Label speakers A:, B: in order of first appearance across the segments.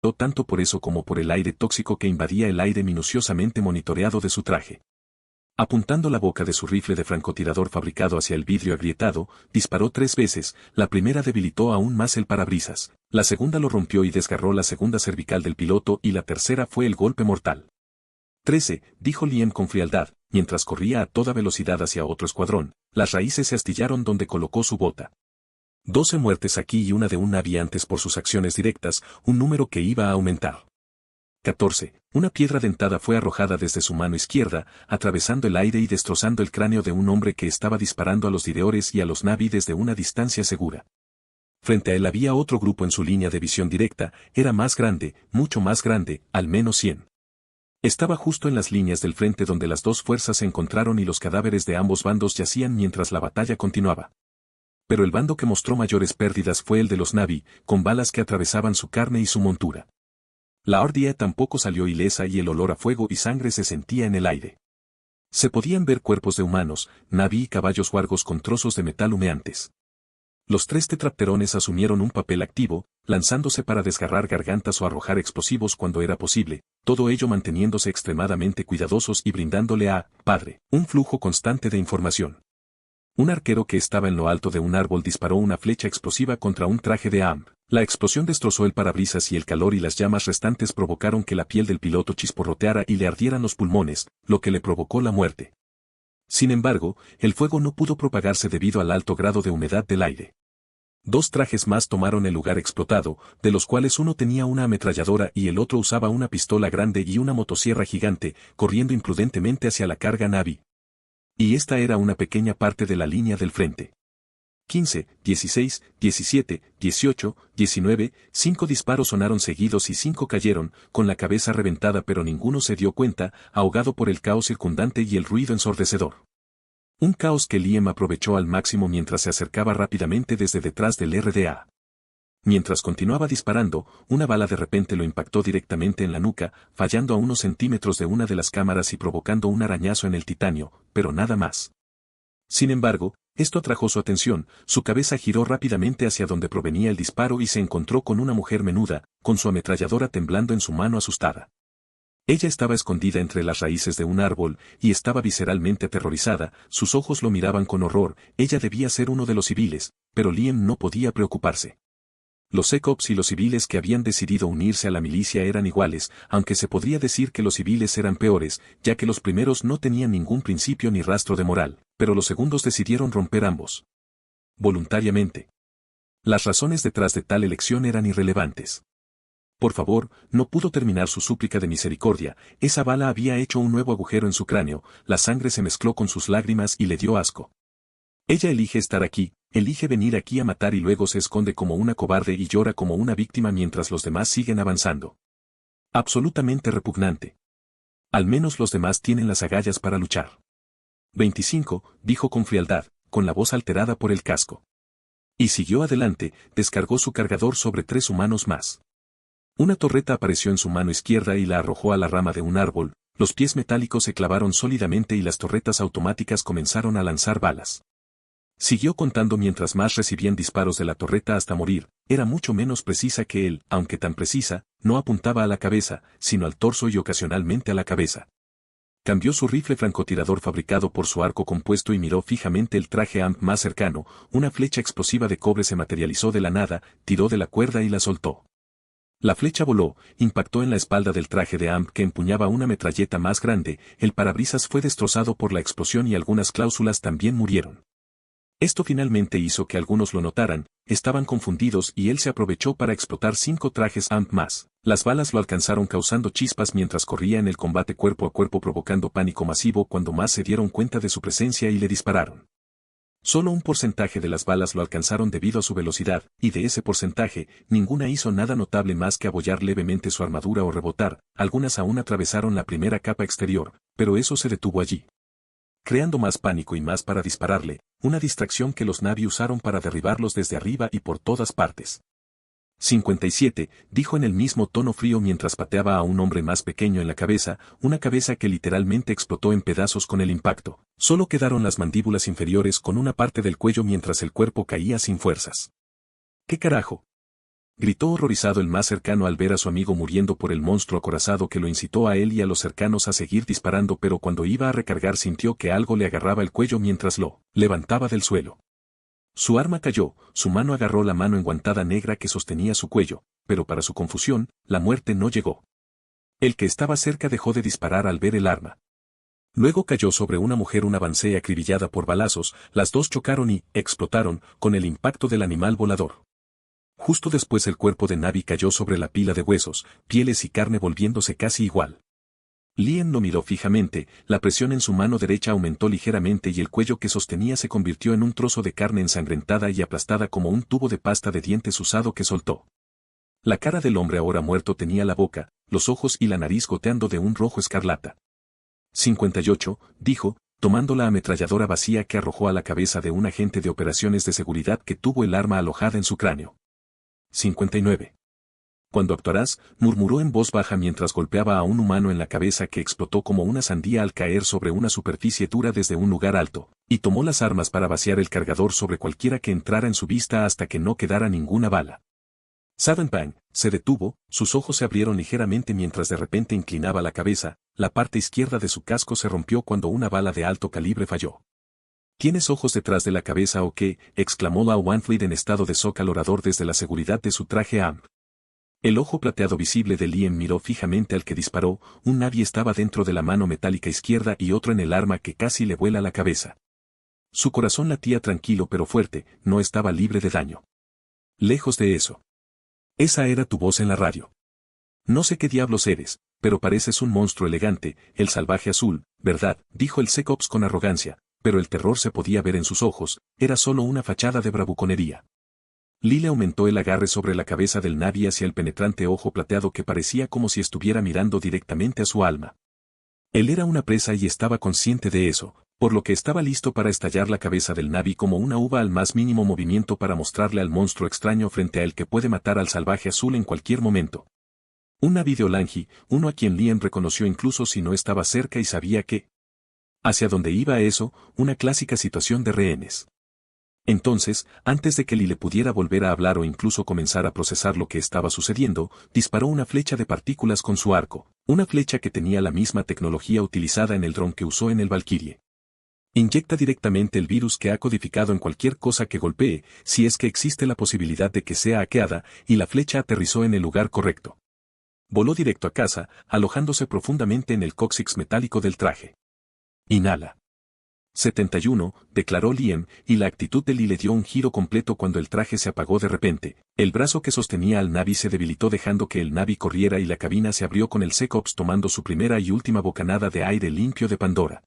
A: molestó tanto por eso como por el aire tóxico que invadía el aire minuciosamente monitoreado de su traje. Apuntando la boca de su rifle de francotirador fabricado hacia el vidrio agrietado, disparó 3 veces, la primera debilitó aún más el parabrisas, la segunda lo rompió y desgarró la segunda cervical del piloto y la tercera fue el golpe mortal. 13, dijo Liam con frialdad, mientras corría a toda velocidad hacia otro escuadrón, las raíces se astillaron donde colocó su bota. 12 muertes aquí y una de un Na'vi antes por sus acciones directas, un número que iba a aumentar. 14. Una piedra dentada fue arrojada desde su mano izquierda, atravesando el aire y destrozando el cráneo de un hombre que estaba disparando a los direores y a los Na'vi desde una distancia segura. Frente a él había otro grupo en su línea de visión directa, era más grande, mucho más grande, al menos 100. Estaba justo en las líneas del frente donde las dos fuerzas se encontraron y los cadáveres de ambos bandos yacían mientras la batalla continuaba. Pero el bando que mostró mayores pérdidas fue el de los Na'vi, con balas que atravesaban su carne y su montura. La ordia tampoco salió ilesa y el olor a fuego y sangre se sentía en el aire. Se podían ver cuerpos de humanos, Na'vi y caballos huargos con trozos de metal humeantes. Los 3 tetrapterones asumieron un papel activo, lanzándose para desgarrar gargantas o arrojar explosivos cuando era posible, todo ello manteniéndose extremadamente cuidadosos y brindándole a Padre un flujo constante de información. Un arquero que estaba en lo alto de un árbol disparó una flecha explosiva contra un traje de AMP. La explosión destrozó el parabrisas y el calor y las llamas restantes provocaron que la piel del piloto chisporroteara y le ardieran los pulmones, lo que le provocó la muerte. Sin embargo, el fuego no pudo propagarse debido al alto grado de humedad del aire. 2 trajes más tomaron el lugar explotado, de los cuales uno tenía una ametralladora y el otro usaba una pistola grande y una motosierra gigante, corriendo imprudentemente hacia la carga Na'vi. Y esta era una pequeña parte de la línea del frente. 15, 16, 17, 18, 19, 5 disparos sonaron seguidos y 5 cayeron, con la cabeza reventada pero ninguno se dio cuenta, ahogado por el caos circundante y el ruido ensordecedor. Un caos que Liam aprovechó al máximo mientras se acercaba rápidamente desde detrás del RDA. Mientras continuaba disparando, una bala de repente lo impactó directamente en la nuca, fallando a unos centímetros de una de las cámaras y provocando un arañazo en el titanio, pero nada más. Sin embargo, esto atrajo su atención, su cabeza giró rápidamente hacia donde provenía el disparo y se encontró con una mujer menuda, con su ametralladora temblando en su mano asustada. Ella estaba escondida entre las raíces de un árbol, y estaba visceralmente aterrorizada, sus ojos lo miraban con horror, ella debía ser uno de los civiles, pero Liam no podía preocuparse. Los ECOPS y los civiles que habían decidido unirse a la milicia eran iguales, aunque se podría decir que los civiles eran peores, ya que los primeros no tenían ningún principio ni rastro de moral, pero los segundos decidieron romper ambos. Voluntariamente. Las razones detrás de tal elección eran irrelevantes. Por favor, no pudo terminar su súplica de misericordia, esa bala había hecho un nuevo agujero en su cráneo, la sangre se mezcló con sus lágrimas y le dio asco. Ella elige estar aquí, elige venir aquí a matar y luego se esconde como una cobarde y llora como una víctima mientras los demás siguen avanzando. Absolutamente repugnante. Al menos los demás tienen las agallas para luchar. 25, dijo con frialdad, con la voz alterada por el casco. Y siguió adelante, descargó su cargador sobre 3 humanos más. Una torreta apareció en su mano izquierda y la arrojó a la rama de un árbol, los pies metálicos se clavaron sólidamente y las torretas automáticas comenzaron a lanzar balas. Siguió contando mientras más recibían disparos de la torreta hasta morir, era mucho menos precisa que él, aunque tan precisa, no apuntaba a la cabeza, sino al torso y ocasionalmente a la cabeza. Cambió su rifle francotirador fabricado por su arco compuesto y miró fijamente el traje AMP más cercano, una flecha explosiva de cobre se materializó de la nada, tiró de la cuerda y la soltó. La flecha voló, impactó en la espalda del traje de AMP que empuñaba una metralleta más grande, el parabrisas fue destrozado por la explosión y algunas cláusulas también murieron. Esto finalmente hizo que algunos lo notaran, estaban confundidos y él se aprovechó para explotar 5 trajes AMP más. Las balas lo alcanzaron causando chispas mientras corría en el combate cuerpo a cuerpo provocando pánico masivo cuando más se dieron cuenta de su presencia y le dispararon. Solo un porcentaje de las balas lo alcanzaron debido a su velocidad, y de ese porcentaje, ninguna hizo nada notable más que abollar levemente su armadura o rebotar, algunas aún atravesaron la primera capa exterior, pero eso se detuvo allí. Creando más pánico y más para dispararle, una distracción que los Na'vi usaron para derribarlos desde arriba y por todas partes. 57, dijo en el mismo tono frío mientras pateaba a un hombre más pequeño en la cabeza, una cabeza que literalmente explotó en pedazos con el impacto. Solo quedaron las mandíbulas inferiores con una parte del cuello mientras el cuerpo caía sin fuerzas. ¿Qué carajo? Gritó horrorizado el más cercano al ver a su amigo muriendo por el monstruo acorazado que lo incitó a él y a los cercanos a seguir disparando, pero cuando iba a recargar sintió que algo le agarraba el cuello mientras lo levantaba del suelo. Su arma cayó, su mano agarró la mano enguantada negra que sostenía su cuello, pero para su confusión, la muerte no llegó. El que estaba cerca dejó de disparar al ver el arma. Luego cayó sobre una mujer una Banshee acribillada por balazos, las dos chocaron y explotaron con el impacto del animal volador. Justo después el cuerpo de Navi cayó sobre la pila de huesos, pieles y carne volviéndose casi igual. Liam lo miró fijamente, la presión en su mano derecha aumentó ligeramente y el cuello que sostenía se convirtió en un trozo de carne ensangrentada y aplastada como un tubo de pasta de dientes usado que soltó. La cara del hombre ahora muerto tenía la boca, los ojos y la nariz goteando de un rojo escarlata. 58, dijo, tomando la ametralladora vacía que arrojó a la cabeza de un agente de operaciones de seguridad que tuvo el arma alojada en su cráneo. 59. Cuando actuarás, murmuró en voz baja mientras golpeaba a un humano en la cabeza que explotó como una sandía al caer sobre una superficie dura desde un lugar alto, y tomó las armas para vaciar el cargador sobre cualquiera que entrara en su vista hasta que no quedara ninguna bala. Savenpang se detuvo, sus ojos se abrieron ligeramente mientras de repente inclinaba la cabeza, la parte izquierda de su casco se rompió cuando una bala de alto calibre falló. ¿Tienes ojos detrás de la cabeza o qué?, exclamó Lao Wanfleet en estado de shock al orador desde la seguridad de su traje AMP. El ojo plateado visible de Liam miró fijamente al que disparó, un Navi estaba dentro de la mano metálica izquierda y otro en el arma que casi le vuela la cabeza. Su corazón latía tranquilo pero fuerte, no estaba libre de daño. Lejos de eso. Esa era tu voz en la radio. No sé qué diablos eres, pero pareces un monstruo elegante, el salvaje azul, ¿verdad?, dijo el Secops con arrogancia, pero el terror se podía ver en sus ojos, era solo una fachada de bravuconería. Lyle aumentó el agarre sobre la cabeza del Navi hacia el penetrante ojo plateado que parecía como si estuviera mirando directamente a su alma. Él era una presa y estaba consciente de eso, por lo que estaba listo para estallar la cabeza del Navi como una uva al más mínimo movimiento para mostrarle al monstruo extraño frente a él que puede matar al salvaje azul en cualquier momento. Un Navi de Olangi, uno a quien Liam reconoció incluso si no estaba cerca y sabía que... ¿Hacia dónde iba eso? Una clásica situación de rehenes. Entonces, antes de que Lyle pudiera volver a hablar o incluso comenzar a procesar lo que estaba sucediendo, disparó una flecha de partículas con su arco, una flecha que tenía la misma tecnología utilizada en el dron que usó en el Valkyrie. Inyecta directamente el virus que ha codificado en cualquier cosa que golpee, si es que existe la posibilidad de que sea hackeada, y la flecha aterrizó en el lugar correcto. Voló directo a casa, alojándose profundamente en el cóccix metálico del traje. Inhala. 71, declaró Liam, y la actitud de Lyle dio un giro completo cuando el traje se apagó de repente. El brazo que sostenía al Navi se debilitó dejando que el Navi corriera y la cabina se abrió con el Secops tomando su primera y última bocanada de aire limpio de Pandora.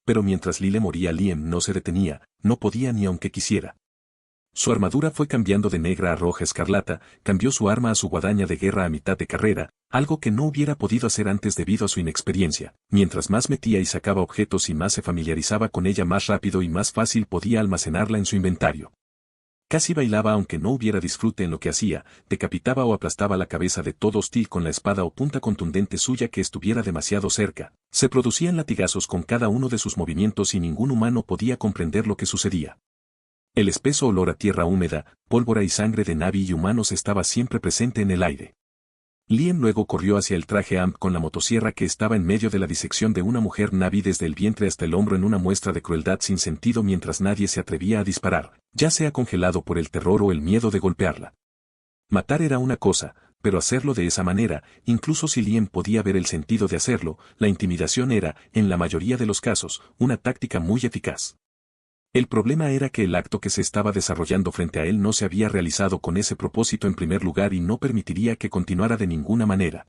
A: Pero mientras Lyle moría, Liam no se detenía, no podía ni aunque quisiera. Su armadura fue cambiando de negra a roja escarlata, cambió su arma a su guadaña de guerra a mitad de carrera, algo que no hubiera podido hacer antes debido a su inexperiencia. Mientras más metía y sacaba objetos y más se familiarizaba con ella, más rápido y más fácil podía almacenarla en su inventario. Casi bailaba aunque no hubiera disfrute en lo que hacía, decapitaba o aplastaba la cabeza de todo hostil con la espada o punta contundente suya que estuviera demasiado cerca. Se producían latigazos con cada uno de sus movimientos y ningún humano podía comprender lo que sucedía. El espeso olor a tierra húmeda, pólvora y sangre de Navi y humanos estaba siempre presente en el aire. Liam luego corrió hacia el traje AMP con la motosierra que estaba en medio de la disección de una mujer Navi desde el vientre hasta el hombro en una muestra de crueldad sin sentido mientras nadie se atrevía a disparar, ya sea congelado por el terror o el miedo de golpearla. Matar era una cosa, pero hacerlo de esa manera, incluso si Liam podía ver el sentido de hacerlo, la intimidación era, en la mayoría de los casos, una táctica muy eficaz. El problema era que el acto que se estaba desarrollando frente a él no se había realizado con ese propósito en primer lugar y no permitiría que continuara de ninguna manera.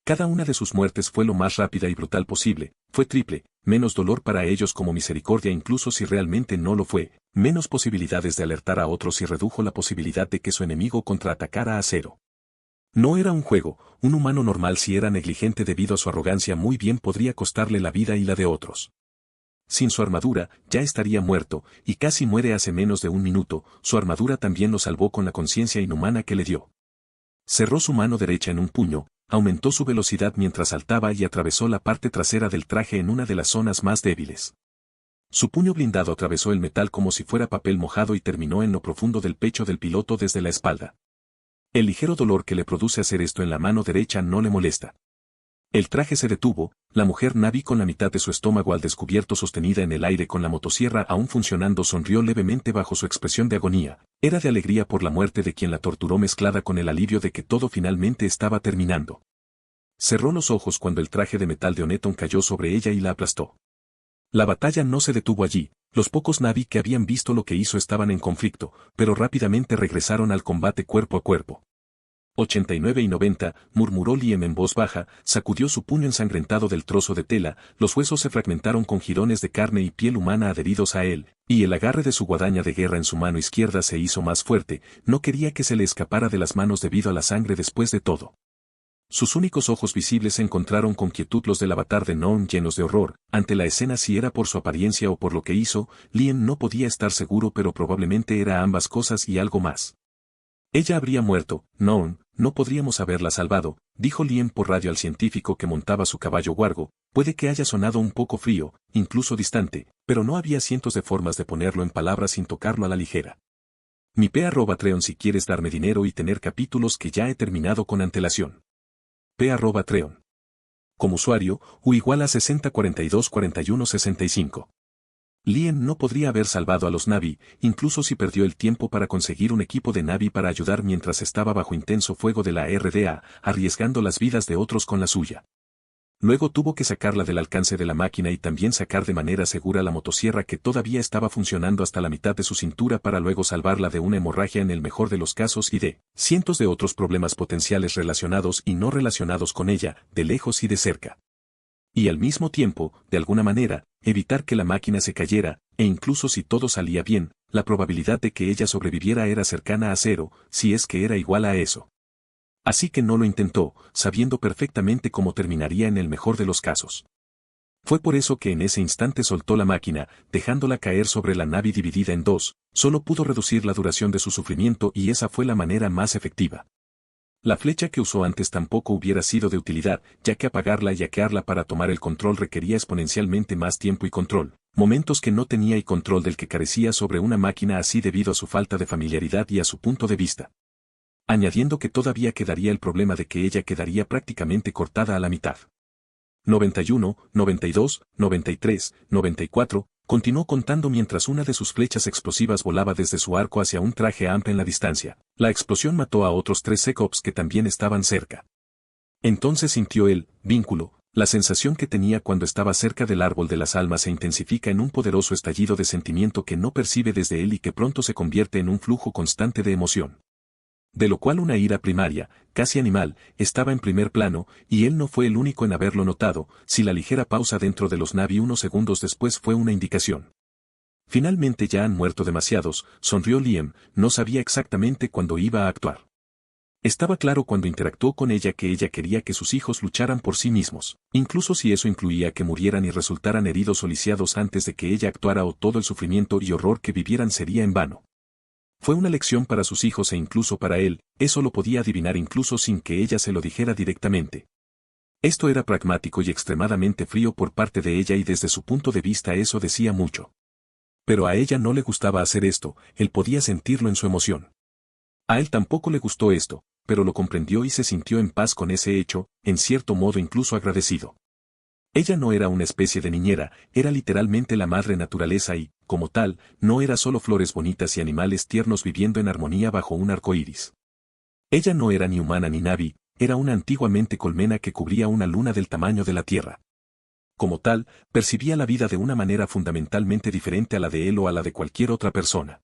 A: Cada una de sus muertes fue lo más rápida y brutal posible, fue triple, menos dolor para ellos como misericordia incluso si realmente no lo fue, menos posibilidades de alertar a otros y redujo la posibilidad de que su enemigo contraatacara a cero. No era un juego, un humano normal si era negligente debido a su arrogancia muy bien podría costarle la vida y la de otros. Sin su armadura, ya estaría muerto, y casi muere hace menos de un minuto, su armadura también lo salvó con la conciencia inhumana que le dio. Cerró su mano derecha en un puño, aumentó su velocidad mientras saltaba y atravesó la parte trasera del traje en una de las zonas más débiles. Su puño blindado atravesó el metal como si fuera papel mojado y terminó en lo profundo del pecho del piloto desde la espalda. El ligero dolor que le produce hacer esto en la mano derecha no le molesta. El traje se detuvo, la mujer Navi con la mitad de su estómago al descubierto sostenida en el aire con la motosierra aún funcionando sonrió levemente bajo su expresión de agonía. Era de alegría por la muerte de quien la torturó mezclada con el alivio de que todo finalmente estaba terminando. Cerró los ojos cuando el traje de metal de Oneton cayó sobre ella y la aplastó. La batalla no se detuvo allí, los pocos Navi que habían visto lo que hizo estaban en conflicto, pero rápidamente regresaron al combate cuerpo a cuerpo. 89 y 90, murmuró Liam en voz baja, sacudió su puño ensangrentado del trozo de tela, los huesos se fragmentaron con jirones de carne y piel humana adheridos a él, y el agarre de su guadaña de guerra en su mano izquierda se hizo más fuerte, no quería que se le escapara de las manos debido a la sangre después de todo. Sus únicos ojos visibles encontraron con quietud los del avatar de Norn llenos de horror, ante la escena si era por su apariencia o por lo que hizo, Liam no podía estar seguro pero probablemente era ambas cosas y algo más. Ella habría muerto, Norn, no podríamos haberla salvado, dijo Liam por radio al científico que montaba su caballo Wargo, puede que haya sonado un poco frío, incluso distante, pero no había cientos de formas de ponerlo en palabras sin tocarlo a la ligera. Mi P@Treon si quieres darme dinero y tener capítulos que ya he terminado con antelación. P@Treon. Como usuario, U igual a 60424165. Liam no podría haber salvado a los Navi, incluso si perdió el tiempo para conseguir un equipo de Navi para ayudar mientras estaba bajo intenso fuego de la RDA, arriesgando las vidas de otros con la suya. Luego tuvo que sacarla del alcance de la máquina y también sacar de manera segura la motosierra que todavía estaba funcionando hasta la mitad de su cintura para luego salvarla de una hemorragia en el mejor de los casos y de cientos de otros problemas potenciales relacionados y no relacionados con ella, de lejos y de cerca. Y al mismo tiempo, de alguna manera, evitar que la máquina se cayera, e incluso si todo salía bien, la probabilidad de que ella sobreviviera era cercana a cero, si es que era igual a eso. Así que no lo intentó, sabiendo perfectamente cómo terminaría en el mejor de los casos. Fue por eso que en ese instante soltó la máquina, dejándola caer sobre la nave dividida en dos, solo pudo reducir la duración de su sufrimiento y esa fue la manera más efectiva. La flecha que usó antes tampoco hubiera sido de utilidad, ya que apagarla y hackearla para tomar el control requería exponencialmente más tiempo y control, momentos que no tenía y control del que carecía sobre una máquina así debido a su falta de familiaridad y a su punto de vista. Añadiendo que todavía quedaría el problema de que ella quedaría prácticamente cortada a la mitad. 91, 92, 93, 94, continuó contando mientras una de sus flechas explosivas volaba desde su arco hacia un traje amplio en la distancia. La explosión mató a otros 3 Secops que también estaban cerca. Entonces sintió el vínculo, la sensación que tenía cuando estaba cerca del árbol de las almas se intensifica en un poderoso estallido de sentimiento que no percibe desde él y que pronto se convierte en un flujo constante de emoción. De lo cual una ira primaria, casi animal, estaba en primer plano, y él no fue el único en haberlo notado, si la ligera pausa dentro de los Navi unos segundos después fue una indicación. Finalmente ya han muerto demasiados, sonrió Liam, no sabía exactamente cuándo iba a actuar. Estaba claro cuando interactuó con ella que ella quería que sus hijos lucharan por sí mismos, incluso si eso incluía que murieran y resultaran heridos o lisiados antes de que ella actuara o todo el sufrimiento y horror que vivieran sería en vano. Fue una lección para sus hijos e incluso para él, eso lo podía adivinar incluso sin que ella se lo dijera directamente. Esto era pragmático y extremadamente frío por parte de ella y desde su punto de vista eso decía mucho. Pero a ella no le gustaba hacer esto, él podía sentirlo en su emoción. A él tampoco le gustó esto, pero lo comprendió y se sintió en paz con ese hecho, en cierto modo incluso agradecido. Ella no era una especie de niñera, era literalmente la madre naturaleza y, como tal, no era solo flores bonitas y animales tiernos viviendo en armonía bajo un arco iris. Ella no era ni humana ni Navi, era una antiguamente colmena que cubría una luna del tamaño de la Tierra. Como tal, percibía la vida de una manera fundamentalmente diferente a la de él o a la de cualquier otra persona.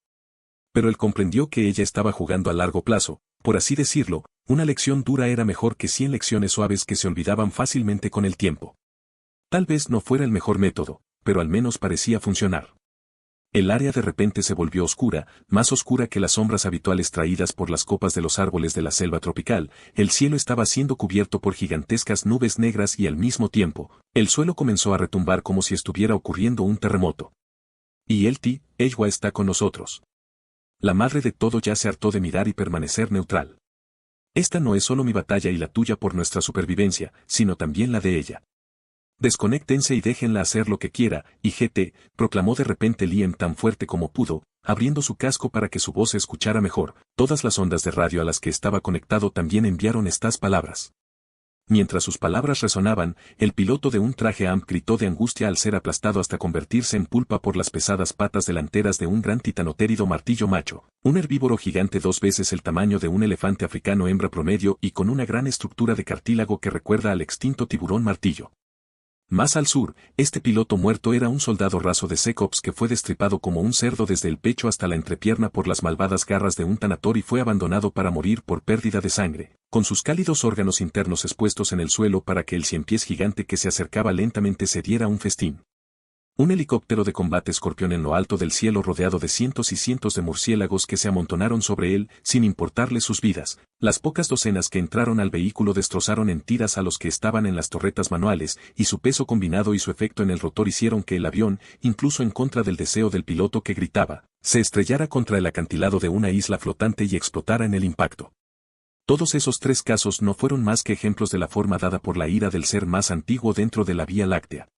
A: Pero él comprendió que ella estaba jugando a largo plazo, por así decirlo, una lección dura era mejor que 100 lecciones suaves que se olvidaban fácilmente con el tiempo. Tal vez no fuera el mejor método, pero al menos parecía funcionar. El área de repente se volvió oscura, más oscura que las sombras habituales traídas por las copas de los árboles de la selva tropical, el cielo estaba siendo cubierto por gigantescas nubes negras y al mismo tiempo, el suelo comenzó a retumbar como si estuviera ocurriendo un terremoto. Y Eywa está con nosotros. La madre de todo ya se hartó de mirar y permanecer neutral. Esta no es solo mi batalla y la tuya por nuestra supervivencia, sino también la de ella. Desconéctense y déjenla hacer lo que quiera, y GT, proclamó de repente Liam tan fuerte como pudo, abriendo su casco para que su voz se escuchara mejor. Todas las ondas de radio a las que estaba conectado también enviaron estas palabras. Mientras sus palabras resonaban, el piloto de un traje AMP gritó de angustia al ser aplastado hasta convertirse en pulpa por las pesadas patas delanteras de un gran titanotérido martillo macho, un herbívoro gigante 2 veces el tamaño de un elefante africano hembra promedio y con una gran estructura de cartílago que recuerda al extinto tiburón martillo. Más al sur, este piloto muerto era un soldado raso de Secops que fue destripado como un cerdo desde el pecho hasta la entrepierna por las malvadas garras de un tanator y fue abandonado para morir por pérdida de sangre, con sus cálidos órganos internos expuestos en el suelo para que el ciempiés gigante que se acercaba lentamente se diera un festín. Un helicóptero de combate escorpión en lo alto del cielo rodeado de cientos y cientos de murciélagos que se amontonaron sobre él, sin importarle sus vidas. Las pocas docenas que entraron al vehículo destrozaron en tiras a los que estaban en las torretas manuales, y su peso combinado y su efecto en el rotor hicieron que el avión, incluso en contra del deseo del piloto que gritaba, se estrellara contra el acantilado de una isla flotante y explotara en el impacto. Todos esos 3 casos no fueron más que ejemplos de la forma dada por la ira del ser más antiguo dentro de la Vía Láctea.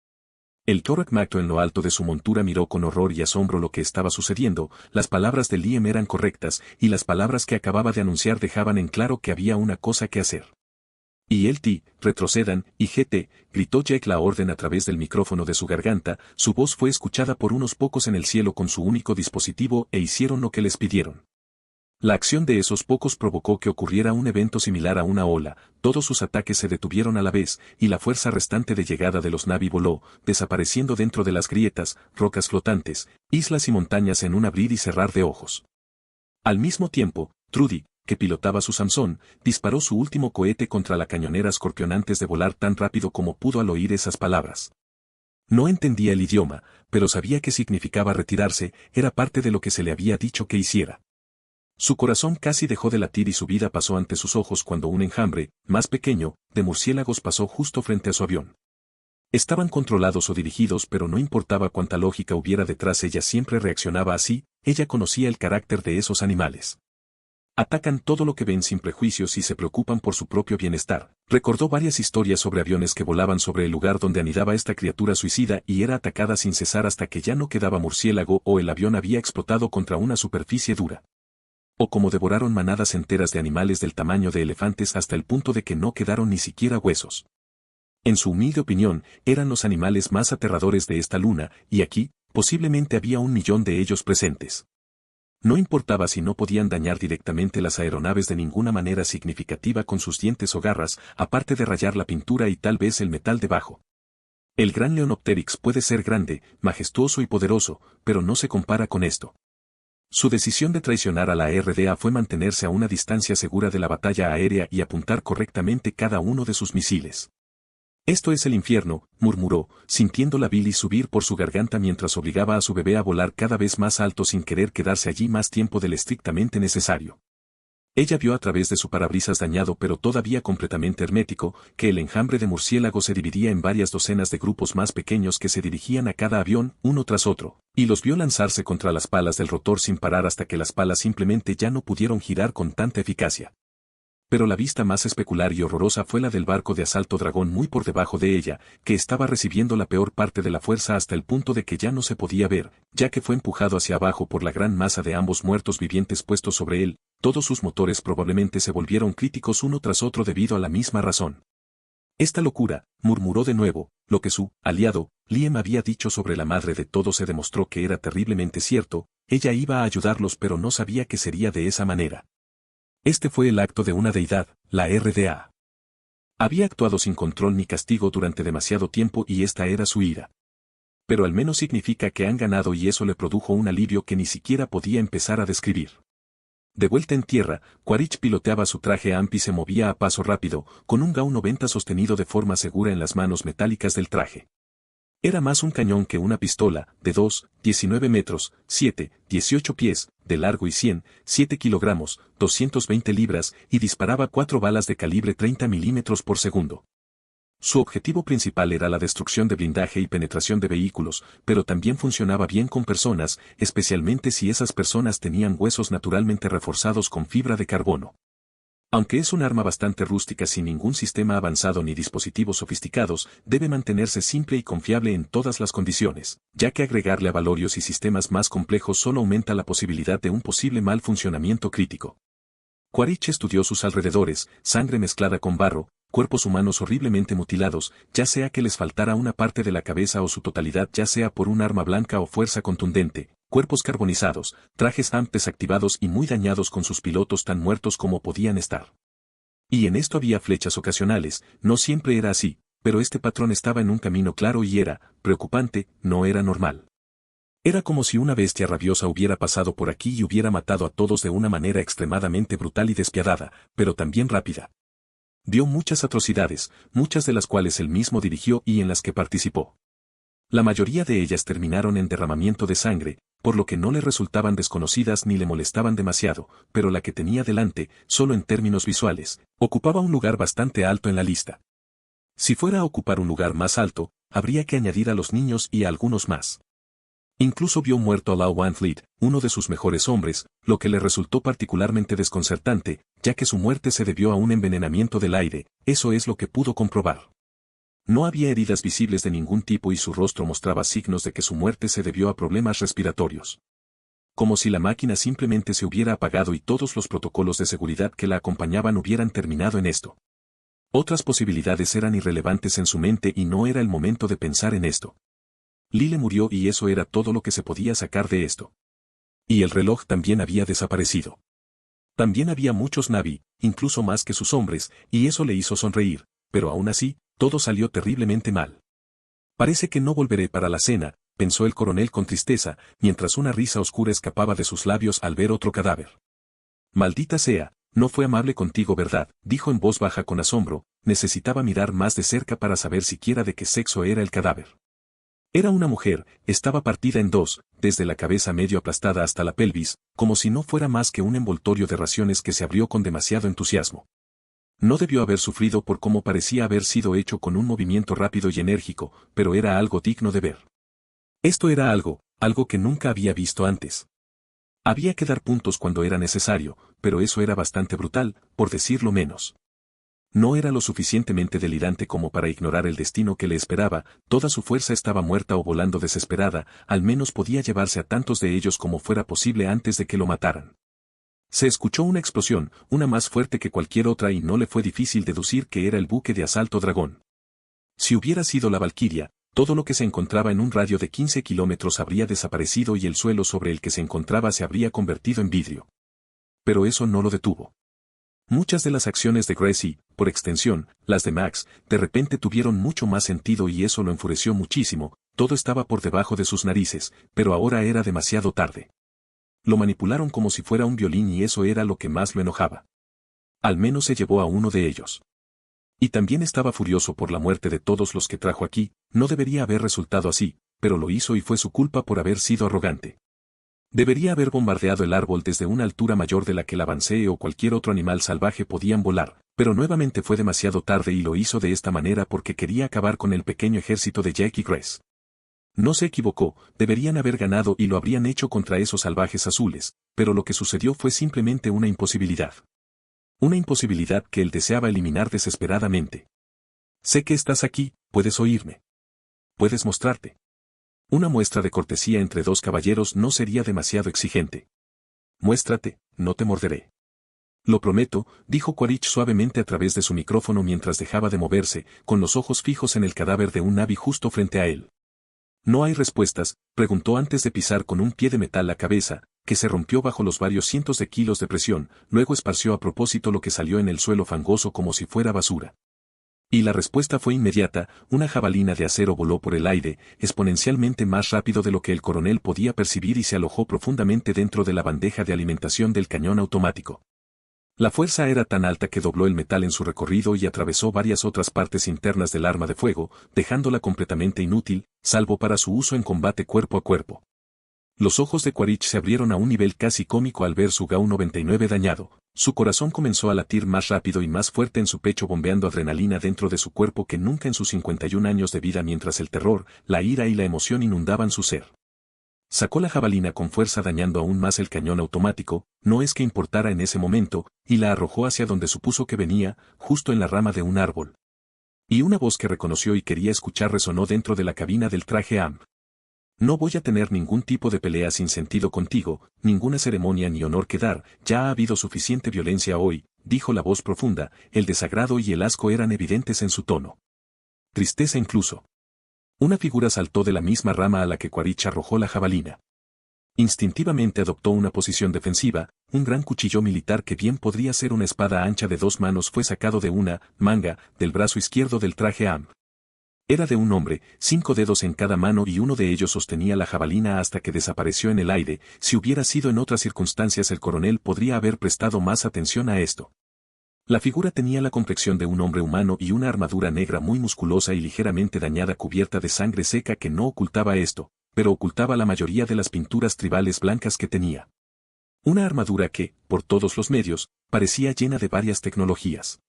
A: El Torag Macto en lo alto de su montura miró con horror y asombro lo que estaba sucediendo. Las palabras de Liam eran correctas, y las palabras que acababa de anunciar dejaban en claro que había una cosa que hacer. ILT, retrocedan, y GT, gritó Jack la orden a través del micrófono de su garganta. Su voz fue escuchada por unos pocos en el cielo con su único dispositivo e hicieron lo que les pidieron. La acción de esos pocos provocó que ocurriera un evento similar a una ola, todos sus ataques se detuvieron a la vez, y la fuerza restante de llegada de los Na'vi voló, desapareciendo dentro de las grietas, rocas flotantes, islas y montañas en un abrir y cerrar de ojos. Al mismo tiempo, Trudy, que pilotaba su Samson, disparó su último cohete contra la cañonera Scorpion antes de volar tan rápido como pudo al oír esas palabras. No entendía el idioma, pero sabía qué significaba retirarse, era parte de lo que se le había dicho que hiciera. Su corazón casi dejó de latir y su vida pasó ante sus ojos cuando un enjambre, más pequeño, de murciélagos pasó justo frente a su avión. Estaban controlados o dirigidos, pero no importaba cuánta lógica hubiera detrás, ella siempre reaccionaba así, ella conocía el carácter de esos animales. Atacan todo lo que ven sin prejuicios y se preocupan por su propio bienestar. Recordó varias historias sobre aviones que volaban sobre el lugar donde anidaba esta criatura suicida y era atacada sin cesar hasta que ya no quedaba murciélago o el avión había explotado contra una superficie dura. O como devoraron manadas enteras de animales del tamaño de elefantes hasta el punto de que no quedaron ni siquiera huesos. En su humilde opinión, eran los animales más aterradores de esta luna, y aquí, posiblemente había 1 millón de ellos presentes. No importaba si no podían dañar directamente las aeronaves de ninguna manera significativa con sus dientes o garras, aparte de rayar la pintura y tal vez el metal debajo. El gran Leonopteryx puede ser grande, majestuoso y poderoso, pero no se compara con esto. Su decisión de traicionar a la RDA fue mantenerse a una distancia segura de la batalla aérea y apuntar correctamente cada uno de sus misiles. Esto es el infierno, murmuró, sintiendo la bilis subir por su garganta mientras obligaba a su bebé a volar cada vez más alto sin querer quedarse allí más tiempo del estrictamente necesario. Ella vio a través de su parabrisas dañado pero todavía completamente hermético, que el enjambre de murciélagos se dividía en varias docenas de grupos más pequeños que se dirigían a cada avión, uno tras otro, y los vio lanzarse contra las palas del rotor sin parar hasta que las palas simplemente ya no pudieron girar con tanta eficacia. Pero la vista más especular y horrorosa fue la del barco de asalto Dragón muy por debajo de ella, que estaba recibiendo la peor parte de la fuerza hasta el punto de que ya no se podía ver, ya que fue empujado hacia abajo por la gran masa de ambos muertos vivientes puestos sobre él. Todos sus motores probablemente se volvieron críticos uno tras otro debido a la misma razón. Esta locura, murmuró de nuevo, lo que su aliado, Liam había dicho sobre la madre de todos se demostró que era terriblemente cierto, ella iba a ayudarlos pero no sabía que sería de esa manera. Este fue el acto de una deidad, la RDA. Había actuado sin control ni castigo durante demasiado tiempo y esta era su ira. Pero al menos significa que han ganado y eso le produjo un alivio que ni siquiera podía empezar a describir. De vuelta en tierra, Quaritch piloteaba su traje AMP y se movía a paso rápido, con un GAU-90 sostenido de forma segura en las manos metálicas del traje. Era más un cañón que una pistola, de 19 metros, 18 pies, de largo y 7 kilogramos, 220 libras, y disparaba 4 balas de calibre 30 milímetros por segundo. Su objetivo principal era la destrucción de blindaje y penetración de vehículos, pero también funcionaba bien con personas, especialmente si esas personas tenían huesos naturalmente reforzados con fibra de carbono. Aunque es un arma bastante rústica sin ningún sistema avanzado ni dispositivos sofisticados, debe mantenerse simple y confiable en todas las condiciones, ya que agregarle avalorios y sistemas más complejos solo aumenta la posibilidad de un posible mal funcionamiento crítico. Quaritch estudió sus alrededores, sangre mezclada con barro, cuerpos humanos horriblemente mutilados, ya sea que les faltara una parte de la cabeza o su totalidad, ya sea por un arma blanca o fuerza contundente, cuerpos carbonizados, trajes AMP desactivados y muy dañados con sus pilotos tan muertos como podían estar. Y en esto había flechas ocasionales, no siempre era así, pero este patrón estaba en un camino claro y era, preocupante, no era normal. Era como si una bestia rabiosa hubiera pasado por aquí y hubiera matado a todos de una manera extremadamente brutal y despiadada, pero también rápida. Vio muchas atrocidades, muchas de las cuales él mismo dirigió y en las que participó. La mayoría de ellas terminaron en derramamiento de sangre, por lo que no le resultaban desconocidas ni le molestaban demasiado, pero la que tenía delante, solo en términos visuales, ocupaba un lugar bastante alto en la lista. Si fuera a ocupar un lugar más alto, habría que añadir a los niños y a algunos más. Incluso vio muerto a Lau Wan Fleet, uno de sus mejores hombres, lo que le resultó particularmente desconcertante, ya que su muerte se debió a un envenenamiento del aire, eso es lo que pudo comprobar. No había heridas visibles de ningún tipo y su rostro mostraba signos de que su muerte se debió a problemas respiratorios. Como si la máquina simplemente se hubiera apagado y todos los protocolos de seguridad que la acompañaban hubieran terminado en esto. Otras posibilidades eran irrelevantes en su mente y no era el momento de pensar en esto. Lyle murió y eso era todo lo que se podía sacar de esto. Y el reloj también había desaparecido. También había muchos Na'vi, incluso más que sus hombres, y eso le hizo sonreír, pero aún así, todo salió terriblemente mal. Parece que no volveré para la cena, pensó el coronel con tristeza, mientras una risa oscura escapaba de sus labios al ver otro cadáver. Maldita sea, no fue amable contigo, ¿verdad?, dijo en voz baja con asombro, necesitaba mirar más de cerca para saber siquiera de qué sexo era el cadáver. Era una mujer, estaba partida en dos, desde la cabeza medio aplastada hasta la pelvis, como si no fuera más que un envoltorio de raciones que se abrió con demasiado entusiasmo. No debió haber sufrido por cómo parecía haber sido hecho con un movimiento rápido y enérgico, pero era algo digno de ver. Esto era algo que nunca había visto antes. Había que dar puntos cuando era necesario, pero eso era bastante brutal, por decirlo menos. No era lo suficientemente delirante como para ignorar el destino que le esperaba, toda su fuerza estaba muerta o volando desesperada, al menos podía llevarse a tantos de ellos como fuera posible antes de que lo mataran. Se escuchó una explosión, una más fuerte que cualquier otra y no le fue difícil deducir que era el buque de asalto Dragón. Si hubiera sido la Valquiria, todo lo que se encontraba en un radio de 15 kilómetros habría desaparecido y el suelo sobre el que se encontraba se habría convertido en vidrio. Pero eso no lo detuvo. Muchas de las acciones de Grace y, por extensión, las de Max, de repente tuvieron mucho más sentido y eso lo enfureció muchísimo, todo estaba por debajo de sus narices, pero ahora era demasiado tarde. Lo manipularon como si fuera un violín y eso era lo que más lo enojaba. Al menos se llevó a uno de ellos. Y también estaba furioso por la muerte de todos los que trajo aquí, no debería haber resultado así, pero lo hizo y fue su culpa por haber sido arrogante. Debería haber bombardeado el árbol desde una altura mayor de la que el avancé o cualquier otro animal salvaje podían volar, pero nuevamente fue demasiado tarde y lo hizo de esta manera porque quería acabar con el pequeño ejército de Jack y Grace. No se equivocó, deberían haber ganado y lo habrían hecho contra esos salvajes azules, pero lo que sucedió fue simplemente una imposibilidad. Una imposibilidad que él deseaba eliminar desesperadamente. Sé que estás aquí, puedes oírme. Puedes mostrarte. Una muestra de cortesía entre dos caballeros no sería demasiado exigente. Muéstrate, no te morderé. Lo prometo, dijo Quaritch suavemente a través de su micrófono mientras dejaba de moverse, con los ojos fijos en el cadáver de un Na'vi justo frente a él. ¿No hay respuestas?, preguntó antes de pisar con un pie de metal la cabeza, que se rompió bajo los varios cientos de kilos de presión, luego esparció a propósito lo que salió en el suelo fangoso como si fuera basura. Y la respuesta fue inmediata, una jabalina de acero voló por el aire, exponencialmente más rápido de lo que el coronel podía percibir y se alojó profundamente dentro de la bandeja de alimentación del cañón automático. La fuerza era tan alta que dobló el metal en su recorrido y atravesó varias otras partes internas del arma de fuego, dejándola completamente inútil, salvo para su uso en combate cuerpo a cuerpo. Los ojos de Quaritch se abrieron a un nivel casi cómico al ver su GAU-99 dañado. Su corazón comenzó a latir más rápido y más fuerte en su pecho, bombeando adrenalina dentro de su cuerpo que nunca en sus 51 años de vida, mientras el terror, la ira y la emoción inundaban su ser. Sacó la jabalina con fuerza dañando aún más el cañón automático, no es que importara en ese momento, y la arrojó hacia donde supuso que venía, justo en la rama de un árbol. Y una voz que reconoció y quería escuchar resonó dentro de la cabina del traje AM. No voy a tener ningún tipo de pelea sin sentido contigo, ninguna ceremonia ni honor que dar, ya ha habido suficiente violencia hoy, dijo la voz profunda, el desagrado y el asco eran evidentes en su tono. Tristeza incluso. Una figura saltó de la misma rama a la que Quaritch arrojó la jabalina. Instintivamente adoptó una posición defensiva, un gran cuchillo militar que bien podría ser una espada ancha de 2 manos fue sacado de una manga del brazo izquierdo del traje AM. Era de un hombre, 5 dedos en cada mano y uno de ellos sostenía la jabalina hasta que desapareció en el aire. Si hubiera sido en otras circunstancias el coronel podría haber prestado más atención a esto. La figura tenía la complexión de un hombre humano y una armadura negra muy musculosa y ligeramente dañada cubierta de sangre seca que no ocultaba esto, pero ocultaba la mayoría de las pinturas tribales blancas que tenía. Una armadura que, por todos los medios, parecía llena de varias tecnologías.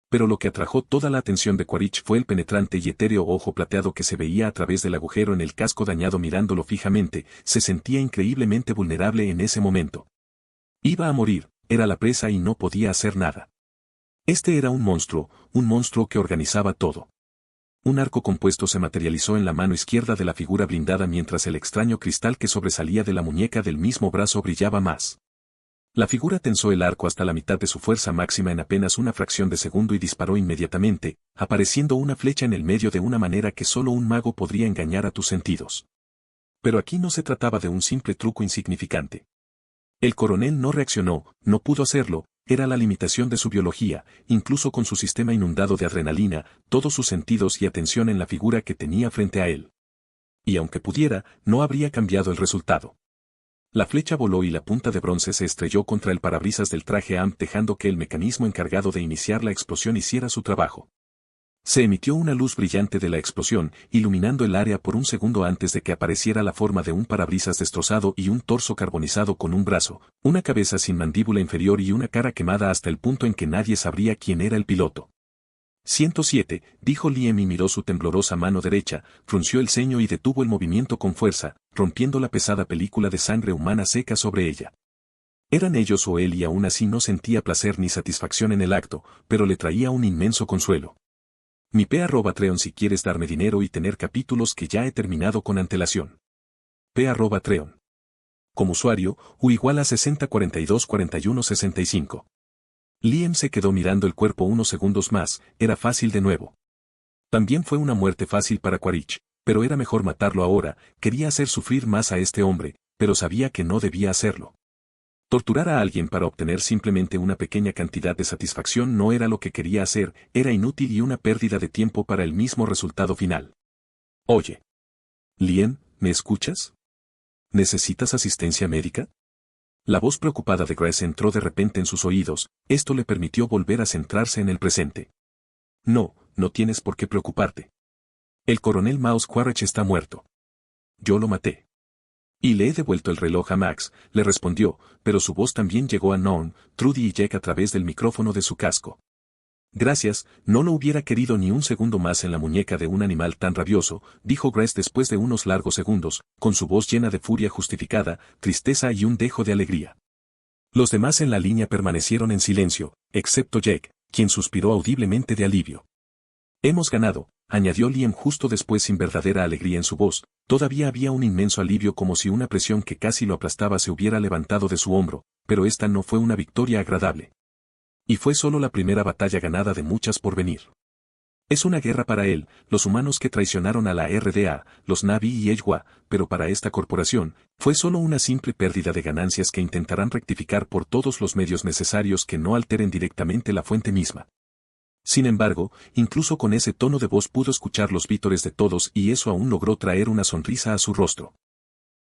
A: Pero lo que atrajo toda la atención de Quaritch fue el penetrante y etéreo ojo plateado que se veía a través del agujero en el casco dañado. Mirándolo fijamente, se sentía increíblemente vulnerable en ese momento. Iba a morir, era la presa y no podía hacer nada. Este era un monstruo que organizaba todo. Un arco compuesto se materializó en la mano izquierda de la figura blindada mientras el extraño cristal que sobresalía de la muñeca del mismo brazo brillaba más. La figura tensó el arco hasta la mitad de su fuerza máxima en apenas una fracción de segundo y disparó inmediatamente, apareciendo una flecha en el medio de una manera que solo un mago podría engañar a tus sentidos. Pero aquí no se trataba de un simple truco insignificante. El coronel no reaccionó, no pudo hacerlo, era la limitación de su biología, incluso con su sistema inundado de adrenalina, todos sus sentidos y atención en la figura que tenía frente a él. Y aunque pudiera, no habría cambiado el resultado. La flecha voló y la punta de bronce se estrelló contra el parabrisas del traje AM dejando que el mecanismo encargado de iniciar la explosión hiciera su trabajo. Se emitió una luz brillante de la explosión, iluminando el área por un segundo antes de que apareciera la forma de un parabrisas destrozado y un torso carbonizado con un brazo, una cabeza sin mandíbula inferior y una cara quemada hasta el punto en que nadie sabría quién era el piloto. 107, dijo Liam y miró su temblorosa mano derecha, frunció el ceño y detuvo el movimiento con fuerza, rompiendo la pesada película de sangre humana seca sobre ella. Eran ellos o él y aún así no sentía placer ni satisfacción en el acto, pero le traía un inmenso consuelo. Mi @Treon si quieres darme dinero y tener capítulos que ya he terminado con antelación. @Treon. Como usuario, U igual a 60424165. Liam se quedó mirando el cuerpo unos segundos más, era fácil de nuevo. También fue una muerte fácil para Quaritch, pero era mejor matarlo ahora, quería hacer sufrir más a este hombre, pero sabía que no debía hacerlo. Torturar a alguien para obtener simplemente una pequeña cantidad de satisfacción no era lo que quería hacer, era inútil y una pérdida de tiempo para el mismo resultado final. Oye. Liam, ¿me escuchas? ¿Necesitas asistencia médica? La voz preocupada de Grace entró de repente en sus oídos, esto le permitió volver a centrarse en el presente. No, no tienes por qué preocuparte. El coronel Mouse Quaritch está muerto. Yo lo maté. Y le he devuelto el reloj a Max, le respondió, pero su voz también llegó a Non, Trudy y Jack a través del micrófono de su casco. Gracias, no lo hubiera querido ni un segundo más en la muñeca de un animal tan rabioso, dijo Grace después de unos largos segundos, con su voz llena de furia justificada, tristeza y un dejo de alegría. Los demás en la línea permanecieron en silencio, excepto Jack, quien suspiró audiblemente de alivio. Hemos ganado, añadió Liam justo después sin verdadera alegría en su voz, todavía había un inmenso alivio como si una presión que casi lo aplastaba se hubiera levantado de su hombro, pero esta no fue una victoria agradable. Y fue solo la primera batalla ganada de muchas por venir. Es una guerra para él, los humanos que traicionaron a la RDA, los Na'vi y Ejwa, pero para esta corporación, fue solo una simple pérdida de ganancias que intentarán rectificar por todos los medios necesarios que no alteren directamente la fuente misma. Sin embargo, incluso con ese tono de voz pudo escuchar los vítores de todos y eso aún logró traer una sonrisa a su rostro.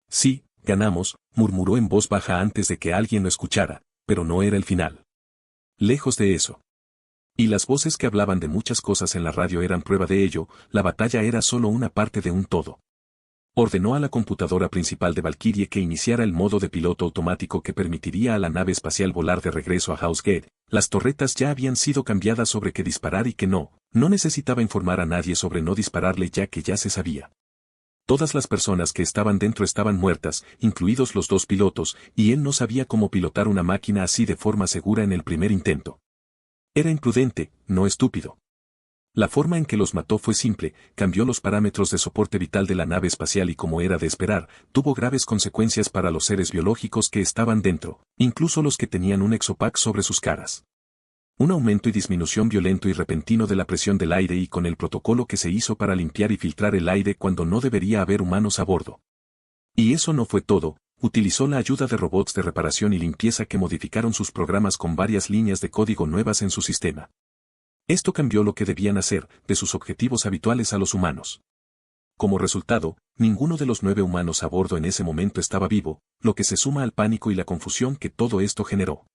A: Sí, ganamos, murmuró en voz baja antes de que alguien lo escuchara, pero no era el final. Lejos de eso. Y las voces que hablaban de muchas cosas en la radio eran prueba de ello, la batalla era solo una parte de un todo. Ordenó a la computadora principal de Valkyrie que iniciara el modo de piloto automático que permitiría a la nave espacial volar de regreso a House Gate. Las torretas ya habían sido cambiadas sobre qué disparar y qué no necesitaba informar a nadie sobre no dispararle ya que ya se sabía. Todas las personas que estaban dentro estaban muertas, incluidos los dos pilotos, y él no sabía cómo pilotar una máquina así de forma segura en el primer intento. Era imprudente, no estúpido. La forma en que los mató fue simple, cambió los parámetros de soporte vital de la nave espacial y, como era de esperar, tuvo graves consecuencias para los seres biológicos que estaban dentro, incluso los que tenían un exopack sobre sus caras. Un aumento y disminución violento y repentino de la presión del aire y con el protocolo que se hizo para limpiar y filtrar el aire cuando no debería haber humanos a bordo. Y eso no fue todo, utilizó la ayuda de robots de reparación y limpieza que modificaron sus programas con varias líneas de código nuevas en su sistema. Esto cambió lo que debían hacer, de sus objetivos habituales a los humanos. Como resultado, ninguno de los 9 humanos a bordo en ese momento estaba vivo, lo que se suma al pánico y la confusión que todo esto generó.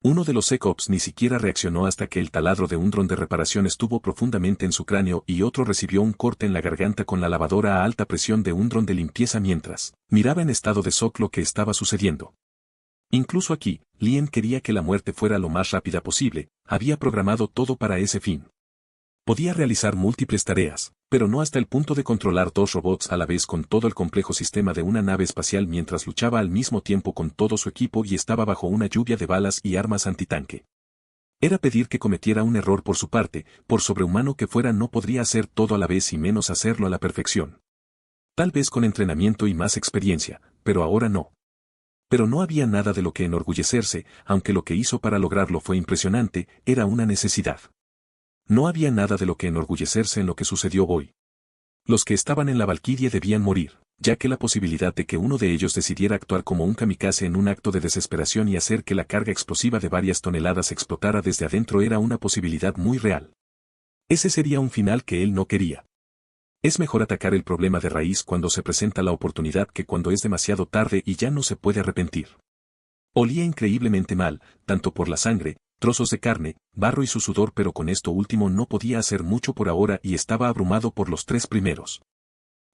A: Uno de los SecOps ni siquiera reaccionó hasta que el taladro de un dron de reparación estuvo profundamente en su cráneo y otro recibió un corte en la garganta con la lavadora a alta presión de un dron de limpieza mientras miraba en estado de shock lo que estaba sucediendo. Incluso aquí, Liam quería que la muerte fuera lo más rápida posible, había programado todo para ese fin. Podía realizar múltiples tareas, pero no hasta el punto de controlar 2 robots a la vez con todo el complejo sistema de una nave espacial mientras luchaba al mismo tiempo con todo su equipo y estaba bajo una lluvia de balas y armas antitanque. Era pedir que cometiera un error por su parte, por sobrehumano que fuera no podría hacer todo a la vez y menos hacerlo a la perfección. Tal vez con entrenamiento y más experiencia, pero ahora no. Pero no había nada de lo que enorgullecerse, aunque lo que hizo para lograrlo fue impresionante, era una necesidad. No había nada de lo que enorgullecerse en lo que sucedió hoy. Los que estaban en la Valquiria debían morir, ya que la posibilidad de que uno de ellos decidiera actuar como un kamikaze en un acto de desesperación y hacer que la carga explosiva de varias toneladas explotara desde adentro era una posibilidad muy real. Ese sería un final que él no quería. Es mejor atacar el problema de raíz cuando se presenta la oportunidad que cuando es demasiado tarde y ya no se puede arrepentir. Olía increíblemente mal, tanto por la sangre, trozos de carne, barro y su sudor, pero con esto último no podía hacer mucho por ahora y estaba abrumado por los 3 primeros.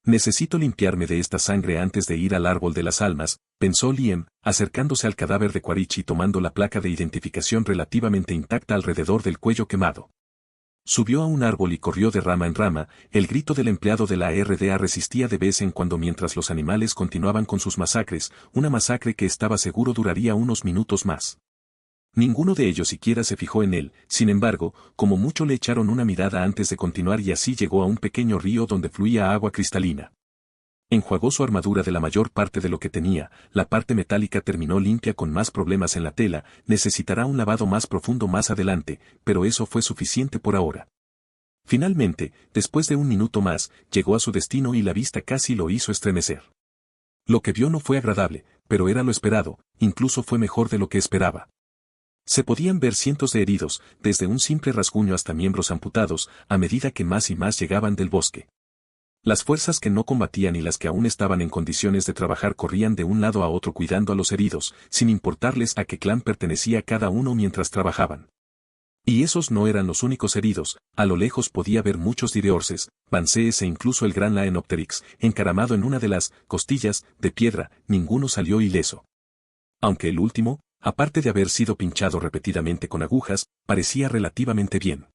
A: Necesito limpiarme de esta sangre antes de ir al árbol de las almas, pensó Liam, acercándose al cadáver de Quaritch y tomando la placa de identificación relativamente intacta alrededor del cuello quemado. Subió a un árbol y corrió de rama en rama, el grito del empleado de la RDA resistía de vez en cuando mientras los animales continuaban con sus masacres, una masacre que estaba seguro duraría unos minutos más. Ninguno de ellos siquiera se fijó en él, sin embargo, como mucho le echaron una mirada antes de continuar y así llegó a un pequeño río donde fluía agua cristalina. Enjuagó su armadura de la mayor parte de lo que tenía, la parte metálica terminó limpia con más problemas en la tela, necesitará un lavado más profundo más adelante, pero eso fue suficiente por ahora. Finalmente, después de un minuto más, llegó a su destino y la vista casi lo hizo estremecer. Lo que vio no fue agradable, pero era lo esperado, incluso fue mejor de lo que esperaba. Se podían ver cientos de heridos, desde un simple rasguño hasta miembros amputados, a medida que más y más llegaban del bosque. Las fuerzas que no combatían y las que aún estaban en condiciones de trabajar corrían de un lado a otro cuidando a los heridos, sin importarles a qué clan pertenecía cada uno mientras trabajaban. Y esos no eran los únicos heridos, a lo lejos podía ver muchos direorces, bansees e incluso el gran Laenopteryx, encaramado en una de las costillas, de piedra, ninguno salió ileso. Aunque el último, aparte de haber sido pinchado repetidamente con agujas, parecía relativamente bien.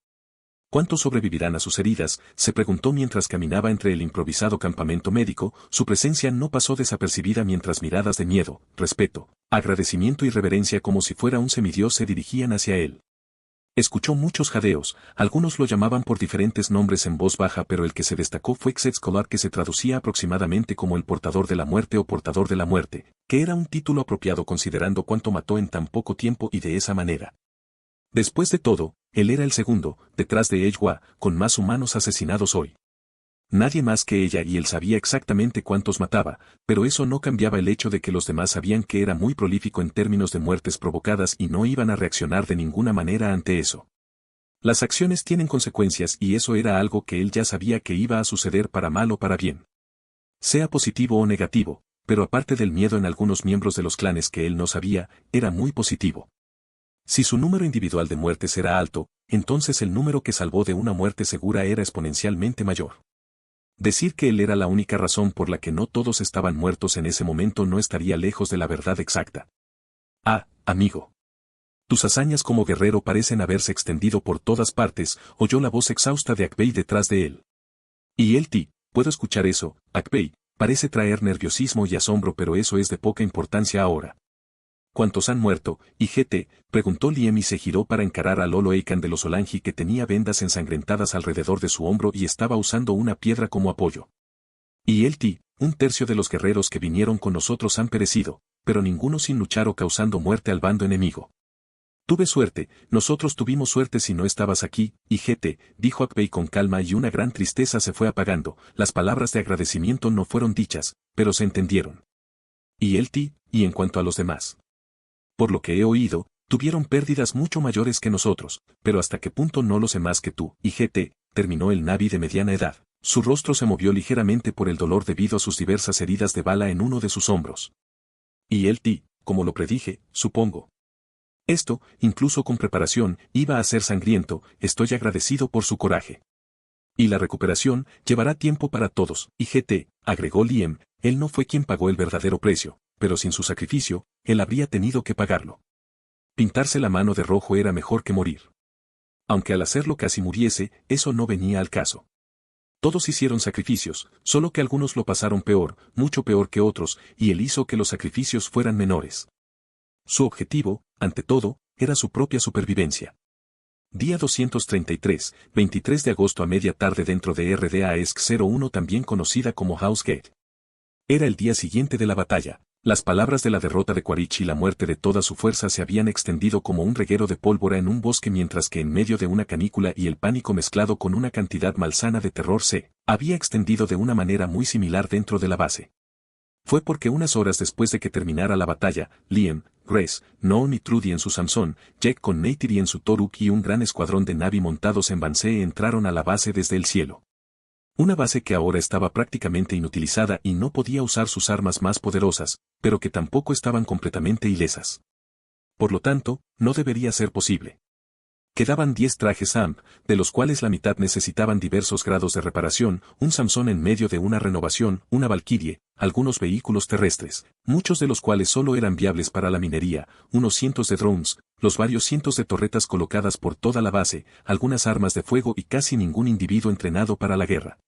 A: ¿Cuántos sobrevivirán a sus heridas?, se preguntó mientras caminaba entre el improvisado campamento médico, su presencia no pasó desapercibida mientras miradas de miedo, respeto, agradecimiento y reverencia como si fuera un semidios se dirigían hacia él. Escuchó muchos jadeos, algunos lo llamaban por diferentes nombres en voz baja pero el que se destacó fue Xetskolar que se traducía aproximadamente como el portador de la muerte o portador de la muerte, que era un título apropiado considerando cuánto mató en tan poco tiempo y de esa manera. Después de todo, él era el segundo, detrás de Ejwa, con más humanos asesinados hoy. Nadie más que ella y él sabía exactamente cuántos mataba, pero eso no cambiaba el hecho de que los demás sabían que era muy prolífico en términos de muertes provocadas y no iban a reaccionar de ninguna manera ante eso. Las acciones tienen consecuencias y eso era algo que él ya sabía que iba a suceder para mal o para bien. Sea positivo o negativo, pero aparte del miedo en algunos miembros de los clanes que él no sabía, era muy positivo. Si su número individual de muertes era alto, entonces el número que salvó de una muerte segura era exponencialmente mayor. Decir que él era la única razón por la que no todos estaban muertos en ese momento no estaría lejos de la verdad exacta. Ah, amigo. Tus hazañas como guerrero parecen haberse extendido por todas partes, oyó la voz exhausta de Akbei detrás de él. Y él Puedo escuchar eso, Akbei, parece traer nerviosismo y asombro, pero eso es de poca importancia ahora. ¿Cuántos han muerto, IGT? Preguntó Liem y se giró para encarar a Lolo Eikan de los Olanji, que tenía vendas ensangrentadas alrededor de su hombro y estaba usando una piedra como apoyo. Y el Ti, un tercio de los guerreros que vinieron con nosotros han perecido, pero ninguno sin luchar o causando muerte al bando enemigo. Tuve suerte, nosotros tuvimos suerte si no estabas aquí, IGT, dijo Akbei con calma, y una gran tristeza se fue apagando. Las palabras de agradecimiento no fueron dichas, pero se entendieron. Y el Ti, y en cuanto a los demás. Por lo que he oído, tuvieron pérdidas mucho mayores que nosotros, pero hasta qué punto no lo sé más que tú, IGT, terminó el Navi de mediana edad. Su rostro se movió ligeramente por el dolor debido a sus diversas heridas de bala en uno de sus hombros. Y el Ti, como lo predije, supongo. Esto, incluso con preparación, iba a ser sangriento. Estoy agradecido por su coraje. Y la recuperación llevará tiempo para todos, IGT, agregó Liem. Él no fue quien pagó el verdadero precio, pero sin su sacrificio, él habría tenido que pagarlo. Pintarse la mano de rojo era mejor que morir. Aunque al hacerlo casi muriese, eso no venía al caso. Todos hicieron sacrificios, solo que algunos lo pasaron peor, mucho peor que otros, y él hizo que los sacrificios fueran menores. Su objetivo, ante todo, era su propia supervivencia. Día 233, 23 de agosto a media tarde dentro de RDA ESC-01, también conocida como House Gate. Era el día siguiente de la batalla. Las palabras de la derrota de Quaritch y la muerte de toda su fuerza se habían extendido como un reguero de pólvora en un bosque, mientras que en medio de una canícula y el pánico mezclado con una cantidad malsana de terror se había extendido de una manera muy similar dentro de la base. Fue porque unas horas después de que terminara la batalla, Liem, Grace, Noon y Trudy en su Samson, Jack con Neytiri en su Toruk y un gran escuadrón de Navi montados en Bansee entraron a la base desde el cielo. Una base que ahora estaba prácticamente inutilizada y no podía usar sus armas más poderosas, pero que tampoco estaban completamente ilesas. Por lo tanto, no debería ser posible. Quedaban 10 trajes AMP, de los cuales la mitad necesitaban diversos grados de reparación, un Samson en medio de una renovación, una Valkyrie, algunos vehículos terrestres, muchos de los cuales solo eran viables para la minería, unos cientos de drones, los varios cientos de torretas colocadas por toda la base, algunas armas de fuego y casi ningún individuo entrenado para la guerra.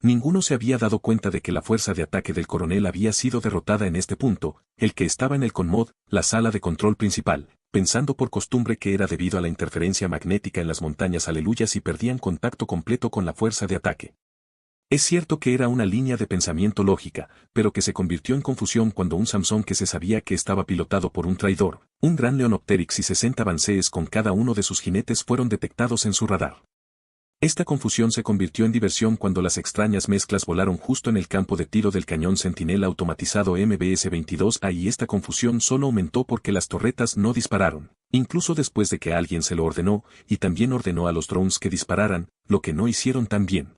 A: Ninguno se había dado cuenta de que la fuerza de ataque del coronel había sido derrotada en este punto, el que estaba en el Conmod, la sala de control principal, pensando por costumbre que era debido a la interferencia magnética en las montañas Aleluyas y perdían contacto completo con la fuerza de ataque. Es cierto que era una línea de pensamiento lógica, pero que se convirtió en confusión cuando un Samson que se sabía que estaba pilotado por un traidor, un gran Leonopteryx y 60 Bansees con cada uno de sus jinetes fueron detectados en su radar. Esta confusión se convirtió en diversión cuando las extrañas mezclas volaron justo en el campo de tiro del cañón Sentinela automatizado MBS-22A, y esta confusión solo aumentó porque las torretas no dispararon, incluso después de que alguien se lo ordenó, y también ordenó a los drones que dispararan, lo que no hicieron tan bien.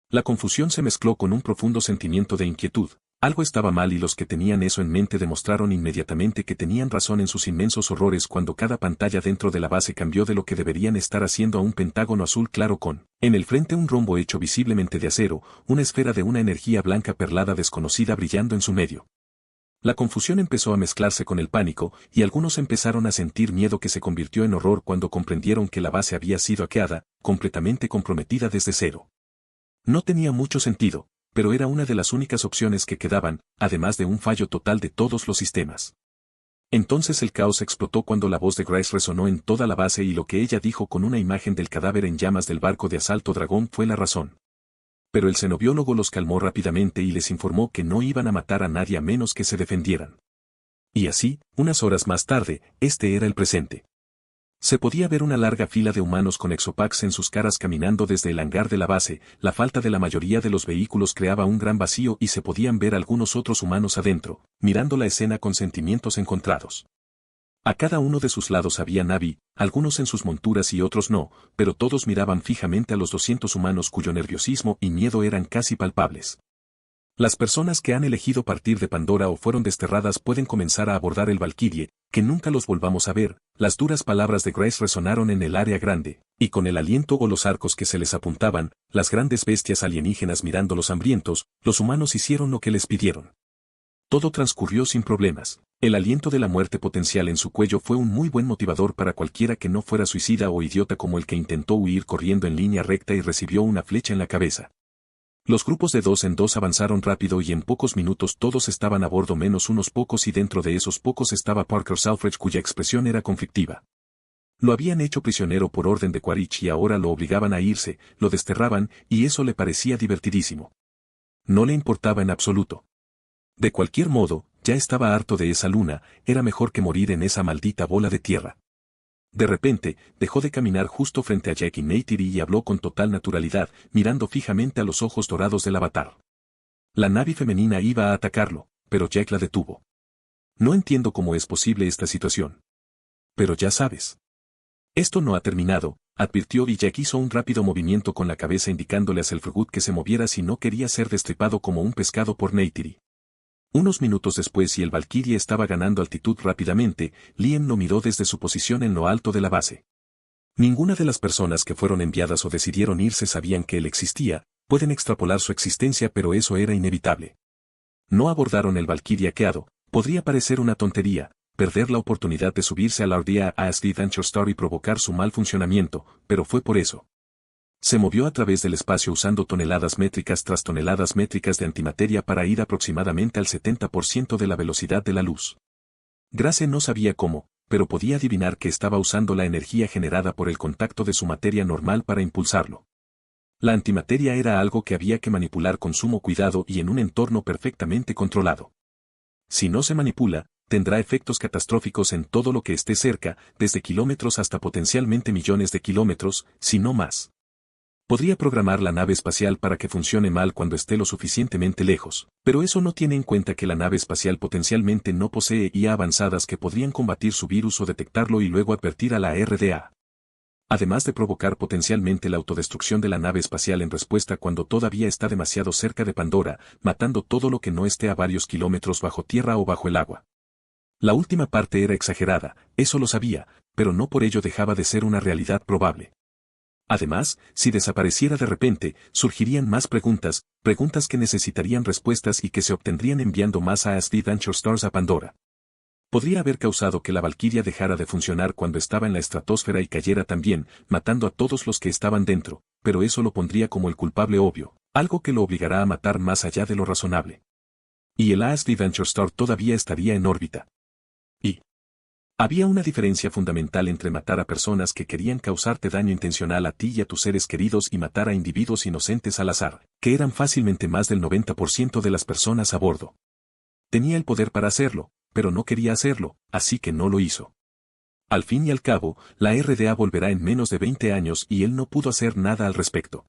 A: La confusión se mezcló con un profundo sentimiento de inquietud. Algo estaba mal y los que tenían eso en mente demostraron inmediatamente que tenían razón en sus inmensos horrores cuando cada pantalla dentro de la base cambió de lo que deberían estar haciendo a un pentágono azul claro con, en el frente, un rombo hecho visiblemente de acero, una esfera de una energía blanca perlada desconocida brillando en su medio. La confusión empezó a mezclarse con el pánico, y algunos empezaron a sentir miedo que se convirtió en horror cuando comprendieron que la base había sido hackeada, completamente comprometida desde cero. No tenía mucho sentido, pero era una de las únicas opciones que quedaban, además de un fallo total de todos los sistemas. Entonces el caos explotó cuando la voz de Grace resonó en toda la base, y lo que ella dijo con una imagen del cadáver en llamas del barco de asalto Dragón fue la razón. Pero el xenobiólogo los calmó rápidamente y les informó que no iban a matar a nadie a menos que se defendieran. Y así, unas horas más tarde, este era el presente. Se podía ver una larga fila de humanos con exopacks en sus caras caminando desde el hangar de la base. La falta de la mayoría de los vehículos creaba un gran vacío y se podían ver algunos otros humanos adentro, mirando la escena con sentimientos encontrados. A cada uno de sus lados había Navi, algunos en sus monturas y otros no, pero todos miraban fijamente a los 200 humanos cuyo nerviosismo y miedo eran casi palpables. Las personas que han elegido partir de Pandora o fueron desterradas pueden comenzar a abordar el Valkyrie, que nunca los volvamos a ver. Las duras palabras de Grace resonaron en el área grande, y con el aliento o los arcos que se les apuntaban, las grandes bestias alienígenas mirándolos hambrientos, los humanos hicieron lo que les pidieron. Todo transcurrió sin problemas. El aliento de la muerte potencial en su cuello fue un muy buen motivador para cualquiera que no fuera suicida o idiota como el que intentó huir corriendo en línea recta y recibió una flecha en la cabeza. Los grupos de 2 en 2 avanzaron rápido y en pocos minutos todos estaban a bordo menos unos pocos y dentro de esos pocos estaba Parker Selfridge cuya expresión era conflictiva. Lo habían hecho prisionero por orden de Quaritch y ahora lo obligaban a irse, lo desterraban y eso le parecía divertidísimo. No le importaba en absoluto. De cualquier modo, ya estaba harto de esa luna, era mejor que morir en esa maldita bola de tierra. De repente, dejó de caminar justo frente a Jack y Neytiri y habló con total naturalidad, mirando fijamente a los ojos dorados del avatar. La Na'vi femenina iba a atacarlo, pero Jack la detuvo. No entiendo cómo es posible esta situación. Pero ya sabes. Esto no ha terminado, advirtió y Jack hizo un rápido movimiento con la cabeza indicándole a Selfridge que se moviera si no quería ser destripado como un pescado por Neytiri. Unos minutos después y el Valkyrie estaba ganando altitud rápidamente, Liam lo miró desde su posición en lo alto de la base. Ninguna de las personas que fueron enviadas o decidieron irse sabían que él existía, pueden extrapolar su existencia pero eso era inevitable. No abordaron el Valkyrie hackeado, podría parecer una tontería, perder la oportunidad de subirse a la ordea ASD Adventure Star y provocar su mal funcionamiento, pero fue por eso. Se movió a través del espacio usando toneladas métricas tras toneladas métricas de antimateria para ir aproximadamente al 70% de la velocidad de la luz. Grace no sabía cómo, pero podía adivinar que estaba usando la energía generada por el contacto de su materia normal para impulsarlo. La antimateria era algo que había que manipular con sumo cuidado y en un entorno perfectamente controlado. Si no se manipula, tendrá efectos catastróficos en todo lo que esté cerca, desde kilómetros hasta potencialmente millones de kilómetros, si no más. Podría programar la nave espacial para que funcione mal cuando esté lo suficientemente lejos, pero eso no tiene en cuenta que la nave espacial potencialmente no posee IA avanzadas que podrían combatir su virus o detectarlo y luego advertir a la RDA. Además de provocar potencialmente la autodestrucción de la nave espacial en respuesta cuando todavía está demasiado cerca de Pandora, matando todo lo que no esté a varios kilómetros bajo tierra o bajo el agua. La última parte era exagerada, eso lo sabía, pero no por ello dejaba de ser una realidad probable. Además, si desapareciera de repente, surgirían más preguntas, preguntas que necesitarían respuestas y que se obtendrían enviando más ASD Adventure Stars a Pandora. Podría haber causado que la Valkyria dejara de funcionar cuando estaba en la estratosfera y cayera también, matando a todos los que estaban dentro, pero eso lo pondría como el culpable obvio, algo que lo obligará a matar más allá de lo razonable. Y el ASD Adventure Star todavía estaría en órbita. Y había una diferencia fundamental entre matar a personas que querían causarte daño intencional a ti y a tus seres queridos y matar a individuos inocentes al azar, que eran fácilmente más del 90% de las personas a bordo. Tenía el poder para hacerlo, pero no quería hacerlo, así que no lo hizo. Al fin y al cabo, la RDA volverá en menos de 20 años y él no pudo hacer nada al respecto.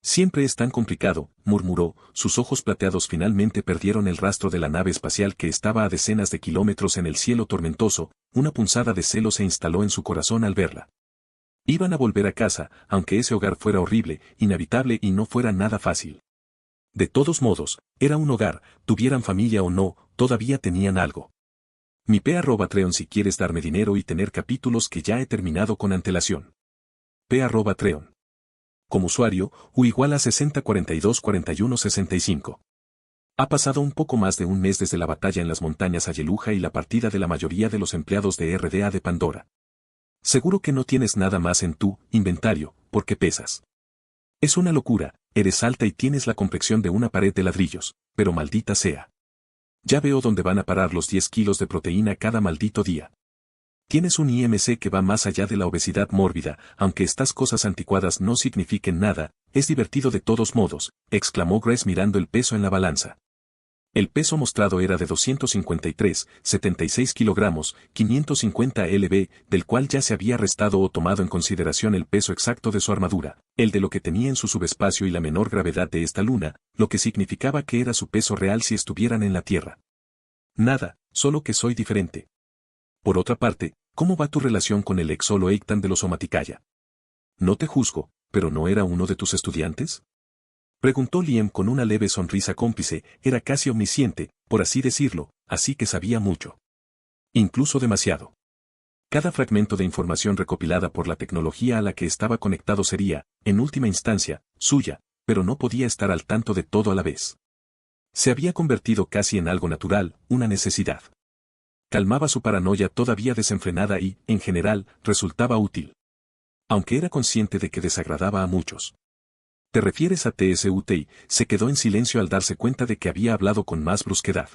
A: Siempre es tan complicado, murmuró, sus ojos plateados finalmente perdieron el rastro de la nave espacial que estaba a decenas de kilómetros en el cielo tormentoso, una punzada de celos se instaló en su corazón al verla. Iban a volver a casa, aunque ese hogar fuera horrible, inhabitable y no fuera nada fácil. De todos modos, era un hogar, tuvieran familia o no, todavía tenían algo. Mi @Treon si quieres darme dinero y tener capítulos que ya he terminado con antelación. @Treon. Como usuario, U igual a 60424165. Ha pasado un poco más de un mes desde la batalla en las montañas Ayeluja y la partida de la mayoría de los empleados de RDA de Pandora. Seguro que no tienes nada más en tu inventario, porque pesas. Es una locura, eres alta y tienes la complexión de una pared de ladrillos, pero maldita sea. Ya veo dónde van a parar los 10 kilos de proteína cada maldito día. Tienes un IMC que va más allá de la obesidad mórbida, aunque estas cosas anticuadas no signifiquen nada, es divertido de todos modos, exclamó Grace mirando el peso en la balanza. El peso mostrado era de 253,76 kilogramos, 550 lb, del cual ya se había restado o tomado en consideración el peso exacto de su armadura, el de lo que tenía en su subespacio y la menor gravedad de esta luna, lo que significaba que era su peso real si estuvieran en la Tierra. Nada, solo que soy diferente. Por otra parte, ¿cómo va tu relación con el ex Solo Eitan de los Omaticaya? No te juzgo, pero ¿no era uno de tus estudiantes? Preguntó Liam con una leve sonrisa cómplice, era casi omnisciente, por así decirlo, así que sabía mucho. Incluso demasiado. Cada fragmento de información recopilada por la tecnología a la que estaba conectado sería, en última instancia, suya, pero no podía estar al tanto de todo a la vez. Se había convertido casi en algo natural, una necesidad. Calmaba su paranoia todavía desenfrenada y, en general, resultaba útil. Aunque era consciente de que desagradaba a muchos. ¿Te refieres a TSUT? Se quedó en silencio al darse cuenta de que había hablado con más brusquedad.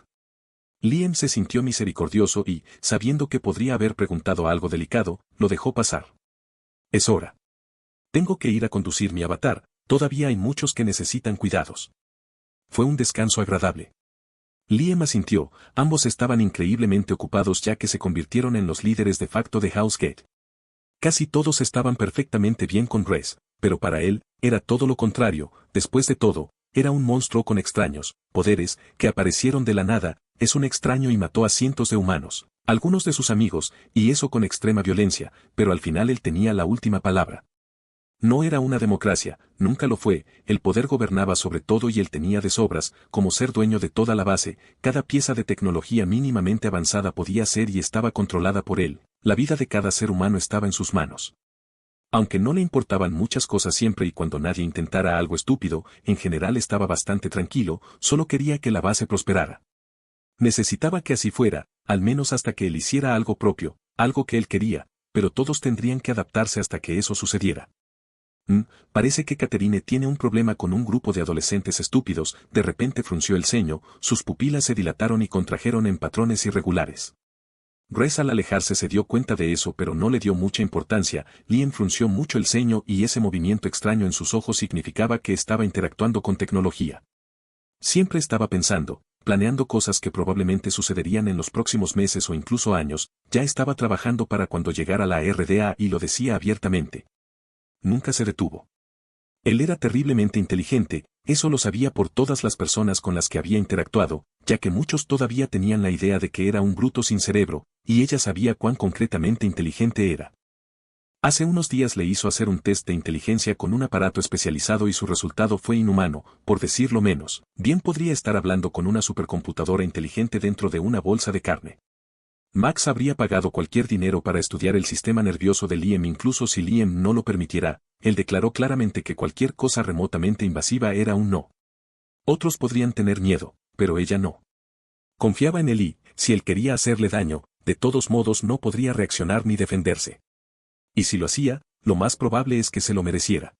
A: Liam se sintió misericordioso y, sabiendo que podría haber preguntado algo delicado, lo dejó pasar. Es hora. Tengo que ir a conducir mi avatar, todavía hay muchos que necesitan cuidados. Fue un descanso agradable. Liam asintió, ambos estaban increíblemente ocupados ya que se convirtieron en los líderes de facto de Housegate. Casi todos estaban perfectamente bien con Rez, pero para él, era todo lo contrario, después de todo, era un monstruo con extraños poderes que aparecieron de la nada, es un extraño y mató a cientos de humanos, algunos de sus amigos, y eso con extrema violencia, pero al final él tenía la última palabra. No era una democracia, nunca lo fue, el poder gobernaba sobre todo y él tenía de sobras, como ser dueño de toda la base, cada pieza de tecnología mínimamente avanzada podía ser y estaba controlada por él, la vida de cada ser humano estaba en sus manos. Aunque no le importaban muchas cosas siempre y cuando nadie intentara algo estúpido, en general estaba bastante tranquilo, solo quería que la base prosperara. Necesitaba que así fuera, al menos hasta que él hiciera algo propio, algo que él quería, pero todos tendrían que adaptarse hasta que eso sucediera. Parece que Catherine tiene un problema con un grupo de adolescentes estúpidos, de repente frunció el ceño, sus pupilas se dilataron y contrajeron en patrones irregulares. Rez al alejarse se dio cuenta de eso pero no le dio mucha importancia, Liam frunció mucho el ceño y ese movimiento extraño en sus ojos significaba que estaba interactuando con tecnología. Siempre estaba pensando, planeando cosas que probablemente sucederían en los próximos meses o incluso años, ya estaba trabajando para cuando llegara la RDA y lo decía abiertamente. Nunca se detuvo. Él era terriblemente inteligente, eso lo sabía por todas las personas con las que había interactuado, ya que muchos todavía tenían la idea de que era un bruto sin cerebro, y ella sabía cuán concretamente inteligente era. Hace unos días le hizo hacer un test de inteligencia con un aparato especializado y su resultado fue inhumano, por decirlo menos. Bien podría estar hablando con una supercomputadora inteligente dentro de una bolsa de carne. Max habría pagado cualquier dinero para estudiar el sistema nervioso de Liam incluso si Liam no lo permitiera, él declaró claramente que cualquier cosa remotamente invasiva era un no. Otros podrían tener miedo, pero ella no. Confiaba en él y, si él quería hacerle daño, de todos modos no podría reaccionar ni defenderse. Y si lo hacía, lo más probable es que se lo mereciera.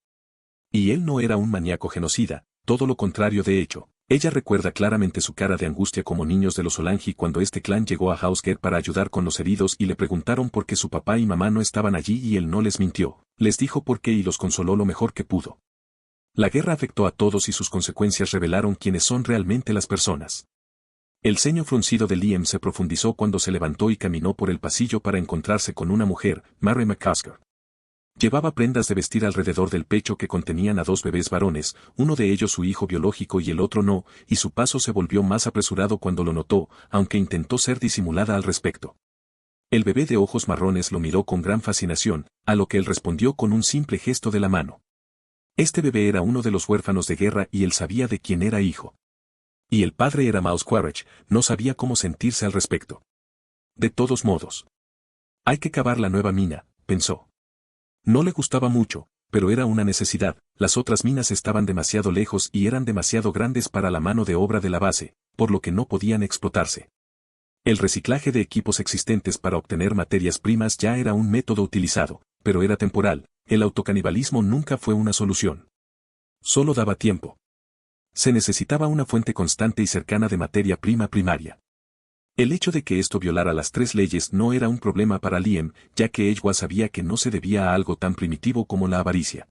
A: Y él no era un maníaco genocida, todo lo contrario de hecho. Ella recuerda claramente su cara de angustia como niños de los Solange cuando este clan llegó a Housegate para ayudar con los heridos y le preguntaron por qué su papá y mamá no estaban allí y él no les mintió, les dijo por qué y los consoló lo mejor que pudo. La guerra afectó a todos y sus consecuencias revelaron quiénes son realmente las personas. El ceño fruncido de Liam se profundizó cuando se levantó y caminó por el pasillo para encontrarse con una mujer, Mary McCusker. Llevaba prendas de vestir alrededor del pecho que contenían a dos bebés varones, uno de ellos su hijo biológico y el otro no, y su paso se volvió más apresurado cuando lo notó, aunque intentó ser disimulada al respecto. El bebé de ojos marrones lo miró con gran fascinación, a lo que él respondió con un simple gesto de la mano. Este bebé era uno de los huérfanos de guerra y él sabía de quién era hijo. Y el padre era Mouse Quaritch, no sabía cómo sentirse al respecto. De todos modos. Hay que cavar la nueva mina, pensó. No le gustaba mucho, pero era una necesidad, las otras minas estaban demasiado lejos y eran demasiado grandes para la mano de obra de la base, por lo que no podían explotarse. El reciclaje de equipos existentes para obtener materias primas ya era un método utilizado, pero era temporal, el autocanibalismo nunca fue una solución. Solo daba tiempo. Se necesitaba una fuente constante y cercana de materia prima primaria. El hecho de que esto violara las tres leyes no era un problema para Liam, ya que Edgewa sabía que no se debía a algo tan primitivo como la avaricia.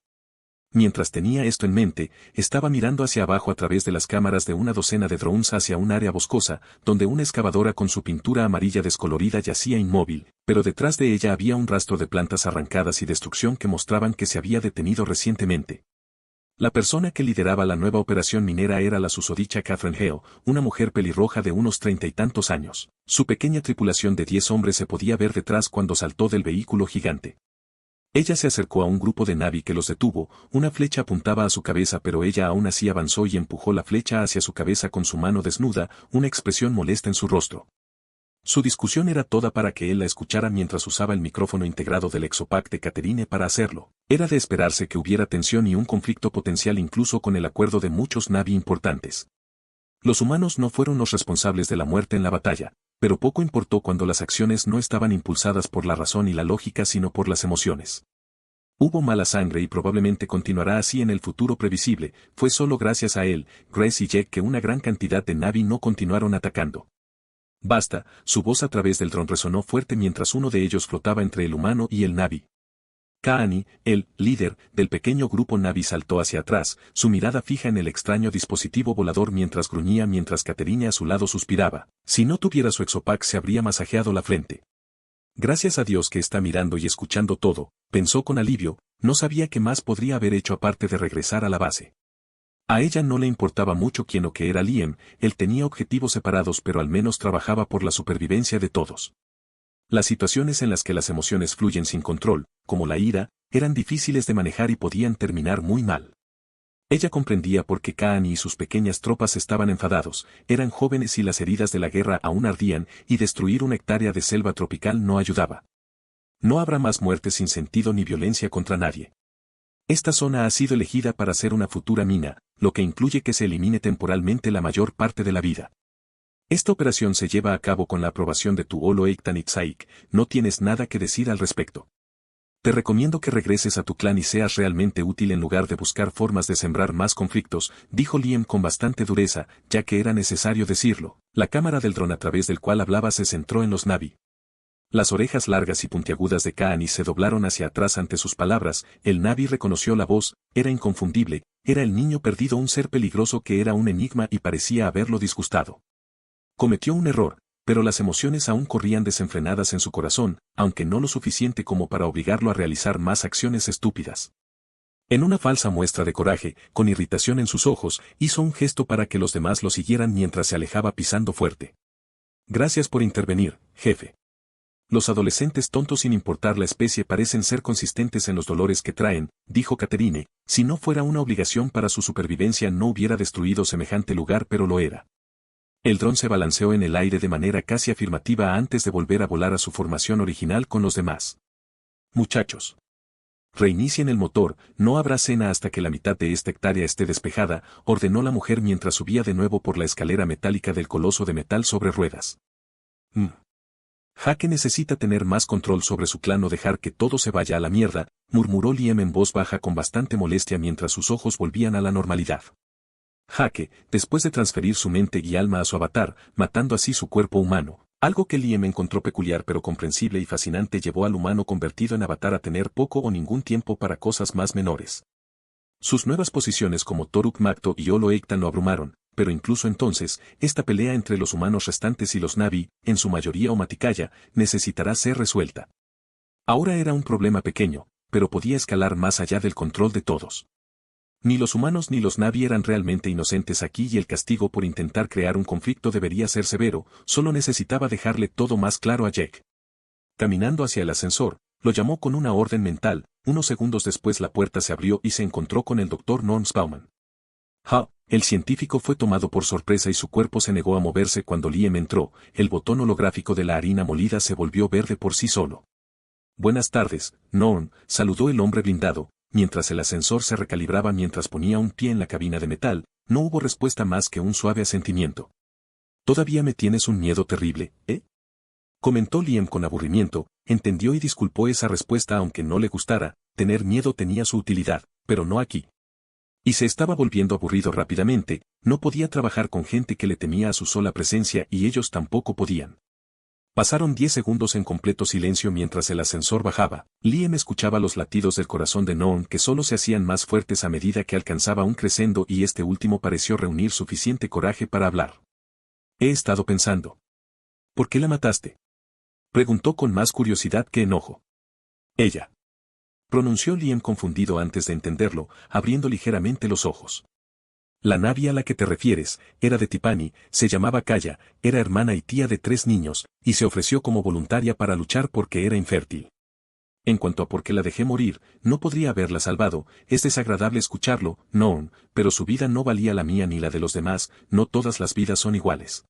A: Mientras tenía esto en mente, estaba mirando hacia abajo a través de las cámaras de una docena de drones hacia un área boscosa, donde una excavadora con su pintura amarilla descolorida yacía inmóvil, pero detrás de ella había un rastro de plantas arrancadas y destrucción que mostraban que se había detenido recientemente. La persona que lideraba la nueva operación minera era la susodicha Catherine Hale, una mujer pelirroja de unos 30 y tantos años. Su pequeña tripulación de 10 hombres se podía ver detrás cuando saltó del vehículo gigante. Ella se acercó a un grupo de Na'vi que los detuvo, una flecha apuntaba a su cabeza pero ella aún así avanzó y empujó la flecha hacia su cabeza con su mano desnuda, una expresión molesta en su rostro. Su discusión era toda para que él la escuchara mientras usaba el micrófono integrado del Exopack de Catherine para hacerlo. Era de esperarse que hubiera tensión y un conflicto potencial incluso con el acuerdo de muchos Na'vi importantes. Los humanos no fueron los responsables de la muerte en la batalla, pero poco importó cuando las acciones no estaban impulsadas por la razón y la lógica sino por las emociones. Hubo mala sangre y probablemente continuará así en el futuro previsible. Fue solo gracias a él, Grace y Jack que una gran cantidad de Na'vi no continuaron atacando. Basta, su voz a través del dron resonó fuerte mientras uno de ellos flotaba entre el humano y el Na'vi. Ka'ani, el líder del pequeño grupo Na'vi saltó hacia atrás, su mirada fija en el extraño dispositivo volador mientras gruñía mientras Katerina a su lado suspiraba. Si no tuviera su exopack se habría masajeado la frente. Gracias a Dios que está mirando y escuchando todo, pensó con alivio, no sabía qué más podría haber hecho aparte de regresar a la base. A ella no le importaba mucho quién o qué era Liam, él tenía objetivos separados pero al menos trabajaba por la supervivencia de todos. Las situaciones en las que las emociones fluyen sin control, como la ira, eran difíciles de manejar y podían terminar muy mal. Ella comprendía por qué Ka'ani y sus pequeñas tropas estaban enfadados, eran jóvenes y las heridas de la guerra aún ardían, y destruir una hectárea de selva tropical no ayudaba. No habrá más muertes sin sentido ni violencia contra nadie. Esta zona ha sido elegida para ser una futura mina, lo que incluye que se elimine temporalmente la mayor parte de la vida. Esta operación se lleva a cabo con la aprobación de tu Olo Eitanitsaik, no tienes nada que decir al respecto. Te recomiendo que regreses a tu clan y seas realmente útil en lugar de buscar formas de sembrar más conflictos, dijo Liam con bastante dureza, ya que era necesario decirlo. La cámara del dron a través del cual hablaba se centró en los Na'vi. Las orejas largas y puntiagudas de Ka'ani se doblaron hacia atrás ante sus palabras, el Na'vi reconoció la voz, era inconfundible, era el niño perdido, un ser peligroso que era un enigma y parecía haberlo disgustado. Cometió un error, pero las emociones aún corrían desenfrenadas en su corazón, aunque no lo suficiente como para obligarlo a realizar más acciones estúpidas. En una falsa muestra de coraje, con irritación en sus ojos, hizo un gesto para que los demás lo siguieran mientras se alejaba pisando fuerte. Gracias por intervenir, jefe. Los adolescentes tontos sin importar la especie parecen ser consistentes en los dolores que traen, dijo Catherine, si no fuera una obligación para su supervivencia no hubiera destruido semejante lugar pero lo era. El dron se balanceó en el aire de manera casi afirmativa antes de volver a volar a su formación original con los demás. Muchachos. Reinicien el motor, no habrá cena hasta que la mitad de esta hectárea esté despejada, ordenó la mujer mientras subía de nuevo por la escalera metálica del coloso de metal sobre ruedas. Jake necesita tener más control sobre su clan o dejar que todo se vaya a la mierda, murmuró Liam en voz baja con bastante molestia mientras sus ojos volvían a la normalidad. Jake, después de transferir su mente y alma a su avatar, matando así su cuerpo humano, algo que Liam encontró peculiar pero comprensible y fascinante, llevó al humano convertido en avatar a tener poco o ningún tiempo para cosas más menores. Sus nuevas posiciones como Toruk Makto y Olo Eiktan lo abrumaron, pero incluso entonces, esta pelea entre los humanos restantes y los Na'vi, en su mayoría Omaticaya, necesitará ser resuelta. Ahora era un problema pequeño, pero podía escalar más allá del control de todos. Ni los humanos ni los Na'vi eran realmente inocentes aquí y el castigo por intentar crear un conflicto debería ser severo, solo necesitaba dejarle todo más claro a Jack. Caminando hacia el ascensor, lo llamó con una orden mental, unos segundos después la puerta se abrió y se encontró con el Dr. Norm Bauman. El científico fue tomado por sorpresa y su cuerpo se negó a moverse cuando Liam entró, el botón holográfico de la harina molida se volvió verde por sí solo. Buenas tardes, Norm, saludó el hombre blindado, mientras el ascensor se recalibraba mientras ponía un pie en la cabina de metal, no hubo respuesta más que un suave asentimiento. ¿Todavía me tienes un miedo terrible, comentó Liam con aburrimiento, entendió y disculpó esa respuesta aunque no le gustara, tener miedo tenía su utilidad, pero no aquí. Y se estaba volviendo aburrido rápidamente, no podía trabajar con gente que le temía a su sola presencia y ellos tampoco podían. Pasaron 10 segundos en completo silencio mientras el ascensor bajaba. Liam escuchaba los latidos del corazón de Norm que solo se hacían más fuertes a medida que alcanzaba un crescendo y este último pareció reunir suficiente coraje para hablar. He estado pensando. ¿Por qué la mataste? Preguntó con más curiosidad que enojo. Ella. Pronunció Liam confundido antes de entenderlo, abriendo ligeramente los ojos. La Na'vi a la que te refieres, era de Tipani, se llamaba Kaya, era hermana y tía de 3 niños, y se ofreció como voluntaria para luchar porque era infértil. En cuanto a por qué la dejé morir, no podría haberla salvado, es desagradable escucharlo, Norm, pero su vida no valía la mía ni la de los demás, no todas las vidas son iguales.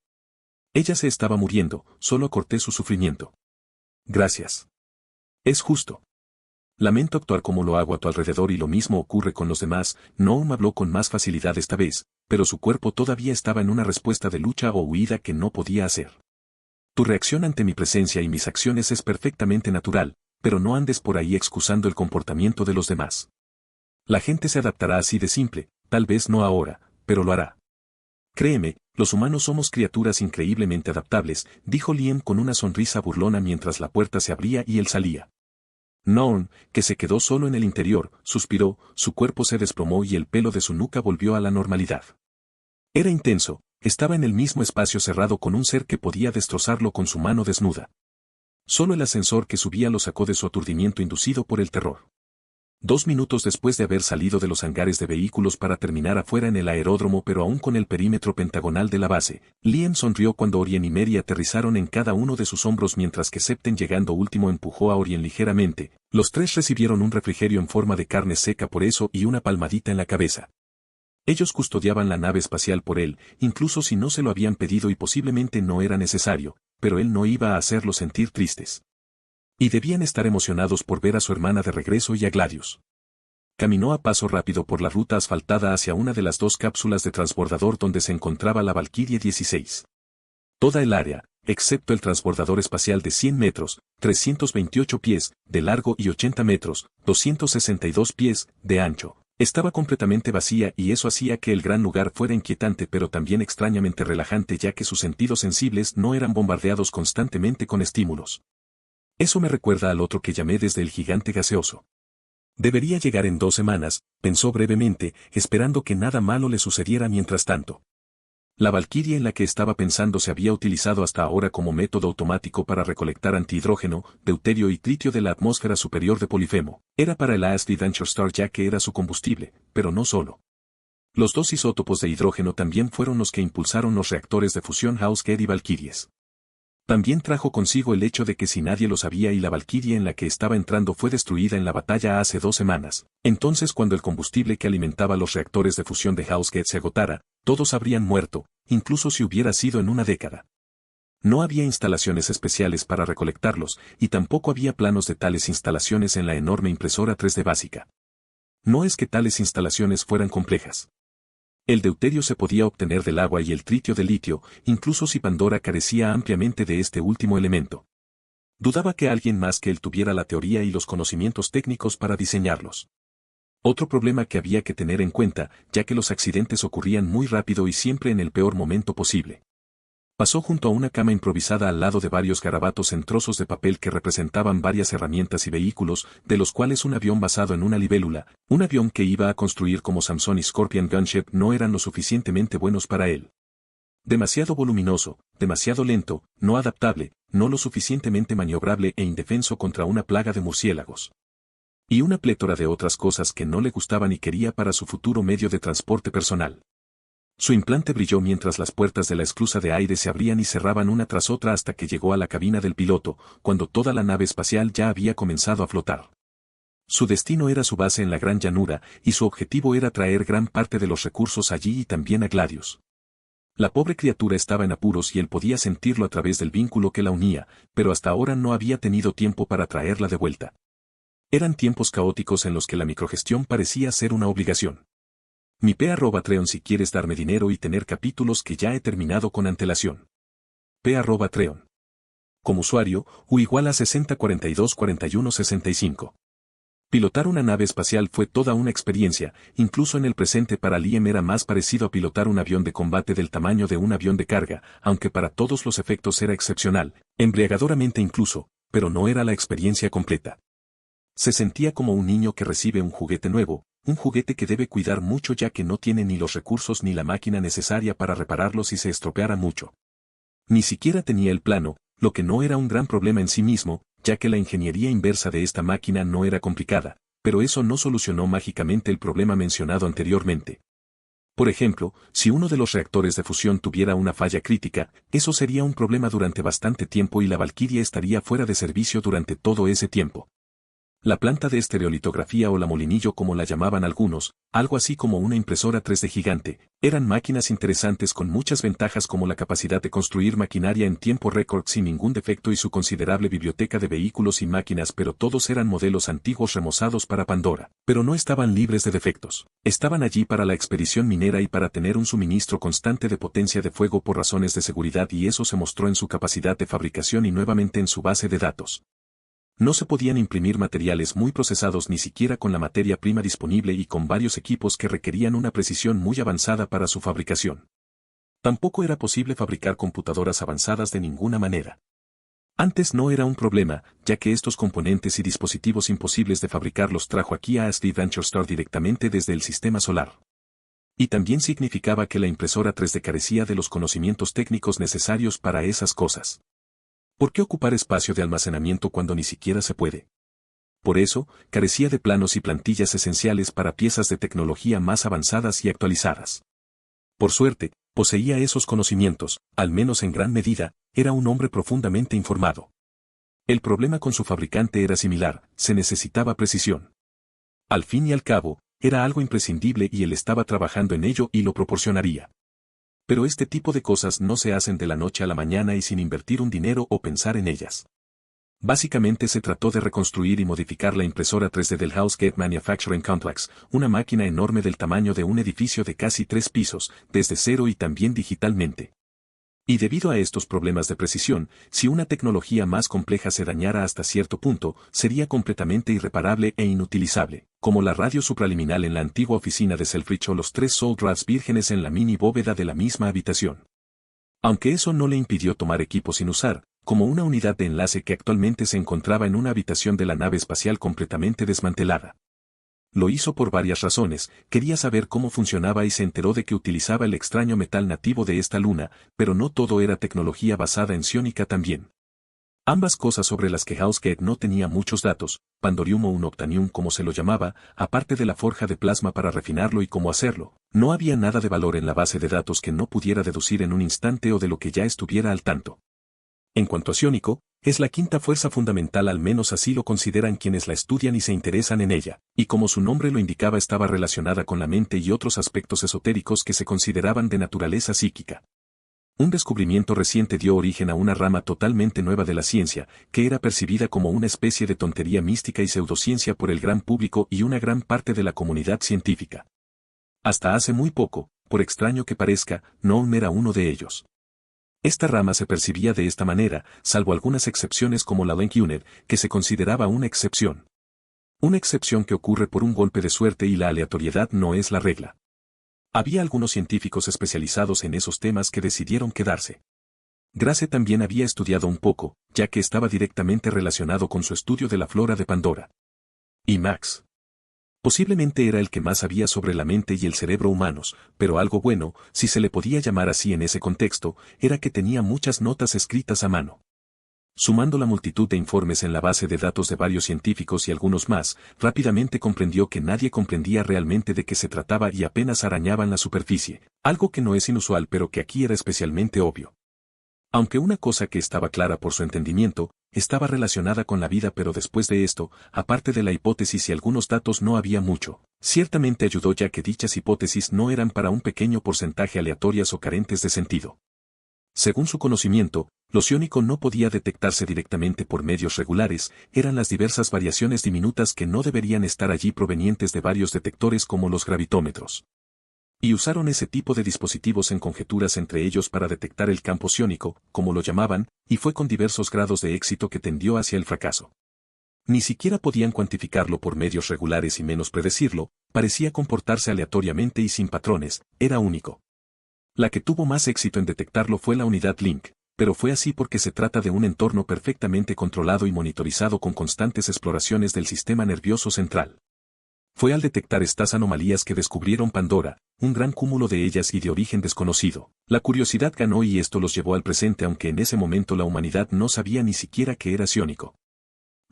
A: Ella se estaba muriendo, solo acorté su sufrimiento. Gracias. Es justo. Lamento actuar como lo hago a tu alrededor y lo mismo ocurre con los demás, Norm habló con más facilidad esta vez, pero su cuerpo todavía estaba en una respuesta de lucha o huida que no podía hacer. Tu reacción ante mi presencia y mis acciones es perfectamente natural, pero no andes por ahí excusando el comportamiento de los demás. La gente se adaptará así de simple, tal vez no ahora, pero lo hará. Créeme, los humanos somos criaturas increíblemente adaptables, dijo Liam con una sonrisa burlona mientras la puerta se abría y él salía. Norm, que se quedó solo en el interior, suspiró, su cuerpo se desplomó y el pelo de su nuca volvió a la normalidad. Era intenso, estaba en el mismo espacio cerrado con un ser que podía destrozarlo con su mano desnuda. Solo el ascensor que subía lo sacó de su aturdimiento inducido por el terror. 2 minutos después de haber salido de los hangares de vehículos para terminar afuera en el aeródromo pero aún con el perímetro pentagonal de la base, Liam sonrió cuando Orien y Mary aterrizaron en cada uno de sus hombros mientras que Septen llegando último empujó a Orien ligeramente. Los tres recibieron un refrigerio en forma de carne seca por eso y una palmadita en la cabeza. Ellos custodiaban la nave espacial por él, incluso si no se lo habían pedido y posiblemente no era necesario, pero él no iba a hacerlos sentir tristes. Y debían estar emocionados por ver a su hermana de regreso y a Gladius. Caminó a paso rápido por la ruta asfaltada hacia una de las 2 cápsulas de transbordador donde se encontraba la Valkyrie 16. Toda el área, excepto el transbordador espacial de 100 metros, 328 pies, de largo y 80 metros, 262 pies, de ancho, estaba completamente vacía y eso hacía que el gran lugar fuera inquietante pero también extrañamente relajante ya que sus sentidos sensibles no eran bombardeados constantemente con estímulos. Eso me recuerda al otro que llamé desde el gigante gaseoso. Debería llegar en 2 semanas, pensó brevemente, esperando que nada malo le sucediera mientras tanto. La Valkyrie en la que estaba pensando se había utilizado hasta ahora como método automático para recolectar antihidrógeno, deuterio y tritio de la atmósfera superior de Polifemo. Era para el ASD Venture Star ya que era su combustible, pero no solo. Los 2 isótopos de hidrógeno también fueron los que impulsaron los reactores de fusión Hausgate y Valkyries. También trajo consigo el hecho de que si nadie lo sabía y la Valkyrie en la que estaba entrando fue destruida en la batalla hace 2 semanas, entonces cuando el combustible que alimentaba los reactores de fusión de Hausgate se agotara, todos habrían muerto, incluso si hubiera sido en una década. No había instalaciones especiales para recolectarlos, y tampoco había planos de tales instalaciones en la enorme impresora 3D básica. No es que tales instalaciones fueran complejas. El deuterio se podía obtener del agua y el tritio de litio, incluso si Pandora carecía ampliamente de este último elemento. Dudaba que alguien más que él tuviera la teoría y los conocimientos técnicos para diseñarlos. Otro problema que había que tener en cuenta, ya que los accidentes ocurrían muy rápido y siempre en el peor momento posible. Pasó junto a una cama improvisada al lado de varios garabatos en trozos de papel que representaban varias herramientas y vehículos, de los cuales un avión basado en una libélula, un avión que iba a construir como Samson y Scorpion Gunship no eran lo suficientemente buenos para él. Demasiado voluminoso, demasiado lento, no adaptable, no lo suficientemente maniobrable e indefenso contra una plaga de murciélagos. Y una plétora de otras cosas que no le gustaban y quería para su futuro medio de transporte personal. Su implante brilló mientras las puertas de la esclusa de aire se abrían y cerraban una tras otra hasta que llegó a la cabina del piloto, cuando toda la nave espacial ya había comenzado a flotar. Su destino era su base en la gran llanura, y su objetivo era traer gran parte de los recursos allí y también a Gladius. La pobre criatura estaba en apuros y él podía sentirlo a través del vínculo que la unía, pero hasta ahora no había tenido tiempo para traerla de vuelta. Eran tiempos caóticos en los que la microgestión parecía ser una obligación. Mi P@Treon si quieres darme dinero y tener capítulos que ya he terminado con antelación. P@Treon. Como usuario, U igual a 60424165. Pilotar una nave espacial fue toda una experiencia, incluso en el presente para Liam era más parecido a pilotar un avión de combate del tamaño de un avión de carga, aunque para todos los efectos era excepcional, embriagadoramente incluso, pero no era la experiencia completa. Se sentía como un niño que recibe un juguete nuevo, un juguete que debe cuidar mucho ya que no tiene ni los recursos ni la máquina necesaria para repararlo si se estropeara mucho. Ni siquiera tenía el plano, lo que no era un gran problema en sí mismo, ya que la ingeniería inversa de esta máquina no era complicada, pero eso no solucionó mágicamente el problema mencionado anteriormente. Por ejemplo, si uno de los reactores de fusión tuviera una falla crítica, eso sería un problema durante bastante tiempo y la Valkyrie estaría fuera de servicio durante todo ese tiempo. La planta de estereolitografía o la molinillo como la llamaban algunos, algo así como una impresora 3D gigante, eran máquinas interesantes con muchas ventajas como la capacidad de construir maquinaria en tiempo récord sin ningún defecto y su considerable biblioteca de vehículos y máquinas, pero todos eran modelos antiguos remozados para Pandora, pero no estaban libres de defectos. Estaban allí para la expedición minera y para tener un suministro constante de potencia de fuego por razones de seguridad y eso se mostró en su capacidad de fabricación y nuevamente en su base de datos. No se podían imprimir materiales muy procesados ni siquiera con la materia prima disponible y con varios equipos que requerían una precisión muy avanzada para su fabricación. Tampoco era posible fabricar computadoras avanzadas de ninguna manera. Antes no era un problema, ya que estos componentes y dispositivos imposibles de fabricar los trajo aquí a ASD Venture Store directamente desde el sistema solar. Y también significaba que la impresora 3D carecía de los conocimientos técnicos necesarios para esas cosas. ¿Por qué ocupar espacio de almacenamiento cuando ni siquiera se puede? Por eso, carecía de planos y plantillas esenciales para piezas de tecnología más avanzadas y actualizadas. Por suerte, poseía esos conocimientos, al menos en gran medida, era un hombre profundamente informado. El problema con su fabricante era similar, se necesitaba precisión. Al fin y al cabo, era algo imprescindible y él estaba trabajando en ello y lo proporcionaría. Pero este tipo de cosas no se hacen de la noche a la mañana y sin invertir un dinero o pensar en ellas. Básicamente se trató de reconstruir y modificar la impresora 3D del Housegate Manufacturing Complex, una máquina enorme del tamaño de un edificio de casi 3 pisos, desde cero y también digitalmente. Y debido a estos problemas de precisión, si una tecnología más compleja se dañara hasta cierto punto, sería completamente irreparable e inutilizable, como la radio supraliminal en la antigua oficina de Selfridge o los 3 soldrads vírgenes en la mini bóveda de la misma habitación. Aunque eso no le impidió tomar equipo sin usar, como una unidad de enlace que actualmente se encontraba en una habitación de la nave espacial completamente desmantelada. Lo hizo por varias razones, quería saber cómo funcionaba y se enteró de que utilizaba el extraño metal nativo de esta luna, pero no todo era tecnología basada en psiónica también. Ambas cosas sobre las que Housegate no tenía muchos datos, Pandorium o Unobtainium como se lo llamaba, aparte de la forja de plasma para refinarlo y cómo hacerlo, no había nada de valor en la base de datos que no pudiera deducir en un instante o de lo que ya estuviera al tanto. En cuanto a psiónico, es la quinta fuerza fundamental, al menos así lo consideran quienes la estudian y se interesan en ella, y como su nombre lo indicaba estaba relacionada con la mente y otros aspectos esotéricos que se consideraban de naturaleza psíquica. Un descubrimiento reciente dio origen a una rama totalmente nueva de la ciencia, que era percibida como una especie de tontería mística y pseudociencia por el gran público y una gran parte de la comunidad científica. Hasta hace muy poco, por extraño que parezca, no era uno de ellos. Esta rama se percibía de esta manera, salvo algunas excepciones como la Lenk-Unit, que se consideraba una excepción. Una excepción que ocurre por un golpe de suerte y la aleatoriedad no es la regla. Había algunos científicos especializados en esos temas que decidieron quedarse. Grace también había estudiado un poco, ya que estaba directamente relacionado con su estudio de la flora de Pandora. Y Max. Posiblemente era el que más sabía sobre la mente y el cerebro humanos, pero algo bueno, si se le podía llamar así en ese contexto, era que tenía muchas notas escritas a mano. Sumando la multitud de informes en la base de datos de varios científicos y algunos más, rápidamente comprendió que nadie comprendía realmente de qué se trataba y apenas arañaban la superficie, algo que no es inusual pero que aquí era especialmente obvio. Aunque una cosa que estaba clara por su entendimiento, estaba relacionada con la vida, pero después de esto, aparte de la hipótesis y algunos datos no había mucho. Ciertamente ayudó, ya que dichas hipótesis no eran para un pequeño porcentaje aleatorias o carentes de sentido. Según su conocimiento, lo psiónico no podía detectarse directamente por medios regulares, eran las diversas variaciones diminutas que no deberían estar allí provenientes de varios detectores como los gravitómetros. Y usaron ese tipo de dispositivos en conjeturas entre ellos para detectar el campo psiónico, como lo llamaban, y fue con diversos grados de éxito que tendió hacia el fracaso. Ni siquiera podían cuantificarlo por medios regulares y menos predecirlo, parecía comportarse aleatoriamente y sin patrones, era único. La que tuvo más éxito en detectarlo fue la unidad Link, pero fue así porque se trata de un entorno perfectamente controlado y monitorizado con constantes exploraciones del sistema nervioso central. Fue al detectar estas anomalías que descubrieron Pandora, un gran cúmulo de ellas y de origen desconocido. La curiosidad ganó y esto los llevó al presente, aunque en ese momento la humanidad no sabía ni siquiera que era psiónico.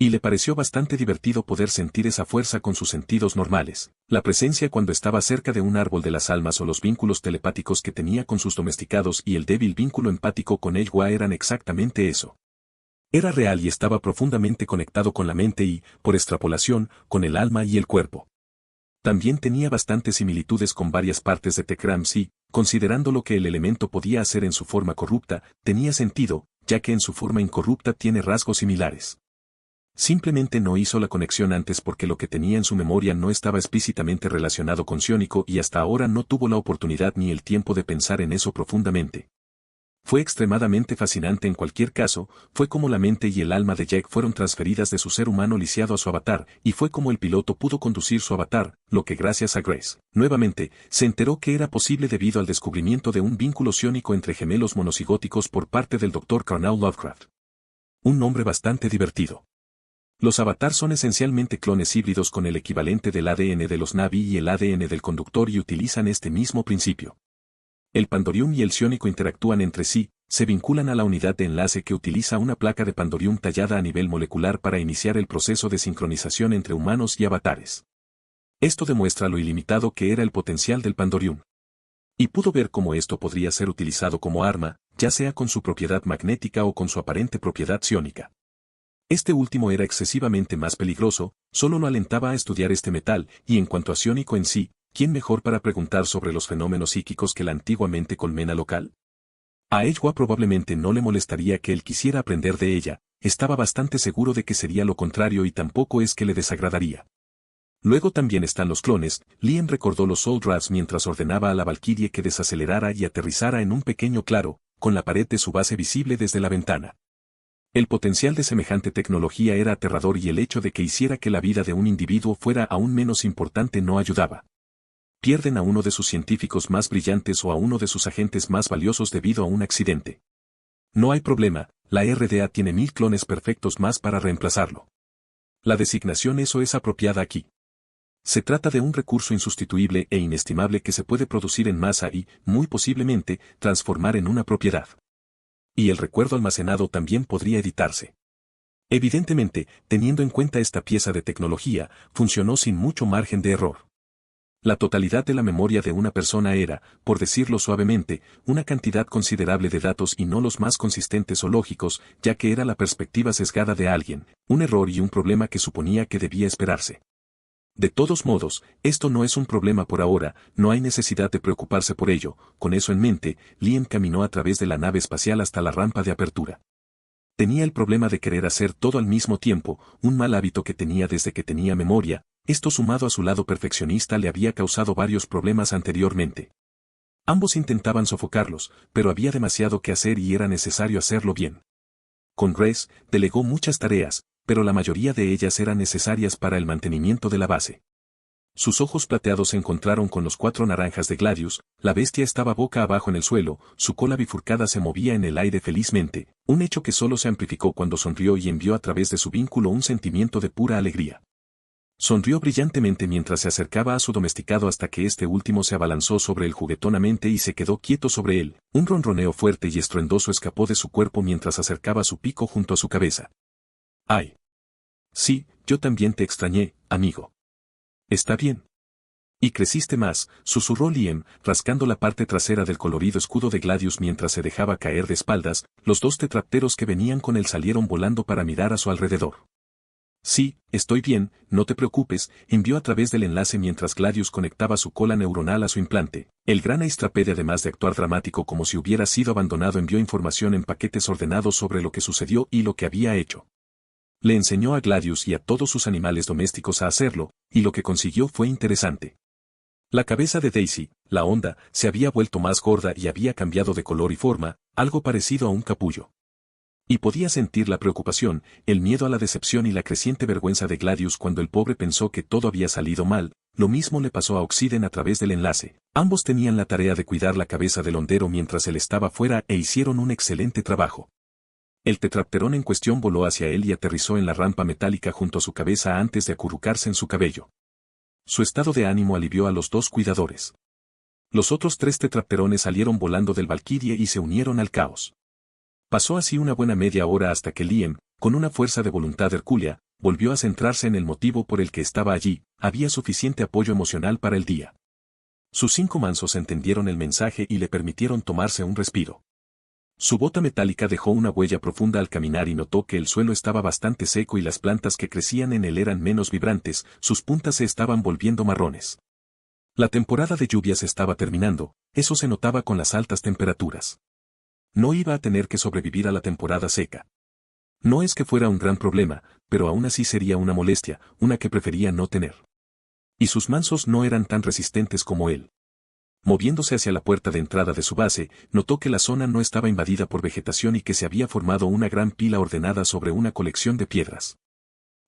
A: Y le pareció bastante divertido poder sentir esa fuerza con sus sentidos normales, la presencia cuando estaba cerca de un árbol de las almas o los vínculos telepáticos que tenía con sus domesticados y el débil vínculo empático con Ella eran exactamente eso. Era real y estaba profundamente conectado con la mente y, por extrapolación, con el alma y el cuerpo. También tenía bastantes similitudes con varias partes de Techrams y, considerando lo que el elemento podía hacer en su forma corrupta, tenía sentido, ya que en su forma incorrupta tiene rasgos similares. Simplemente no hizo la conexión antes porque lo que tenía en su memoria no estaba explícitamente relacionado con psiónico y hasta ahora no tuvo la oportunidad ni el tiempo de pensar en eso profundamente. Fue extremadamente fascinante en cualquier caso, fue como la mente y el alma de Jack fueron transferidas de su ser humano lisiado a su avatar, y fue como el piloto pudo conducir su avatar, lo que gracias a Grace, nuevamente, se enteró que era posible debido al descubrimiento de un vínculo ciónico entre gemelos monocigóticos por parte del Dr. Cornell Lovecraft. Un nombre bastante divertido. Los avatars son esencialmente clones híbridos con el equivalente del ADN de los Na'vi y el ADN del conductor y utilizan este mismo principio. El Pandorium y el Psiónico interactúan entre sí, se vinculan a la unidad de enlace que utiliza una placa de Pandorium tallada a nivel molecular para iniciar el proceso de sincronización entre humanos y avatares. Esto demuestra lo ilimitado que era el potencial del Pandorium. Y pudo ver cómo esto podría ser utilizado como arma, ya sea con su propiedad magnética o con su aparente propiedad psiónica. Este último era excesivamente más peligroso, solo lo alentaba a estudiar este metal, y en cuanto a psiónico en sí, ¿quién mejor para preguntar sobre los fenómenos psíquicos que la antiguamente colmena local? A Edgewa probablemente no le molestaría que él quisiera aprender de ella, estaba bastante seguro de que sería lo contrario y tampoco es que le desagradaría. Luego también están los clones, Liam recordó los Soul Drafts mientras ordenaba a la Valkyrie que desacelerara y aterrizara en un pequeño claro, con la pared de su base visible desde la ventana. El potencial de semejante tecnología era aterrador y el hecho de que hiciera que la vida de un individuo fuera aún menos importante no ayudaba. Pierden a uno de sus científicos más brillantes o a uno de sus agentes más valiosos debido a un accidente. No hay problema, la RDA tiene 1000 clones perfectos más para reemplazarlo. La designación eso es apropiada aquí. Se trata de un recurso insustituible e inestimable que se puede producir en masa y, muy posiblemente, transformar en una propiedad. Y el recuerdo almacenado también podría editarse. Evidentemente, teniendo en cuenta esta pieza de tecnología, funcionó sin mucho margen de error. La totalidad de la memoria de una persona era, por decirlo suavemente, una cantidad considerable de datos y no los más consistentes o lógicos, ya que era la perspectiva sesgada de alguien, un error y un problema que suponía que debía esperarse. De todos modos, esto no es un problema por ahora, no hay necesidad de preocuparse por ello, con eso en mente, Liam caminó a través de la nave espacial hasta la rampa de apertura. Tenía el problema de querer hacer todo al mismo tiempo, un mal hábito que tenía desde que tenía memoria, esto sumado a su lado perfeccionista le había causado varios problemas anteriormente. Ambos intentaban sofocarlos, pero había demasiado que hacer y era necesario hacerlo bien. Con Grace, delegó muchas tareas, pero la mayoría de ellas eran necesarias para el mantenimiento de la base. Sus ojos plateados se encontraron con los 4 naranjas de Gladius, la bestia estaba boca abajo en el suelo, su cola bifurcada se movía en el aire felizmente, un hecho que solo se amplificó cuando sonrió y envió a través de su vínculo un sentimiento de pura alegría. Sonrió brillantemente mientras se acercaba a su domesticado hasta que este último se abalanzó sobre él juguetonamente y se quedó quieto sobre él, un ronroneo fuerte y estruendoso escapó de su cuerpo mientras acercaba su pico junto a su cabeza. ¡Ay! Sí, yo también te extrañé, amigo. ¿Está bien? Y creciste más, susurró Liam, rascando la parte trasera del colorido escudo de Gladius mientras se dejaba caer de espaldas, los 2 tetrapteros que venían con él salieron volando para mirar a su alrededor. Sí, estoy bien, no te preocupes, envió a través del enlace mientras Gladius conectaba su cola neuronal a su implante. El gran Aistrapede además de actuar dramático como si hubiera sido abandonado envió información en paquetes ordenados sobre lo que sucedió y lo que había hecho. Le enseñó a Gladius y a todos sus animales domésticos a hacerlo, y lo que consiguió fue interesante. La cabeza de Daisy, la Honda, se había vuelto más gorda y había cambiado de color y forma, algo parecido a un capullo. Y podía sentir la preocupación, el miedo a la decepción y la creciente vergüenza de Gladius cuando el pobre pensó que todo había salido mal, lo mismo le pasó a Oxiden a través del enlace. Ambos tenían la tarea de cuidar la cabeza del hondero mientras él estaba fuera e hicieron un excelente trabajo. El tetrapterón en cuestión voló hacia él y aterrizó en la rampa metálica junto a su cabeza antes de acurrucarse en su cabello. Su estado de ánimo alivió a los 2 cuidadores. Los otros 3 tetrapterones salieron volando del Valkyrie y se unieron al caos. Pasó así una buena media hora hasta que Liam, con una fuerza de voluntad hercúlea, volvió a centrarse en el motivo por el que estaba allí, había suficiente apoyo emocional para el día. Sus 5 mansos entendieron el mensaje y le permitieron tomarse un respiro. Su bota metálica dejó una huella profunda al caminar y notó que el suelo estaba bastante seco y las plantas que crecían en él eran menos vibrantes, sus puntas se estaban volviendo marrones. La temporada de lluvias estaba terminando, eso se notaba con las altas temperaturas. No iba a tener que sobrevivir a la temporada seca. No es que fuera un gran problema, pero aún así sería una molestia, una que prefería no tener. Y sus mansos no eran tan resistentes como él. Moviéndose hacia la puerta de entrada de su base, notó que la zona no estaba invadida por vegetación y que se había formado una gran pila ordenada sobre una colección de piedras.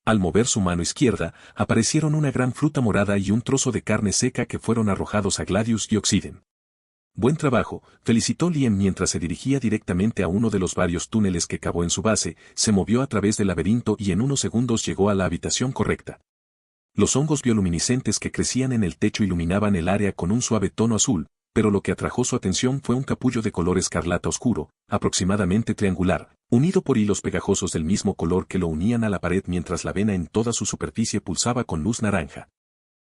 A: Al mover su mano izquierda, aparecieron una gran fruta morada y un trozo de carne seca que fueron arrojados a Gladius y Oxiden. Buen trabajo, felicitó Liam mientras se dirigía directamente a uno de los varios túneles que cavó en su base, se movió a través del laberinto y en unos segundos llegó a la habitación correcta. Los hongos bioluminiscentes que crecían en el techo iluminaban el área con un suave tono azul, pero lo que atrajo su atención fue un capullo de color escarlata oscuro, aproximadamente triangular, unido por hilos pegajosos del mismo color que lo unían a la pared mientras la vena en toda su superficie pulsaba con luz naranja.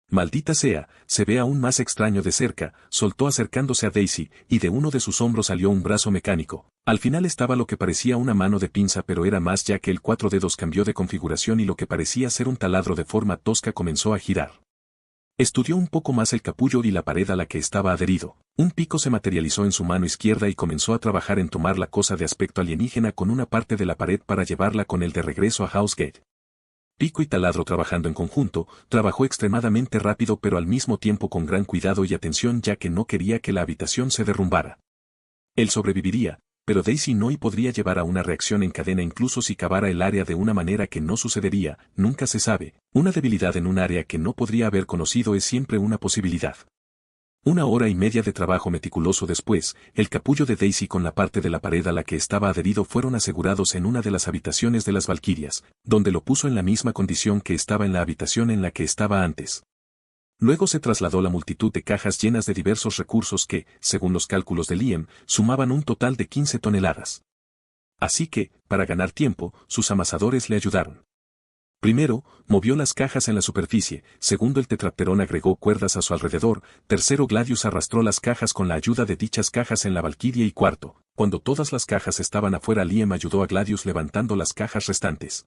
A: Maldita sea, se ve aún más extraño de cerca, soltó acercándose a Daisy, y de uno de sus hombros salió un brazo mecánico. Al final estaba lo que parecía una mano de pinza pero era más ya que el 4 dedos cambió de configuración y lo que parecía ser un taladro de forma tosca comenzó a girar. Estudió un poco más el capullo y la pared a la que estaba adherido. Un pico se materializó en su mano izquierda y comenzó a trabajar en tomar la cosa de aspecto alienígena con una parte de la pared para llevarla con él de regreso a Housegate. Pico y taladro trabajando en conjunto, trabajó extremadamente rápido pero al mismo tiempo con gran cuidado y atención ya que no quería que la habitación se derrumbara. Él sobreviviría, pero Daisy no y podría llevar a una reacción en cadena incluso si cavara el área de una manera que no sucedería, nunca se sabe. Una debilidad en un área que no podría haber conocido es siempre una posibilidad. 1 hora y media de trabajo meticuloso después, el capullo de Daisy con la parte de la pared a la que estaba adherido fueron asegurados en una de las habitaciones de las Valquirias, donde lo puso en la misma condición que estaba en la habitación en la que estaba antes. Luego se trasladó la multitud de cajas llenas de diversos recursos que, según los cálculos de Liam, sumaban un total de 15 toneladas. Así que, para ganar tiempo, sus amasadores le ayudaron. Primero, movió las cajas en la superficie, segundo el tetrapterón agregó cuerdas a su alrededor, tercero Gladius arrastró las cajas con la ayuda de dichas cajas en la Valquiria y cuarto, cuando todas las cajas estaban afuera Liam ayudó a Gladius levantando las cajas restantes.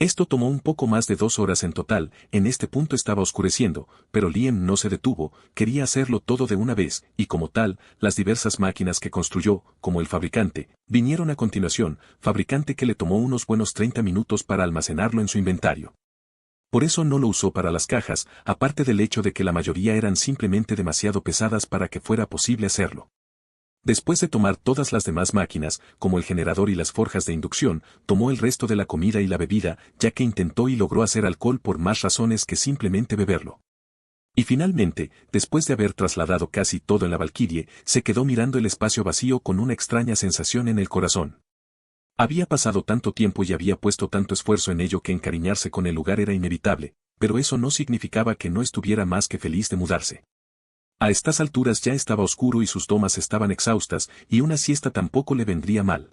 A: Esto tomó un poco más de 2 horas en total, en este punto estaba oscureciendo, pero Liam no se detuvo, quería hacerlo todo de una vez, y como tal, las diversas máquinas que construyó, como el fabricante, vinieron a continuación, fabricante que le tomó unos buenos 30 minutos para almacenarlo en su inventario. Por eso no lo usó para las cajas, aparte del hecho de que la mayoría eran simplemente demasiado pesadas para que fuera posible hacerlo. Después de tomar todas las demás máquinas, como el generador y las forjas de inducción, tomó el resto de la comida y la bebida, ya que intentó y logró hacer alcohol por más razones que simplemente beberlo. Y finalmente, después de haber trasladado casi todo en la Valquirie, se quedó mirando el espacio vacío con una extraña sensación en el corazón. Había pasado tanto tiempo y había puesto tanto esfuerzo en ello que encariñarse con el lugar era inevitable, pero eso no significaba que no estuviera más que feliz de mudarse. A estas alturas ya estaba oscuro y sus tomas estaban exhaustas, y una siesta tampoco le vendría mal.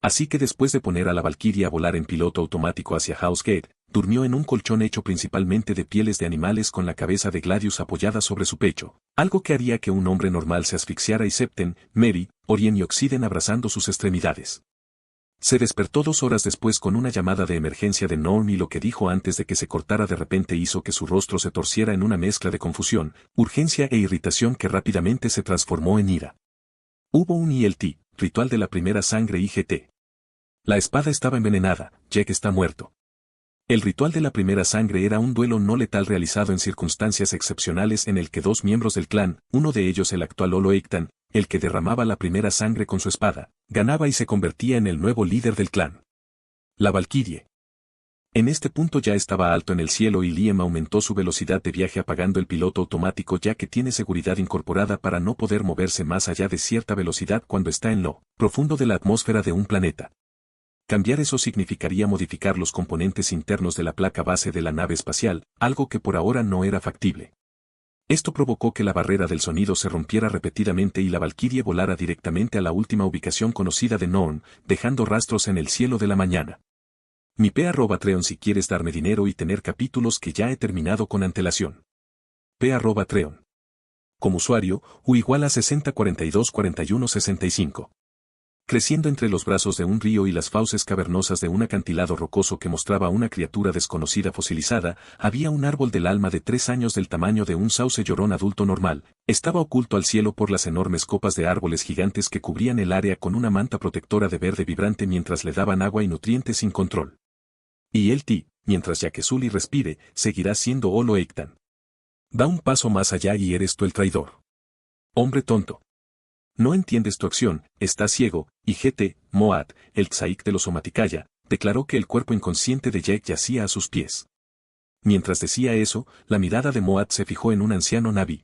A: Así que después de poner a la Valquiria a volar en piloto automático hacia Housegate, durmió en un colchón hecho principalmente de pieles de animales con la cabeza de Gladius apoyada sobre su pecho, algo que haría que un hombre normal se asfixiara y Septen, Mary, Orien y Oxiden abrazando sus extremidades. Se despertó 2 horas después con una llamada de emergencia de Norm y lo que dijo antes de que se cortara de repente hizo que su rostro se torciera en una mezcla de confusión, urgencia e irritación que rápidamente se transformó en ira. Hubo un ILT, ritual de la primera sangre IGT. La espada estaba envenenada, Jack está muerto. El ritual de la primera sangre era un duelo no letal realizado en circunstancias excepcionales en el que 2 miembros del clan, uno de ellos el actual Olo Eiktan, el que derramaba la primera sangre con su espada, ganaba y se convertía en el nuevo líder del clan. La Valquirie. En este punto ya estaba alto en el cielo y Liam aumentó su velocidad de viaje apagando el piloto automático ya que tiene seguridad incorporada para no poder moverse más allá de cierta velocidad cuando está en lo profundo de la atmósfera de un planeta. Cambiar eso significaría modificar los componentes internos de la placa base de la nave espacial, algo que por ahora no era factible. Esto provocó que la barrera del sonido se rompiera repetidamente y la Valquirie volara directamente a la última ubicación conocida de Norn, dejando rastros en el cielo de la mañana. Mi P@Treon si quieres darme dinero y tener capítulos que ya he terminado con antelación. P@Treon. Como usuario, U igual a 60424165. Creciendo entre los brazos de un río y las fauces cavernosas de un acantilado rocoso que mostraba una criatura desconocida fosilizada, había un árbol del alma de 3 años del tamaño de un sauce llorón adulto normal, estaba oculto al cielo por las enormes copas de árboles gigantes que cubrían el área con una manta protectora de verde vibrante mientras le daban agua y nutrientes sin control. Y mientras Yakesuli respire, seguirá siendo Olo Eiktan. Da un paso más allá y eres tú el traidor. Hombre tonto. No entiendes tu acción, estás ciego, y GT, Moad, el tzaik de los Omaticaya, declaró que el cuerpo inconsciente de Jake yacía a sus pies. Mientras decía eso, la mirada de Moad se fijó en un anciano Navi.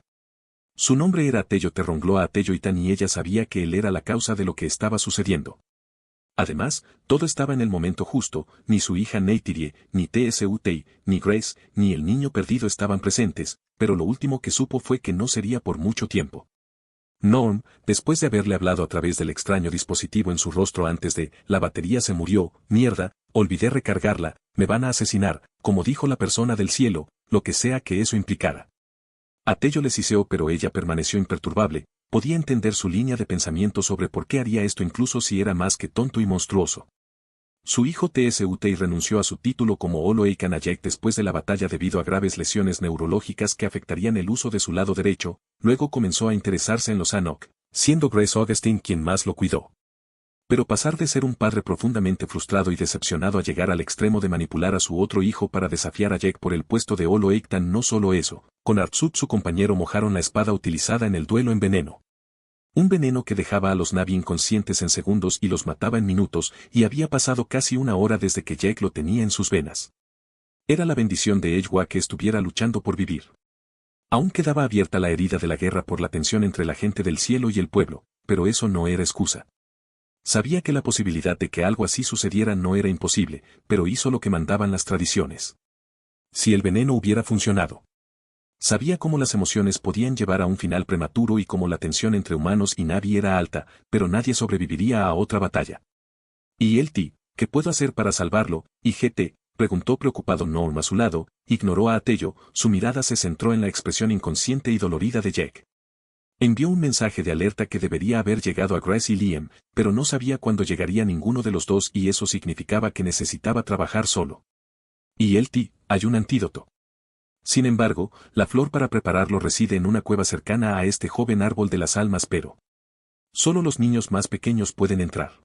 A: Su nombre era Atello Terrongloa Atello Itan y ella sabía que él era la causa de lo que estaba sucediendo. Además, todo estaba en el momento justo, ni su hija Neytirie, ni Tsutei, ni Grace, ni el niño perdido estaban presentes, pero lo último que supo fue que no sería por mucho tiempo. Norm, después de haberle hablado a través del extraño dispositivo en su rostro antes de, la batería se murió, mierda, olvidé recargarla, me van a asesinar, como dijo la persona del cielo, lo que sea que eso implicara. Atello le siseó pero ella permaneció imperturbable, podía entender su línea de pensamiento sobre por qué haría esto incluso si era más que tonto y monstruoso. Su hijo Tsutei renunció a su título como Oloei Kanayek después de la batalla debido a graves lesiones neurológicas que afectarían el uso de su lado derecho, luego comenzó a interesarse en los Anok, siendo Grace Augustine quien más lo cuidó. Pero pasar de ser un padre profundamente frustrado y decepcionado a llegar al extremo de manipular a su otro hijo para desafiar a Jake por el puesto de Olo Eiktan no solo eso, con Artsut su compañero mojaron la espada utilizada en el duelo en veneno. Un veneno que dejaba a los Navi inconscientes en segundos y los mataba en minutos, y había pasado casi una hora desde que Jake lo tenía en sus venas. Era la bendición de Ejwa que estuviera luchando por vivir. Aún quedaba abierta la herida de la guerra por la tensión entre la gente del cielo y el pueblo, pero eso no era excusa. Sabía que la posibilidad de que algo así sucediera no era imposible, pero hizo lo que mandaban las tradiciones. Si el veneno hubiera funcionado. Sabía cómo las emociones podían llevar a un final prematuro y cómo la tensión entre humanos y Navi era alta, pero nadie sobreviviría a otra batalla. ¿Y el T? ¿Qué puedo hacer para salvarlo? ¿Y GT? Preguntó preocupado Norm a su lado, ignoró a Atello, su mirada se centró en la expresión inconsciente y dolorida de Jake. Envió un mensaje de alerta que debería haber llegado a Grace y Liam, pero no sabía cuándo llegaría ninguno de los dos y eso significaba que necesitaba trabajar solo. ¿Y el T? Hay un antídoto. Sin embargo, la flor para prepararlo reside en una cueva cercana a este joven árbol de las almas pero solo los niños más pequeños pueden entrar.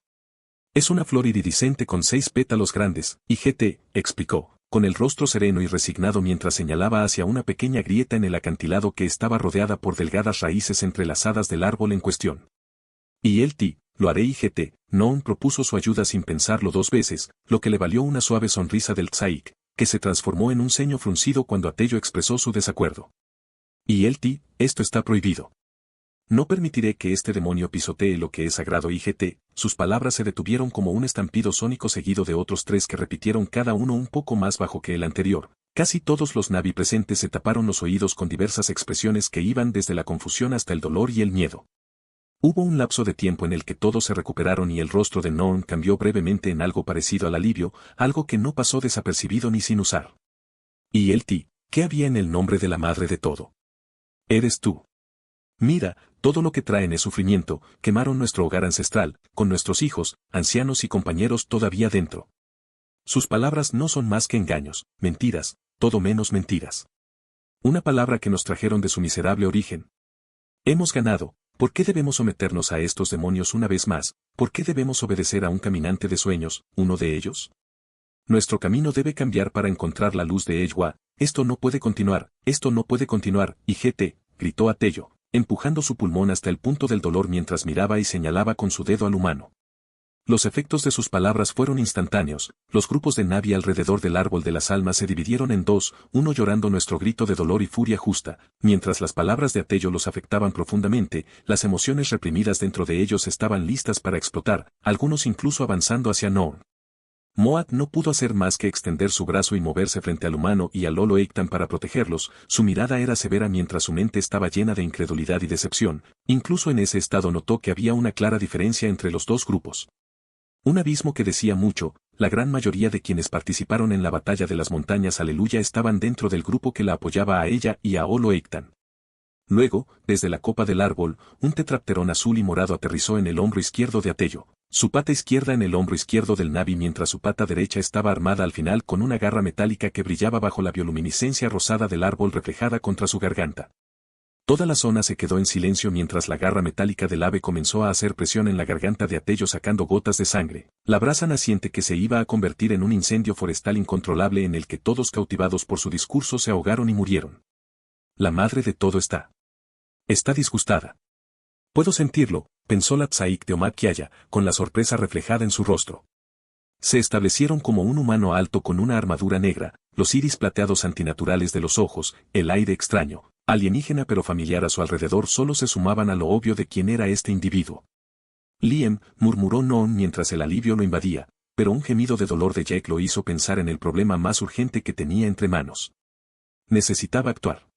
A: Es una flor iridiscente con 6 pétalos grandes, y GT, explicó, con el rostro sereno y resignado mientras señalaba hacia una pequeña grieta en el acantilado que estaba rodeada por delgadas raíces entrelazadas del árbol en cuestión. Y el T, lo haré y GT, Noon propuso su ayuda sin pensarlo 2 veces, lo que le valió una suave sonrisa del tzaik, que se transformó en un ceño fruncido cuando Atello expresó su desacuerdo. Y el T, esto está prohibido. No permitiré que este demonio pisotee lo que es sagrado y GT, sus palabras se detuvieron como un estampido sónico seguido de otros 3 que repitieron cada uno un poco más bajo que el anterior. Casi todos los Navi presentes se taparon los oídos con diversas expresiones que iban desde la confusión hasta el dolor y el miedo. Hubo un lapso de tiempo en el que todos se recuperaron y el rostro de Norm cambió brevemente en algo parecido al alivio, algo que no pasó desapercibido ni sin usar. Y el T, ¿qué había en el nombre de la madre de todo? Eres tú. Mira, todo lo que traen es sufrimiento, quemaron nuestro hogar ancestral, con nuestros hijos, ancianos y compañeros todavía dentro. Sus palabras no son más que engaños, mentiras, todo menos mentiras. Una palabra que nos trajeron de su miserable origen. Hemos ganado. ¿Por qué debemos someternos a estos demonios una vez más? ¿Por qué debemos obedecer a un caminante de sueños, uno de ellos? Nuestro camino debe cambiar para encontrar la luz de Ejwa. Esto no puede continuar, y GT, gritó Atello, empujando su pulmón hasta el punto del dolor mientras miraba y señalaba con su dedo al humano. Los efectos de sus palabras fueron instantáneos, los grupos de Navi alrededor del árbol de las almas se dividieron en 2, uno llorando nuestro grito de dolor y furia justa, mientras las palabras de Atello los afectaban profundamente, las emociones reprimidas dentro de ellos estaban listas para explotar, algunos incluso avanzando hacia Norm. Moad no pudo hacer más que extender su brazo y moverse frente al humano y al Olo Eiktan para protegerlos, su mirada era severa mientras su mente estaba llena de incredulidad y decepción, incluso en ese estado notó que había una clara diferencia entre los dos grupos. Un abismo que decía mucho, la gran mayoría de quienes participaron en la batalla de las montañas Aleluya estaban dentro del grupo que la apoyaba a ella y a Olo Eiktan. Luego, desde la copa del árbol, un tetrapterón azul y morado aterrizó en el hombro izquierdo de Atello, su pata izquierda en el hombro izquierdo del Navi mientras su pata derecha estaba armada al final con una garra metálica que brillaba bajo la bioluminiscencia rosada del árbol reflejada contra su garganta. Toda la zona se quedó en silencio mientras la garra metálica del ave comenzó a hacer presión en la garganta de Atello sacando gotas de sangre, la brasa naciente que se iba a convertir en un incendio forestal incontrolable en el que todos cautivados por su discurso se ahogaron y murieron. La madre de todo está disgustada. Puedo sentirlo, pensó la Tsaik de Omar Kiaya, con la sorpresa reflejada en su rostro. Se establecieron como un humano alto con una armadura negra, los iris plateados antinaturales de los ojos, el aire extraño, alienígena pero familiar a su alrededor solo se sumaban a lo obvio de quién era este individuo. Liam, murmuró Noon mientras el alivio lo invadía, pero un gemido de dolor de Jake lo hizo pensar en el problema más urgente que tenía entre manos. Necesitaba actuar.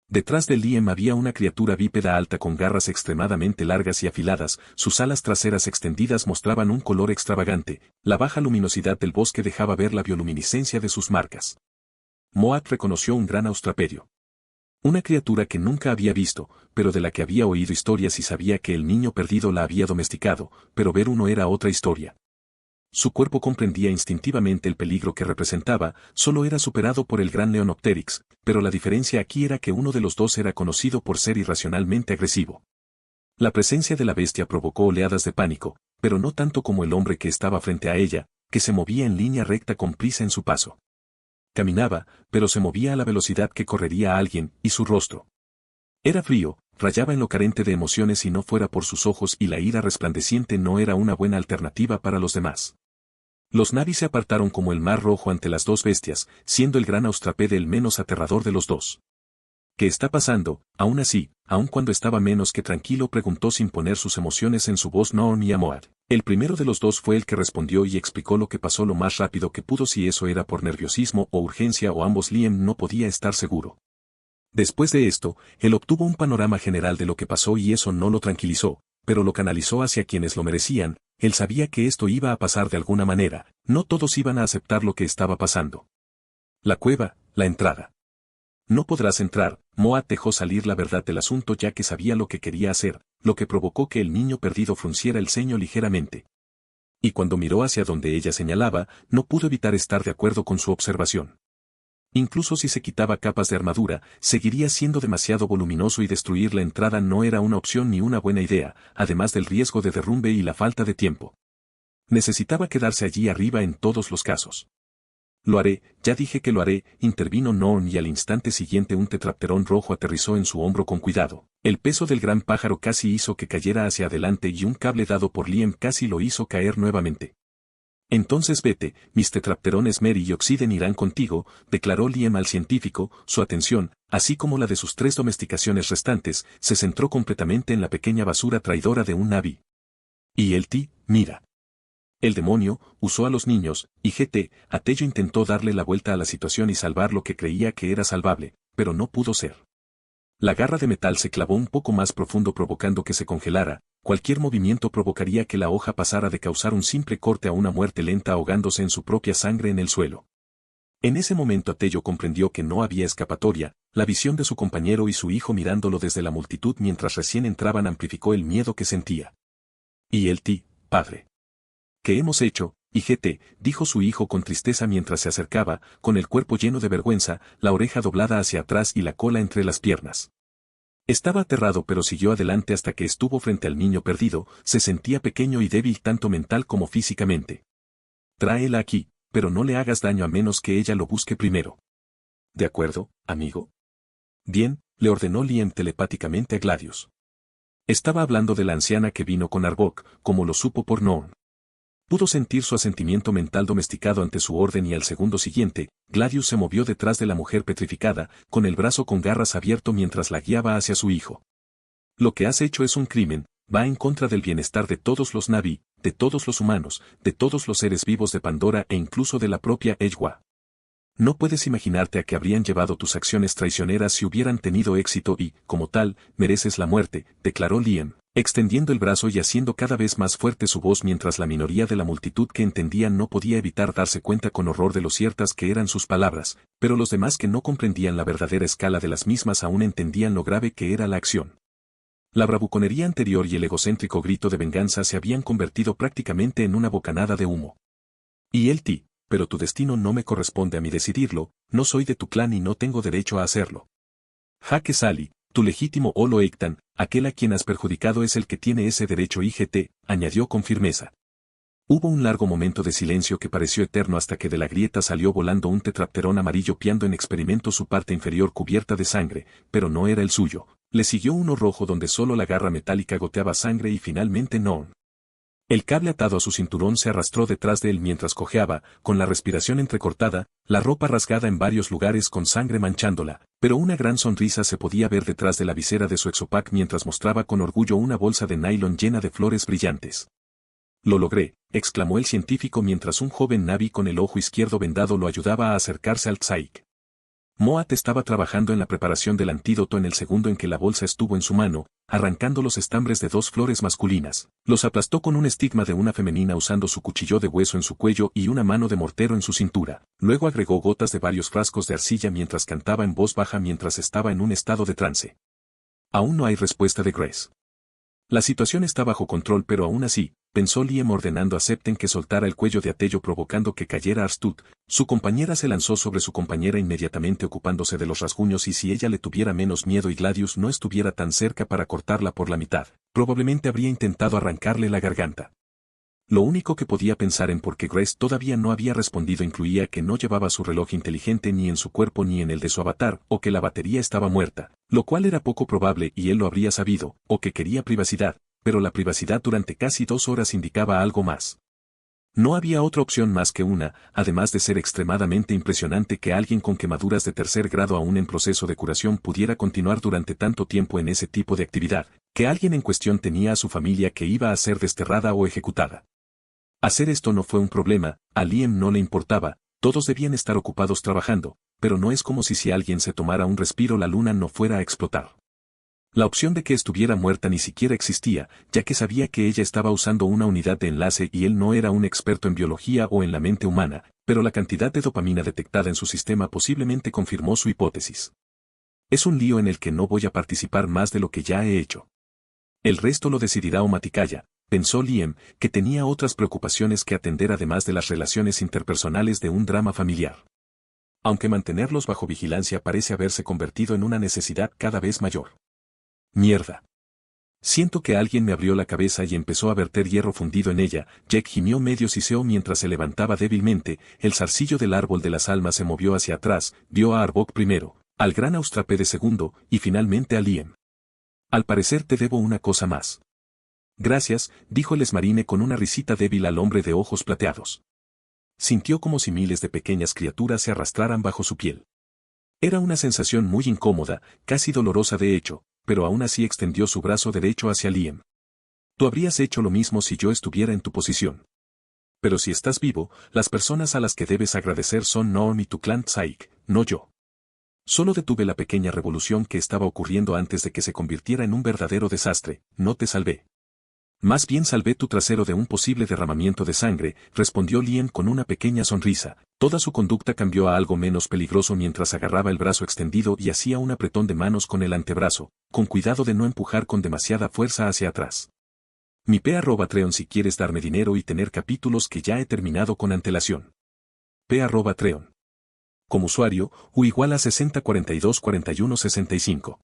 A: Detrás de Liam había una criatura bípeda alta con garras extremadamente largas y afiladas, sus alas traseras extendidas mostraban un color extravagante, la baja luminosidad del bosque dejaba ver la bioluminiscencia de sus marcas. Moat reconoció un gran austraperio. Una criatura que nunca había visto, pero de la que había oído historias y sabía que el niño perdido la había domesticado, pero ver uno era otra historia. Su cuerpo comprendía instintivamente el peligro que representaba, solo era superado por el gran Leonopteryx, pero la diferencia aquí era que uno de los dos era conocido por ser irracionalmente agresivo. La presencia de la bestia provocó oleadas de pánico, pero no tanto como el hombre que estaba frente a ella, que se movía en línea recta con prisa en su paso. Caminaba, pero se movía a la velocidad que correría a alguien, y su rostro. Era frío, rayaba en lo carente de emociones si no fuera por sus ojos y la ira resplandeciente no era una buena alternativa para los demás. Los Na'vi se apartaron como el mar rojo ante las dos bestias, siendo el gran austrapede el menos aterrador de los dos. ¿Qué está pasando? Aún así, aun cuando estaba menos que tranquilo preguntó sin poner sus emociones en su voz Noon y Amoad. El primero de los dos fue el que respondió y explicó lo que pasó lo más rápido que pudo si eso era por nerviosismo o urgencia o ambos. Liam no podía estar seguro. Después de esto, él obtuvo un panorama general de lo que pasó y eso no lo tranquilizó, pero lo canalizó hacia quienes lo merecían. Él sabía que esto iba a pasar de alguna manera, no todos iban a aceptar lo que estaba pasando. La cueva, la entrada. No podrás entrar, Moat dejó salir la verdad del asunto ya que sabía lo que quería hacer, lo que provocó que el niño perdido frunciera el ceño ligeramente. Y cuando miró hacia donde ella señalaba, no pudo evitar estar de acuerdo con su observación. Incluso si se quitaba capas de armadura, seguiría siendo demasiado voluminoso y destruir la entrada no era una opción ni una buena idea, además del riesgo de derrumbe y la falta de tiempo. Necesitaba quedarse allí arriba en todos los casos. Lo haré, ya dije que lo haré, intervino Noon y al instante siguiente un tetrapterón rojo aterrizó en su hombro con cuidado. El peso del gran pájaro casi hizo que cayera hacia adelante y un cable dado por Liam casi lo hizo caer nuevamente. Entonces vete, mis tetrapterones Mary y Oxiden irán contigo, declaró Liam al científico, su atención, así como la de sus 3 domesticaciones restantes, se centró completamente en la pequeña basura traidora de un Na'vi. Y el Ti, mira. El demonio, usó a los niños, y Atello intentó darle la vuelta a la situación y salvar lo que creía que era salvable, pero no pudo ser. La garra de metal se clavó un poco más profundo provocando que se congelara, cualquier movimiento provocaría que la hoja pasara de causar un simple corte a una muerte lenta ahogándose en su propia sangre en el suelo. En ese momento Atello comprendió que no había escapatoria, la visión de su compañero y su hijo mirándolo desde la multitud mientras recién entraban amplificó el miedo que sentía. Y el Ti, padre. ¿Qué hemos hecho, Igt? Dijo su hijo con tristeza mientras se acercaba, con el cuerpo lleno de vergüenza, la oreja doblada hacia atrás y la cola entre las piernas. Estaba aterrado pero siguió adelante hasta que estuvo frente al niño perdido, se sentía pequeño y débil tanto mental como físicamente. Tráela aquí, pero no le hagas daño a menos que ella lo busque primero. ¿De acuerdo, amigo? Bien, le ordenó Liam telepáticamente a Gladius. Estaba hablando de la anciana que vino con Arbok, como lo supo por Noon. Pudo sentir su asentimiento mental domesticado ante su orden y al segundo siguiente, Gladius se movió detrás de la mujer petrificada, con el brazo con garras abierto mientras la guiaba hacia su hijo. Lo que has hecho es un crimen, va en contra del bienestar de todos los Na'vi, de todos los humanos, de todos los seres vivos de Pandora e incluso de la propia Eywa. No puedes imaginarte a qué habrían llevado tus acciones traicioneras si hubieran tenido éxito y, como tal, mereces la muerte, declaró Liam, extendiendo el brazo y haciendo cada vez más fuerte su voz mientras la minoría de la multitud que entendían no podía evitar darse cuenta con horror de lo ciertas que eran sus palabras, pero los demás que no comprendían la verdadera escala de las mismas aún entendían lo grave que era la acción. La bravuconería anterior y el egocéntrico grito de venganza se habían convertido prácticamente en una bocanada de humo. Y el Ti, pero tu destino no me corresponde a mí decidirlo, no soy de tu clan y no tengo derecho a hacerlo. Jaque Sali, tu legítimo Olo Ektan, aquel a quien has perjudicado es el que tiene ese derecho Igt, añadió con firmeza. Hubo un largo momento de silencio que pareció eterno hasta que de la grieta salió volando un tetrapterón amarillo piando en experimento su parte inferior cubierta de sangre, pero no era el suyo. Le siguió uno rojo donde solo la garra metálica goteaba sangre y finalmente Norm. El cable atado a su cinturón se arrastró detrás de él mientras cojeaba, con la respiración entrecortada, la ropa rasgada en varios lugares con sangre manchándola, pero una gran sonrisa se podía ver detrás de la visera de su exopack mientras mostraba con orgullo una bolsa de nylon llena de flores brillantes. «Lo logré», exclamó el científico mientras un joven Na'vi con el ojo izquierdo vendado lo ayudaba a acercarse al Tsaik. Moat estaba trabajando en la preparación del antídoto en el segundo en que la bolsa estuvo en su mano, arrancando los estambres de dos flores masculinas. Los aplastó con un estigma de una femenina usando su cuchillo de hueso en su cuello y una mano de mortero en su cintura. Luego agregó gotas de varios frascos de arcilla mientras cantaba en voz baja mientras estaba en un estado de trance. Aún no hay respuesta de Grace. La situación está bajo control pero aún así, pensó Liam ordenando a Septen que soltara el cuello de Atello provocando que cayera Arstut. Su compañera se lanzó sobre su compañera inmediatamente ocupándose de los rasguños y si ella le tuviera menos miedo y Gladius no estuviera tan cerca para cortarla por la mitad, probablemente habría intentado arrancarle la garganta. Lo único que podía pensar en por qué Grace todavía no había respondido incluía que no llevaba su reloj inteligente ni en su cuerpo ni en el de su avatar, o que la batería estaba muerta, lo cual era poco probable y él lo habría sabido, o que quería privacidad, pero la privacidad durante casi 2 horas indicaba algo más. No había otra opción más que una, además de ser extremadamente impresionante que alguien con quemaduras de 3er grado aún en proceso de curación pudiera continuar durante tanto tiempo en ese tipo de actividad, que alguien en cuestión tenía a su familia que iba a ser desterrada o ejecutada. Hacer esto no fue un problema, a Liam no le importaba, todos debían estar ocupados trabajando, pero no es como si alguien se tomara un respiro la luna no fuera a explotar. La opción de que estuviera muerta ni siquiera existía, ya que sabía que ella estaba usando una unidad de enlace y él no era un experto en biología o en la mente humana, pero la cantidad de dopamina detectada en su sistema posiblemente confirmó su hipótesis. Es un lío en el que no voy a participar más de lo que ya he hecho. El resto lo decidirá Omaticaya, pensó Liam, que tenía otras preocupaciones que atender además de las relaciones interpersonales de un drama familiar. Aunque mantenerlos bajo vigilancia parece haberse convertido en una necesidad cada vez mayor. Mierda. Siento que alguien me abrió la cabeza y empezó a verter hierro fundido en ella. Jack gimió medio siseo mientras se levantaba débilmente, el zarcillo del árbol de las almas se movió hacia atrás, vio a Arbok primero, al gran Austrapede segundo, y finalmente a Liam. Al parecer te debo una cosa más. Gracias, dijo el esmarine con una risita débil al hombre de ojos plateados. Sintió como si miles de pequeñas criaturas se arrastraran bajo su piel. Era una sensación muy incómoda, casi dolorosa de hecho, pero aún así extendió su brazo derecho hacia Liam. Tú habrías hecho lo mismo si yo estuviera en tu posición. Pero si estás vivo, las personas a las que debes agradecer son Norm y tu clan Tsaik, no yo. Solo detuve la pequeña revolución que estaba ocurriendo antes de que se convirtiera en un verdadero desastre, no te salvé. Más bien salvé tu trasero de un posible derramamiento de sangre, respondió Liam con una pequeña sonrisa. Toda su conducta cambió a algo menos peligroso mientras agarraba el brazo extendido y hacía un apretón de manos con el antebrazo, con cuidado de no empujar con demasiada fuerza hacia atrás. Mi @Treon si quieres darme dinero y tener capítulos que ya he terminado con antelación. @Treon. Como usuario, U igual a 60424165.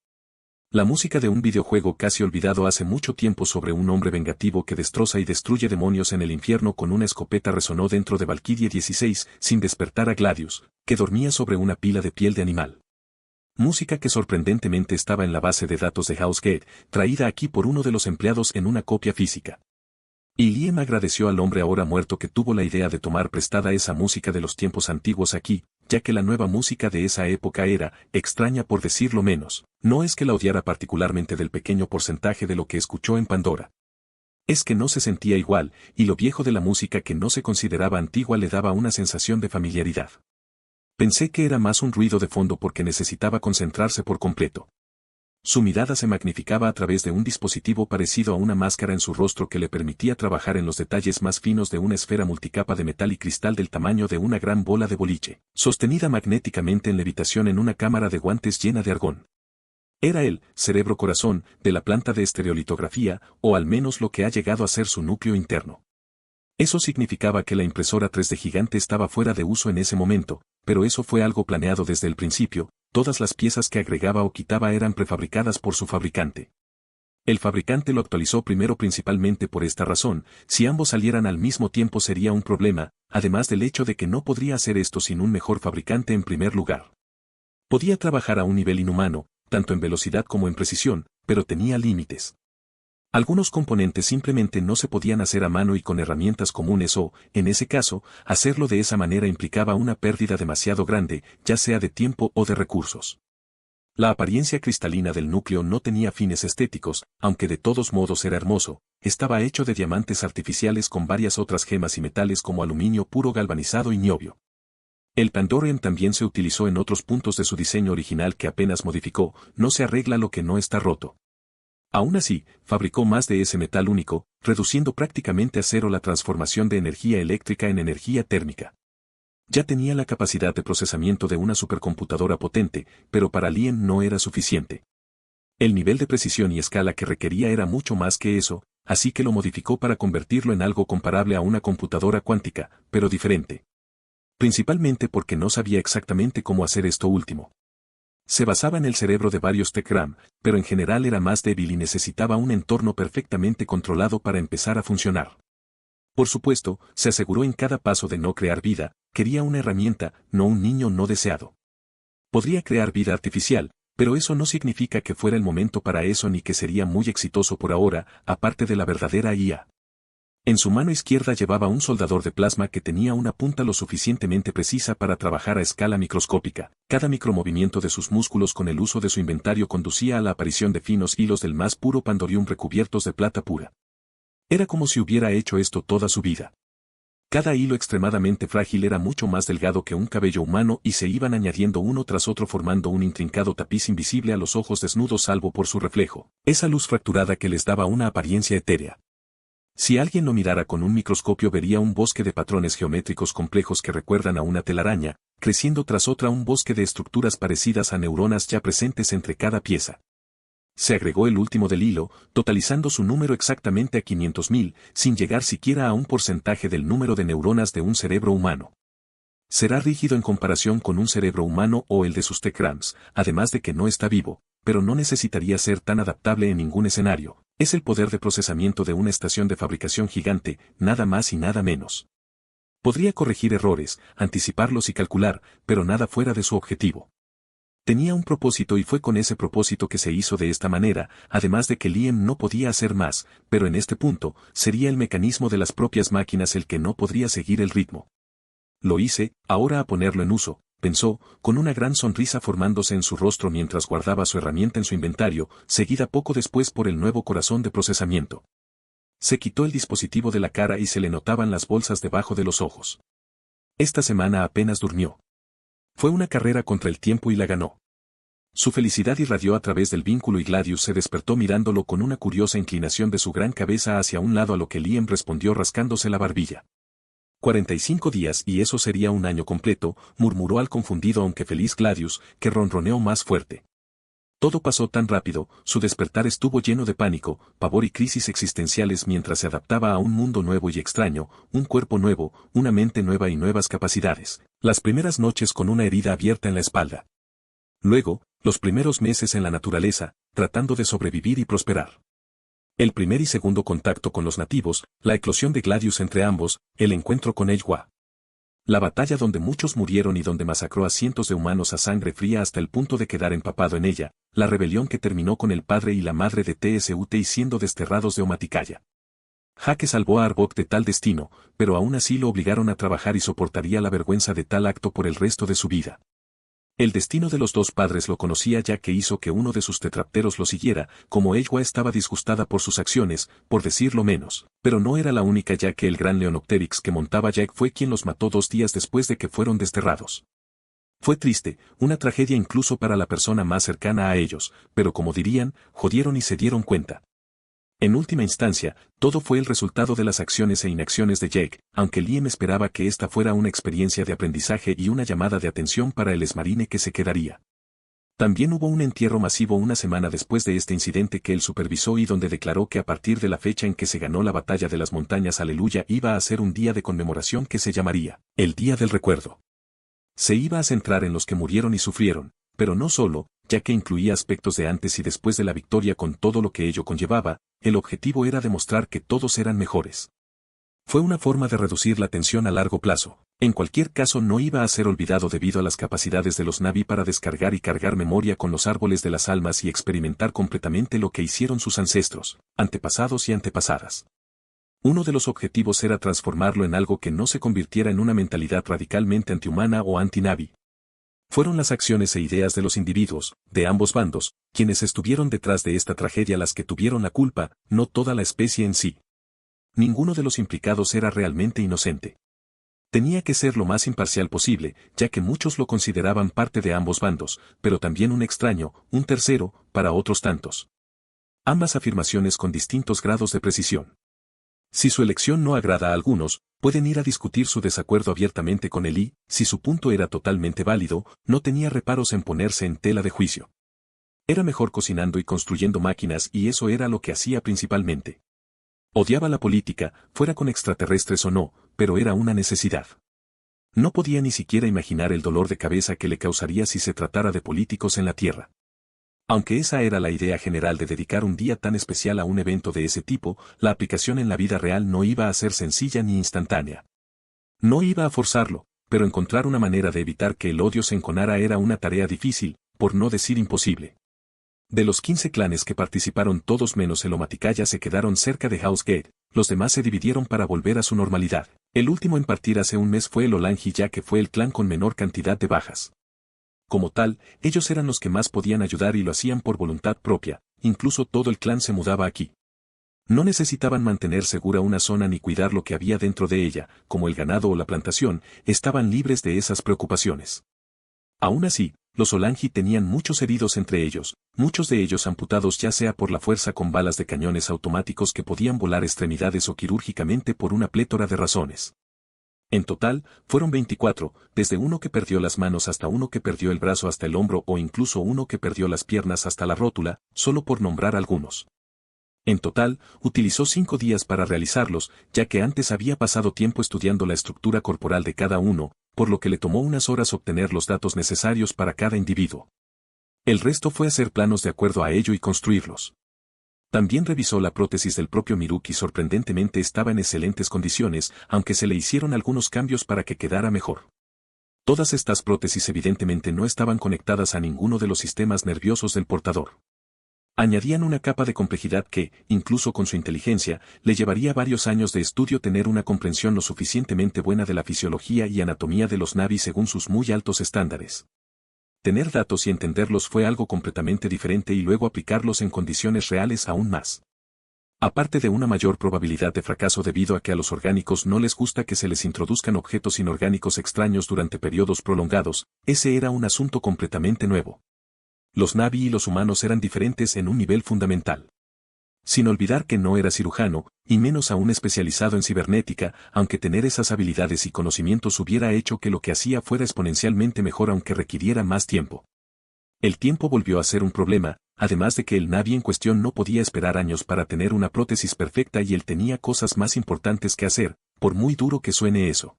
A: La música de un videojuego casi olvidado hace mucho tiempo sobre un hombre vengativo que destroza y destruye demonios en el infierno con una escopeta resonó dentro de Valkyrie 16, sin despertar a Gladius, que dormía sobre una pila de piel de animal. Música que sorprendentemente estaba en la base de datos de HouseGate, traída aquí por uno de los empleados en una copia física. Y Liam agradeció al hombre ahora muerto que tuvo la idea de tomar prestada esa música de los tiempos antiguos aquí, ya que la nueva música de esa época era, extraña por decirlo menos, no es que la odiara particularmente del pequeño porcentaje de lo que escuchó en Pandora. Es que no se sentía igual, y lo viejo de la música que no se consideraba antigua le daba una sensación de familiaridad. Pensé que era más un ruido de fondo porque necesitaba concentrarse por completo. Su mirada se magnificaba a través de un dispositivo parecido a una máscara en su rostro que le permitía trabajar en los detalles más finos de una esfera multicapa de metal y cristal del tamaño de una gran bola de boliche, sostenida magnéticamente en levitación en una cámara de guantes llena de argón. Era el cerebro-corazón de la planta de estereolitografía, o al menos lo que ha llegado a ser su núcleo interno. Eso significaba que la impresora 3D gigante estaba fuera de uso en ese momento, pero eso fue algo planeado desde el principio. Todas las piezas que agregaba o quitaba eran prefabricadas por su fabricante. El fabricante lo actualizó primero principalmente por esta razón, si ambos salieran al mismo tiempo sería un problema, además del hecho de que no podría hacer esto sin un mejor fabricante en primer lugar. Podía trabajar a un nivel inhumano, tanto en velocidad como en precisión, pero tenía límites. Algunos componentes simplemente no se podían hacer a mano y con herramientas comunes o, en ese caso, hacerlo de esa manera implicaba una pérdida demasiado grande, ya sea de tiempo o de recursos. La apariencia cristalina del núcleo no tenía fines estéticos, aunque de todos modos era hermoso, estaba hecho de diamantes artificiales con varias otras gemas y metales como aluminio puro galvanizado y niobio. El Pandorium también se utilizó en otros puntos de su diseño original que apenas modificó, no se arregla lo que no está roto. Aún así, fabricó más de ese metal único, reduciendo prácticamente a cero la transformación de energía eléctrica en energía térmica. Ya tenía la capacidad de procesamiento de una supercomputadora potente, pero para Lien no era suficiente. El nivel de precisión y escala que requería era mucho más que eso, así que lo modificó para convertirlo en algo comparable a una computadora cuántica, pero diferente. Principalmente porque no sabía exactamente cómo hacer esto último. Se basaba en el cerebro de varios Tech-RAM, pero en general era más débil y necesitaba un entorno perfectamente controlado para empezar a funcionar. Por supuesto, se aseguró en cada paso de no crear vida, quería una herramienta, no un niño no deseado. Podría crear vida artificial, pero eso no significa que fuera el momento para eso ni que sería muy exitoso por ahora, aparte de la verdadera IA. En su mano izquierda llevaba un soldador de plasma que tenía una punta lo suficientemente precisa para trabajar a escala microscópica. Cada micromovimiento de sus músculos con el uso de su inventario conducía a la aparición de finos hilos del más puro Pandorium recubiertos de plata pura. Era como si hubiera hecho esto toda su vida. Cada hilo extremadamente frágil era mucho más delgado que un cabello humano y se iban añadiendo uno tras otro formando un intrincado tapiz invisible a los ojos desnudos salvo por su reflejo, esa luz fracturada que les daba una apariencia etérea. Si alguien lo mirara con un microscopio vería un bosque de patrones geométricos complejos que recuerdan a una telaraña, creciendo tras otra un bosque de estructuras parecidas a neuronas ya presentes entre cada pieza. Se agregó el último del hilo, totalizando su número exactamente a 500.000, sin llegar siquiera a un porcentaje del número de neuronas de un cerebro humano. Será rígido en comparación con un cerebro humano o el de sus Tech-Rams, además de que no está vivo, pero no necesitaría ser tan adaptable en ningún escenario. Es el poder de procesamiento de una estación de fabricación gigante, nada más y nada menos. Podría corregir errores, anticiparlos y calcular, pero nada fuera de su objetivo. Tenía un propósito y fue con ese propósito que se hizo de esta manera, además de que Liem no podía hacer más, pero en este punto, sería el mecanismo de las propias máquinas el que no podría seguir el ritmo. Lo hice, ahora a ponerlo en uso, pensó, con una gran sonrisa formándose en su rostro mientras guardaba su herramienta en su inventario, seguida poco después por el nuevo corazón de procesamiento. Se quitó el dispositivo de la cara y se le notaban las bolsas debajo de los ojos. Esta semana apenas durmió. Fue una carrera contra el tiempo y la ganó. Su felicidad irradió a través del vínculo y Gladius se despertó mirándolo con una curiosa inclinación de su gran cabeza hacia un lado a lo que Liem respondió rascándose la barbilla. 45 días y eso sería un año completo, murmuró al confundido aunque feliz Gladius, que ronroneó más fuerte. Todo pasó tan rápido, su despertar estuvo lleno de pánico, pavor y crisis existenciales mientras se adaptaba a un mundo nuevo y extraño, un cuerpo nuevo, una mente nueva y nuevas capacidades. Las primeras noches con una herida abierta en la espalda. Luego, los primeros meses en la naturaleza, tratando de sobrevivir y prosperar. El primer y segundo contacto con los nativos, la eclosión de Gladius entre ambos, el encuentro con Eywa. La batalla donde muchos murieron y donde masacró a cientos de humanos a sangre fría hasta el punto de quedar empapado en ella, la rebelión que terminó con el padre y la madre de Tsut siendo desterrados de Omaticaya. Jake salvó a Arbok de tal destino, pero aún así lo obligaron a trabajar y soportaría la vergüenza de tal acto por el resto de su vida. El destino de los dos padres lo conocía ya que hizo que uno de sus tetrapteros lo siguiera, como Eywa estaba disgustada por sus acciones, por decirlo menos, pero no era la única ya que el gran Leonopteryx que montaba Jack fue quien los mató 2 días después de que fueron desterrados. Fue triste, una tragedia incluso para la persona más cercana a ellos, pero como dirían, jodieron y se dieron cuenta. En última instancia, todo fue el resultado de las acciones e inacciones de Jake, aunque Liem esperaba que esta fuera una experiencia de aprendizaje y una llamada de atención para el esmarine que se quedaría. También hubo un entierro masivo una semana después de este incidente que él supervisó y donde declaró que a partir de la fecha en que se ganó la batalla de las montañas Aleluya iba a ser un día de conmemoración que se llamaría el Día del Recuerdo. Se iba a centrar en los que murieron y sufrieron, pero no solo, ya que incluía aspectos de antes y después de la victoria con todo lo que ello conllevaba, el objetivo era demostrar que todos eran mejores. Fue una forma de reducir la tensión a largo plazo. En cualquier caso no iba a ser olvidado debido a las capacidades de los Na'vi para descargar y cargar memoria con los árboles de las almas y experimentar completamente lo que hicieron sus ancestros, antepasados y antepasadas. Uno de los objetivos era transformarlo en algo que no se convirtiera en una mentalidad radicalmente antihumana o anti-Na'vi. Fueron las acciones e ideas de los individuos, de ambos bandos, quienes estuvieron detrás de esta tragedia las que tuvieron la culpa, no toda la especie en sí. Ninguno de los implicados era realmente inocente. Tenía que ser lo más imparcial posible, ya que muchos lo consideraban parte de ambos bandos, pero también un extraño, un tercero, para otros tantos. Ambas afirmaciones con distintos grados de precisión. Si su elección no agrada a algunos, pueden ir a discutir su desacuerdo abiertamente con él y, si su punto era totalmente válido, no tenía reparos en ponerse en tela de juicio. Era mejor cocinando y construyendo máquinas y eso era lo que hacía principalmente. Odiaba la política, fuera con extraterrestres o no, pero era una necesidad. No podía ni siquiera imaginar el dolor de cabeza que le causaría si se tratara de políticos en la Tierra. Aunque esa era la idea general de dedicar un día tan especial a un evento de ese tipo, la aplicación en la vida real no iba a ser sencilla ni instantánea. No iba a forzarlo, pero encontrar una manera de evitar que el odio se enconara era una tarea difícil, por no decir imposible. De los 15 clanes que participaron todos menos el Omaticaya se quedaron cerca de House Gate, los demás se dividieron para volver a su normalidad. El último en partir hace un mes fue el Olanji ya que fue el clan con menor cantidad de bajas. Como tal, ellos eran los que más podían ayudar y lo hacían por voluntad propia, incluso todo el clan se mudaba aquí. No necesitaban mantener segura una zona ni cuidar lo que había dentro de ella, como el ganado o la plantación, estaban libres de esas preocupaciones. Aún así, los Olanji tenían muchos heridos entre ellos, muchos de ellos amputados ya sea por la fuerza con balas de cañones automáticos que podían volar extremidades o quirúrgicamente por una plétora de razones. En total, fueron 24, desde uno que perdió las manos hasta uno que perdió el brazo hasta el hombro o incluso uno que perdió las piernas hasta la rótula, solo por nombrar algunos. En total, utilizó 5 días para realizarlos, ya que antes había pasado tiempo estudiando la estructura corporal de cada uno, por lo que le tomó unas horas obtener los datos necesarios para cada individuo. El resto fue hacer planos de acuerdo a ello y construirlos. También revisó la prótesis del propio Miruki y sorprendentemente estaba en excelentes condiciones, aunque se le hicieron algunos cambios para que quedara mejor. Todas estas prótesis evidentemente no estaban conectadas a ninguno de los sistemas nerviosos del portador. Añadían una capa de complejidad que, incluso con su inteligencia, le llevaría varios años de estudio tener una comprensión lo suficientemente buena de la fisiología y anatomía de los Na'vi según sus muy altos estándares. Tener datos y entenderlos fue algo completamente diferente y luego aplicarlos en condiciones reales aún más. Aparte de una mayor probabilidad de fracaso debido a que a los orgánicos no les gusta que se les introduzcan objetos inorgánicos extraños durante periodos prolongados, ese era un asunto completamente nuevo. Los Na'vi y los humanos eran diferentes en un nivel fundamental. Sin olvidar que no era cirujano, y menos aún especializado en cibernética, aunque tener esas habilidades y conocimientos hubiera hecho que lo que hacía fuera exponencialmente mejor aunque requiriera más tiempo. El tiempo volvió a ser un problema, además de que el Na'vi en cuestión no podía esperar años para tener una prótesis perfecta y él tenía cosas más importantes que hacer, por muy duro que suene eso.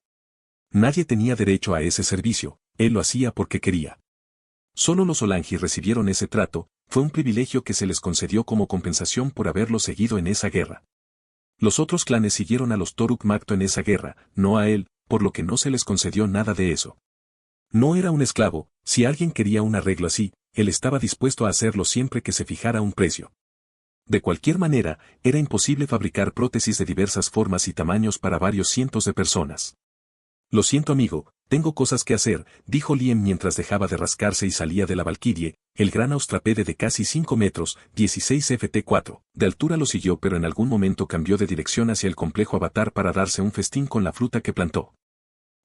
A: Nadie tenía derecho a ese servicio, él lo hacía porque quería. Solo los Olanji recibieron ese trato, fue un privilegio que se les concedió como compensación por haberlo seguido en esa guerra. Los otros clanes siguieron a los Toruk Makto en esa guerra, no a él, por lo que no se les concedió nada de eso. No era un esclavo, si alguien quería un arreglo así, él estaba dispuesto a hacerlo siempre que se fijara un precio. De cualquier manera, era imposible fabricar prótesis de diversas formas y tamaños para varios cientos de personas. Lo siento amigo, tengo cosas que hacer, dijo Liem mientras dejaba de rascarse y salía de la Valkyrie, el gran austrapede de casi 5 metros, 16 ft4, de altura lo siguió pero en algún momento cambió de dirección hacia el complejo Avatar para darse un festín con la fruta que plantó.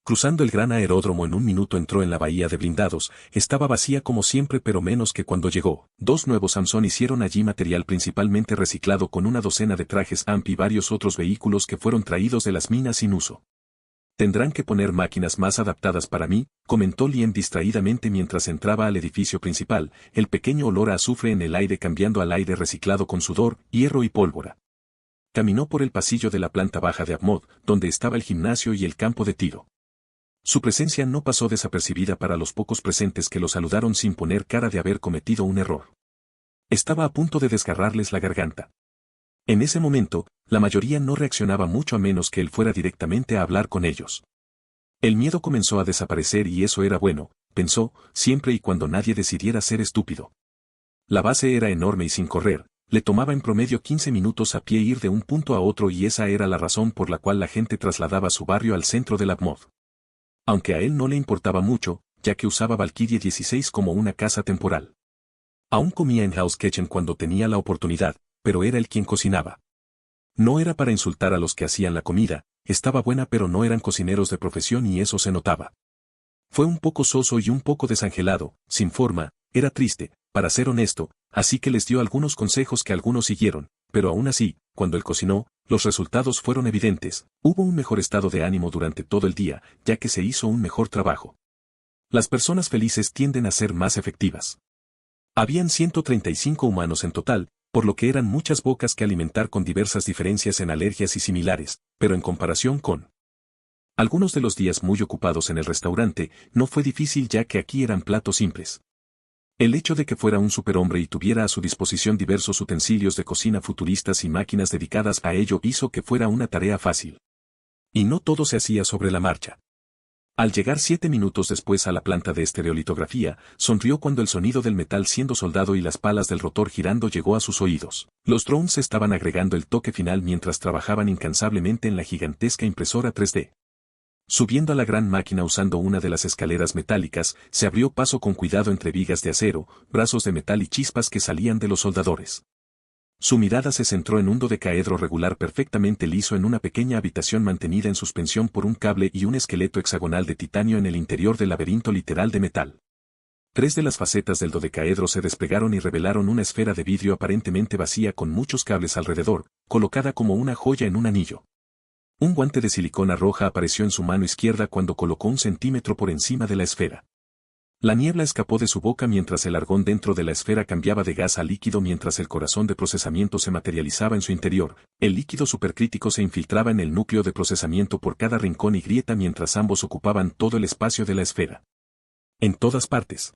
A: Cruzando el gran aeródromo en un minuto entró en la bahía de blindados, estaba vacía como siempre pero menos que cuando llegó. 2 nuevos Samson hicieron allí material principalmente reciclado con una docena de trajes AMP y varios otros vehículos que fueron traídos de las minas sin uso. Tendrán que poner máquinas más adaptadas para mí, comentó Liem distraídamente mientras entraba al edificio principal, el pequeño olor a azufre en el aire cambiando al aire reciclado con sudor, hierro y pólvora. Caminó por el pasillo de la planta baja de Abmod, donde estaba el gimnasio y el campo de tiro. Su presencia no pasó desapercibida para los pocos presentes que lo saludaron sin poner cara de haber cometido un error. Estaba a punto de desgarrarles la garganta. En ese momento, la mayoría no reaccionaba mucho a menos que él fuera directamente a hablar con ellos. El miedo comenzó a desaparecer y eso era bueno, pensó, siempre y cuando nadie decidiera ser estúpido. La base era enorme y sin correr, le tomaba en promedio 15 minutos a pie ir de un punto a otro y esa era la razón por la cual la gente trasladaba su barrio al centro de Labmod. Aunque a él no le importaba mucho, ya que usaba Valkyrie 16 como una casa temporal. Aún comía en House Kitchen cuando tenía la oportunidad, pero era él quien cocinaba. No era para insultar a los que hacían la comida, estaba buena pero no eran cocineros de profesión y eso se notaba. Fue un poco soso y un poco desangelado, sin forma, era triste, para ser honesto, así que les dio algunos consejos que algunos siguieron, pero aún así, cuando él cocinó, los resultados fueron evidentes, hubo un mejor estado de ánimo durante todo el día, ya que se hizo un mejor trabajo. Las personas felices tienden a ser más efectivas. Habían 135 humanos en total, por lo que eran muchas bocas que alimentar con diversas diferencias en alergias y similares, pero en comparación con algunos de los días muy ocupados en el restaurante, no fue difícil ya que aquí eran platos simples. El hecho de que fuera un superhombre y tuviera a su disposición diversos utensilios de cocina futuristas y máquinas dedicadas a ello hizo que fuera una tarea fácil. Y no todo se hacía sobre la marcha. Al llegar 7 minutos después a la planta de estereolitografía, sonrió cuando el sonido del metal siendo soldado y las palas del rotor girando llegó a sus oídos. Los drones estaban agregando el toque final mientras trabajaban incansablemente en la gigantesca impresora 3D. Subiendo a la gran máquina usando una de las escaleras metálicas, se abrió paso con cuidado entre vigas de acero, brazos de metal y chispas que salían de los soldadores. Su mirada se centró en un dodecaedro regular perfectamente liso en una pequeña habitación mantenida en suspensión por un cable y un esqueleto hexagonal de titanio en el interior del laberinto literal de metal. 3 de las facetas del dodecaedro se desplegaron y revelaron una esfera de vidrio aparentemente vacía con muchos cables alrededor, colocada como una joya en un anillo. Un guante de silicona roja apareció en su mano izquierda cuando colocó 1 centímetro por encima de la esfera. La niebla escapó de su boca mientras el argón dentro de la esfera cambiaba de gas a líquido mientras el corazón de procesamiento se materializaba en su interior. El líquido supercrítico se infiltraba en el núcleo de procesamiento por cada rincón y grieta mientras ambos ocupaban todo el espacio de la esfera. En todas partes.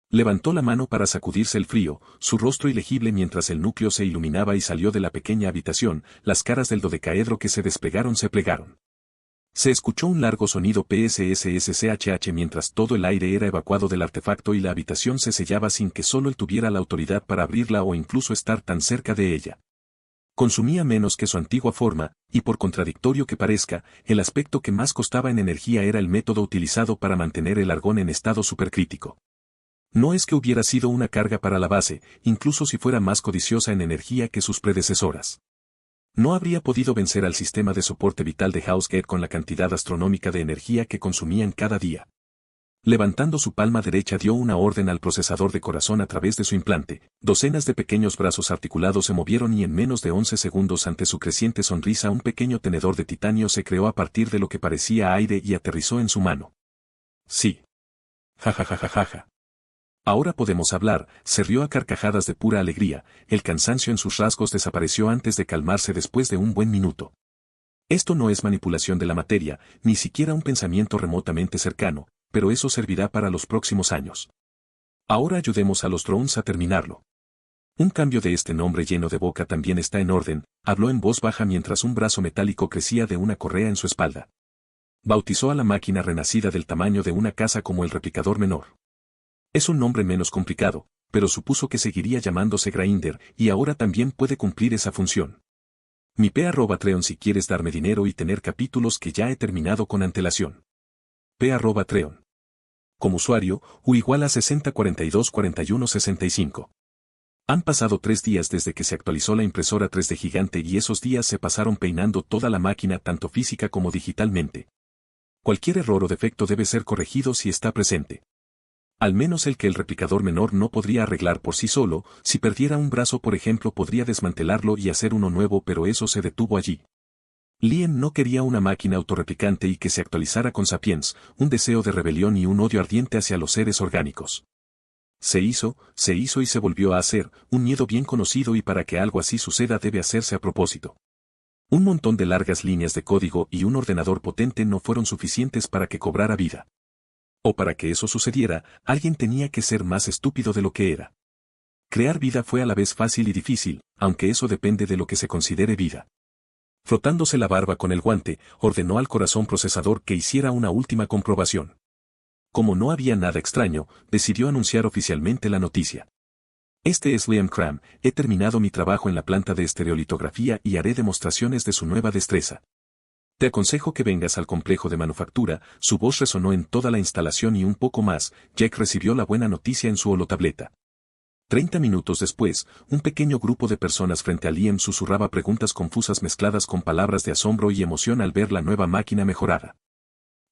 A: Levantó la mano para sacudirse el frío, su rostro ilegible mientras el núcleo se iluminaba y salió de la pequeña habitación, las caras del dodecaedro que se desplegaron se plegaron. Se escuchó un largo sonido PSSSCHH mientras todo el aire era evacuado del artefacto y la habitación se sellaba sin que solo él tuviera la autoridad para abrirla o incluso estar tan cerca de ella. Consumía menos que su antigua forma, y por contradictorio que parezca, el aspecto que más costaba en energía era el método utilizado para mantener el argón en estado supercrítico. No es que hubiera sido una carga para la base, incluso si fuera más codiciosa en energía que sus predecesoras. No habría podido vencer al sistema de soporte vital de Housegate con la cantidad astronómica de energía que consumían cada día. Levantando su palma derecha dio una orden al procesador de corazón a través de su implante, docenas de pequeños brazos articulados se movieron y en menos de 11 segundos ante su creciente sonrisa un pequeño tenedor de titanio se creó a partir de lo que parecía aire y aterrizó en su mano. Sí. Jajajajaja. Ahora podemos hablar, se rió a carcajadas de pura alegría, el cansancio en sus rasgos desapareció antes de calmarse después de un buen minuto. Esto no es manipulación de la materia, ni siquiera un pensamiento remotamente cercano, pero eso servirá para los próximos años. Ahora ayudemos a los drones a terminarlo. Un cambio de este nombre lleno de boca también está en orden, habló en voz baja mientras un brazo metálico crecía de una correa en su espalda. Bautizó a la máquina renacida del tamaño de una casa como el replicador menor. Es un nombre menos complicado, pero supuso que seguiría llamándose Grainder, y ahora también puede cumplir esa función. Mi P@Treon si quieres darme dinero y tener capítulos que ya he terminado con antelación. P@Treon. Como usuario, U igual a 60424165. Han pasado 3 días desde que se actualizó la impresora 3D gigante y esos días se pasaron peinando toda la máquina tanto física como digitalmente. Cualquier error o defecto debe ser corregido si está presente. Al menos el que el replicador menor no podría arreglar por sí solo, si perdiera un brazo por ejemplo podría desmantelarlo y hacer uno nuevo pero eso se detuvo allí. Lien no quería una máquina autorreplicante y que se actualizara con Sapiens, un deseo de rebelión y un odio ardiente hacia los seres orgánicos. Se hizo y se volvió a hacer, un miedo bien conocido y para que algo así suceda debe hacerse a propósito. Un montón de largas líneas de código y un ordenador potente no fueron suficientes para que cobrara vida. O para que eso sucediera, alguien tenía que ser más estúpido de lo que era. Crear vida fue a la vez fácil y difícil, aunque eso depende de lo que se considere vida. Frotándose la barba con el guante, ordenó al corazón procesador que hiciera una última comprobación. Como no había nada extraño, decidió anunciar oficialmente la noticia. Este es Liam Cram, he terminado mi trabajo en la planta de estereolitografía y haré demostraciones de su nueva destreza. Te aconsejo que vengas al complejo de manufactura, su voz resonó en toda la instalación y un poco más, Jack recibió la buena noticia en su holotableta. 30 minutos después, un pequeño grupo de personas frente a Liam susurraba preguntas confusas mezcladas con palabras de asombro y emoción al ver la nueva máquina mejorada.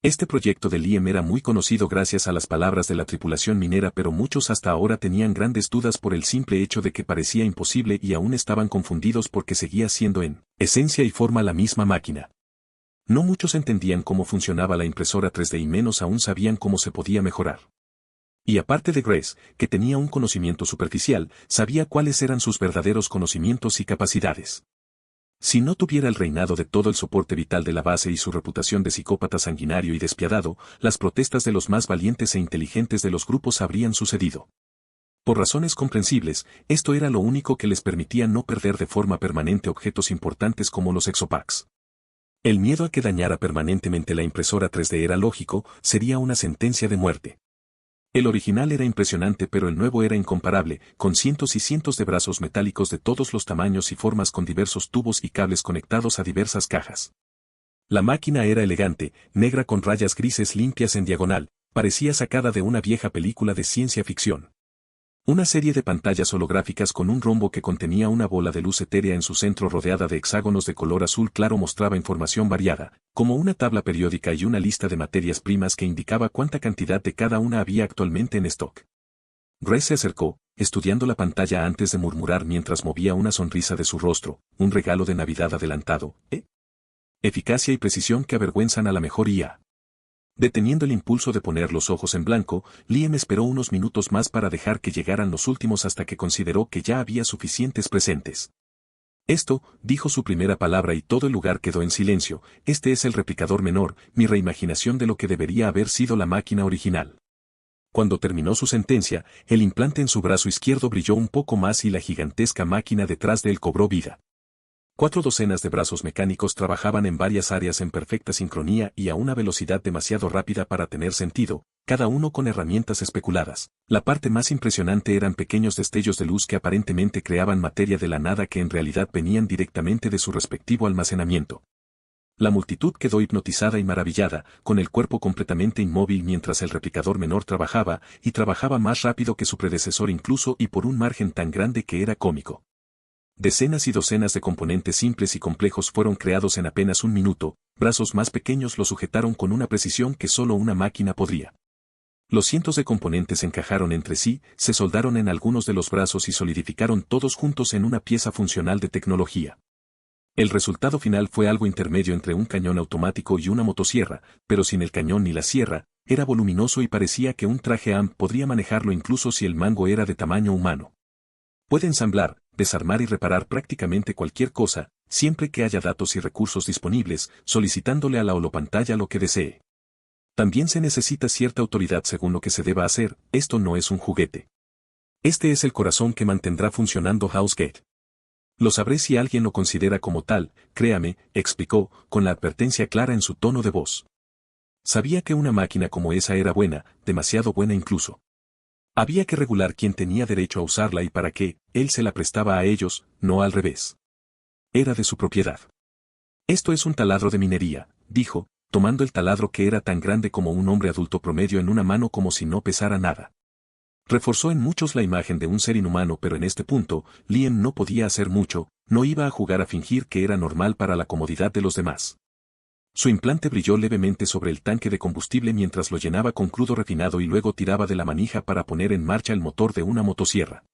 A: Este proyecto de Liam era muy conocido gracias a las palabras de la tripulación minera, pero muchos hasta ahora tenían grandes dudas por el simple hecho de que parecía imposible y aún estaban confundidos porque seguía siendo en esencia y forma la misma máquina. No muchos entendían cómo funcionaba la impresora 3D y menos aún sabían cómo se podía mejorar. Y aparte de Grace, que tenía un conocimiento superficial, sabía cuáles eran sus verdaderos conocimientos y capacidades. Si no tuviera el reinado de todo el soporte vital de la base y su reputación de psicópata sanguinario y despiadado, las protestas de los más valientes e inteligentes de los grupos habrían sucedido. Por razones comprensibles, esto era lo único que les permitía no perder de forma permanente objetos importantes como los exopacks. El miedo a que dañara permanentemente la impresora 3D era lógico, sería una sentencia de muerte. El original era impresionante pero el nuevo era incomparable, con cientos y cientos de brazos metálicos de todos los tamaños y formas con diversos tubos y cables conectados a diversas cajas. La máquina era elegante, negra con rayas grises limpias en diagonal, parecía sacada de una vieja película de ciencia ficción. Una serie de pantallas holográficas con un rombo que contenía una bola de luz etérea en su centro rodeada de hexágonos de color azul claro mostraba información variada, como una tabla periódica y una lista de materias primas que indicaba cuánta cantidad de cada una había actualmente en stock. Grace se acercó, estudiando la pantalla antes de murmurar mientras movía una sonrisa de su rostro, un regalo de Navidad adelantado, ¿eh? Eficacia y precisión que avergüenzan a la mejor IA. Deteniendo el impulso de poner los ojos en blanco, Liam esperó unos minutos más para dejar que llegaran los últimos hasta que consideró que ya había suficientes presentes. Esto, dijo su primera palabra y todo el lugar quedó en silencio, este es el replicador menor, mi reimaginación de lo que debería haber sido la máquina original. Cuando terminó su sentencia, el implante en su brazo izquierdo brilló un poco más y la gigantesca máquina detrás de él cobró vida. 4 docenas de brazos mecánicos trabajaban en varias áreas en perfecta sincronía y a una velocidad demasiado rápida para tener sentido, cada uno con herramientas especuladas. La parte más impresionante eran pequeños destellos de luz que aparentemente creaban materia de la nada que en realidad venían directamente de su respectivo almacenamiento. La multitud quedó hipnotizada y maravillada, con el cuerpo completamente inmóvil mientras el replicador menor trabajaba, y trabajaba más rápido que su predecesor incluso y por un margen tan grande que era cómico. Decenas y docenas de componentes simples y complejos fueron creados en apenas un minuto, brazos más pequeños lo sujetaron con una precisión que solo una máquina podría. Los cientos de componentes encajaron entre sí, se soldaron en algunos de los brazos y solidificaron todos juntos en una pieza funcional de tecnología. El resultado final fue algo intermedio entre un cañón automático y una motosierra, pero sin el cañón ni la sierra, era voluminoso y parecía que un traje AMP podría manejarlo incluso si el mango era de tamaño humano. Puede ensamblar, desarmar y reparar prácticamente cualquier cosa, siempre que haya datos y recursos disponibles, solicitándole a la holopantalla lo que desee. También se necesita cierta autoridad según lo que se deba hacer, esto no es un juguete. Este es el corazón que mantendrá funcionando Housegate. Lo sabré si alguien lo considera como tal, créame, explicó, con la advertencia clara en su tono de voz. Sabía que una máquina como esa era buena, demasiado buena incluso. Había que regular quién tenía derecho a usarla y para qué, él se la prestaba a ellos, no al revés. Era de su propiedad. Esto es un taladro de minería, dijo, tomando el taladro que era tan grande como un hombre adulto promedio en una mano como si no pesara nada. Reforzó en muchos la imagen de un ser inhumano pero en este punto, Liam no podía hacer mucho, no iba a jugar a fingir que era normal para la comodidad de los demás. Su implante brilló levemente sobre el tanque de combustible mientras lo llenaba con crudo refinado y luego tiraba de la manija para poner en marcha el motor de una motosierra.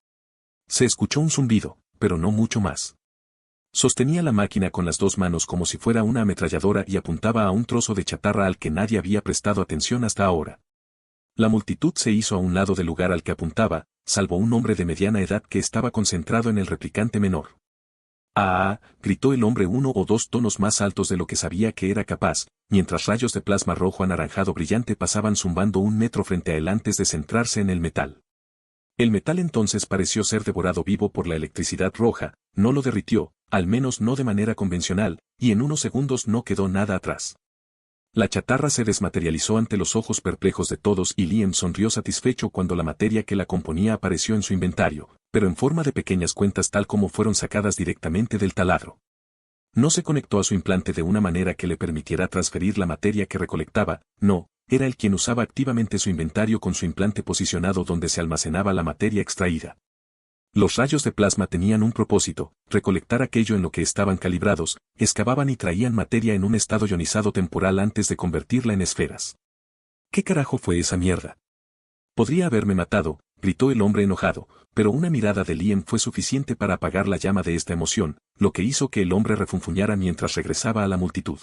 A: Se escuchó un zumbido, pero no mucho más. Sostenía la máquina con las dos manos como si fuera una ametralladora y apuntaba a un trozo de chatarra al que nadie había prestado atención hasta ahora. La multitud se hizo a un lado del lugar al que apuntaba, salvo un hombre de mediana edad que estaba concentrado en el replicante menor. ¡Ah! Gritó el hombre 1 o 2 tonos más altos de lo que sabía que era capaz, mientras rayos de plasma rojo anaranjado brillante pasaban zumbando 1 metro frente a él antes de centrarse en el metal. El metal entonces pareció ser devorado vivo por la electricidad roja, no lo derritió, al menos no de manera convencional, y en unos segundos no quedó nada atrás. La chatarra se desmaterializó ante los ojos perplejos de todos y Liam sonrió satisfecho cuando la materia que la componía apareció en su inventario, pero en forma de pequeñas cuentas tal como fueron sacadas directamente del taladro. No se conectó a su implante de una manera que le permitiera transferir la materia que recolectaba, no, era él quien usaba activamente su inventario con su implante posicionado donde se almacenaba la materia extraída. Los rayos de plasma tenían un propósito, recolectar aquello en lo que estaban calibrados, excavaban y traían materia en un estado ionizado temporal antes de convertirla en esferas. ¿Qué carajo fue esa mierda? Podría haberme matado, gritó el hombre enojado, pero una mirada de Liam fue suficiente para apagar la llama de esta emoción, lo que hizo que el hombre refunfuñara mientras regresaba a la multitud.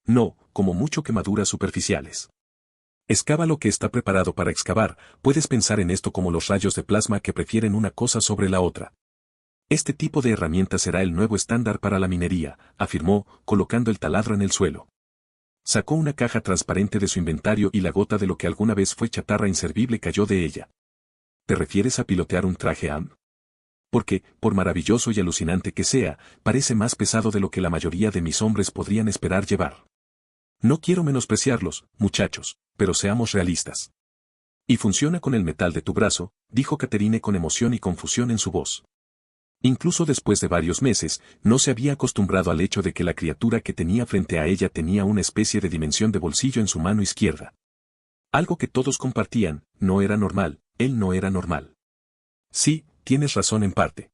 A: No, como mucho quemaduras superficiales. Excava lo que está preparado para excavar, puedes pensar en esto como los rayos de plasma que prefieren una cosa sobre la otra. Este tipo de herramienta será el nuevo estándar para la minería, afirmó, colocando el taladro en el suelo. Sacó una caja transparente de su inventario y la gota de lo que alguna vez fue chatarra inservible cayó de ella. ¿Te refieres a pilotear un traje AM? Porque, por maravilloso y alucinante que sea, parece más pesado de lo que la mayoría de mis hombres podrían esperar llevar. No quiero menospreciarlos, muchachos, pero seamos realistas. Y funciona con el metal de tu brazo, dijo Catherine con emoción y confusión en su voz. Incluso después de varios meses, no se había acostumbrado al hecho de que la criatura que tenía frente a ella tenía una especie de dimensión de bolsillo en su mano izquierda. Algo que todos compartían, no era normal, él no era normal. Sí, tienes razón en parte.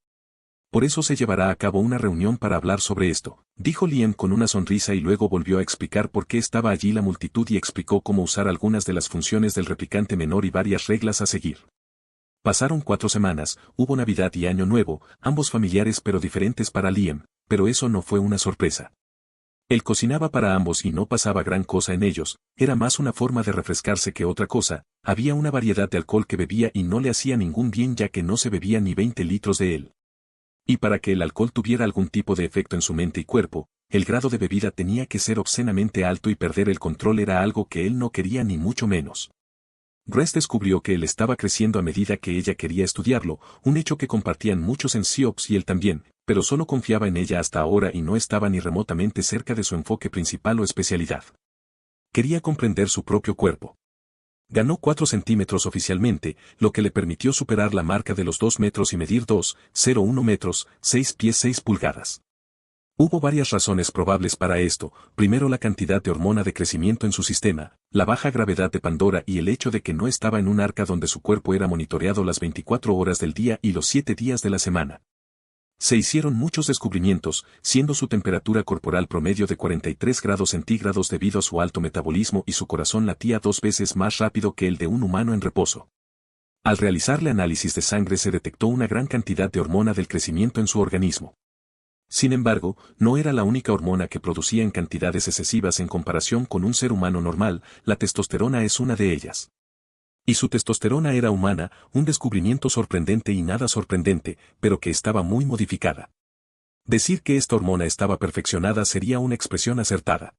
A: Por eso se llevará a cabo una reunión para hablar sobre esto, dijo Liam con una sonrisa y luego volvió a explicar por qué estaba allí la multitud y explicó cómo usar algunas de las funciones del replicante menor y varias reglas a seguir. Pasaron 4 semanas, hubo Navidad y Año Nuevo, ambos familiares pero diferentes para Liam, pero eso no fue una sorpresa. Él cocinaba para ambos y no pasaba gran cosa en ellos, era más una forma de refrescarse que otra cosa, había una variedad de alcohol que bebía y no le hacía ningún bien ya que no se bebía ni 20 litros de él. Y para que el alcohol tuviera algún tipo de efecto en su mente y cuerpo, el grado de bebida tenía que ser obscenamente alto y perder el control era algo que él no quería ni mucho menos. Grace descubrió que él estaba creciendo a medida que ella quería estudiarlo, un hecho que compartían muchos en Sioux y él también, pero solo confiaba en ella hasta ahora y no estaba ni remotamente cerca de su enfoque principal o especialidad. Quería comprender su propio cuerpo. Ganó 4 centímetros oficialmente, lo que le permitió superar la marca de los 2 metros y medir 2,01 metros, 6 pies 6 pulgadas. Hubo varias razones probables para esto, primero la cantidad de hormona de crecimiento en su sistema, la baja gravedad de Pandora y el hecho de que no estaba en un arca donde su cuerpo era monitoreado las 24 horas del día y los 7 días de la semana. Se hicieron muchos descubrimientos, siendo su temperatura corporal promedio de 43 grados centígrados debido a su alto metabolismo y su corazón latía 2 veces más rápido que el de un humano en reposo. Al realizarle análisis de sangre se detectó una gran cantidad de hormona del crecimiento en su organismo. Sin embargo, no era la única hormona que producía en cantidades excesivas en comparación con un ser humano normal, la testosterona es una de ellas. Y su testosterona era humana, un descubrimiento sorprendente y nada sorprendente, pero que estaba muy modificada. Decir que esta hormona estaba perfeccionada sería una expresión acertada.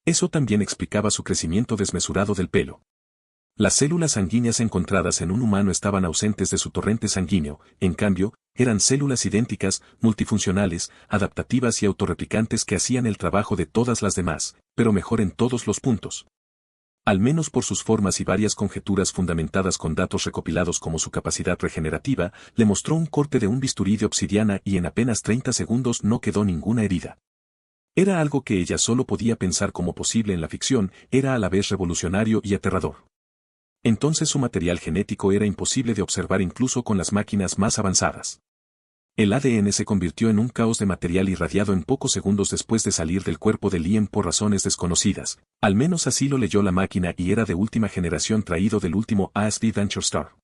A: Eso también explicaba su crecimiento desmesurado del pelo. Las células sanguíneas encontradas en un humano estaban ausentes de su torrente sanguíneo, en cambio, eran células idénticas, multifuncionales, adaptativas y autorreplicantes que hacían el trabajo de todas las demás, pero mejor en todos los puntos. Al menos por sus formas y varias conjeturas fundamentadas con datos recopilados como su capacidad regenerativa, le mostró un corte de un bisturí de obsidiana y en apenas 30 segundos no quedó ninguna herida. Era algo que ella solo podía pensar como posible en la ficción, era a la vez revolucionario y aterrador. Entonces su material genético era imposible de observar incluso con las máquinas más avanzadas. El ADN se convirtió en un caos de material irradiado en pocos segundos después de salir del cuerpo de Liam por razones desconocidas, al menos así lo leyó la máquina y era de última generación traído del último ASD Venture Star.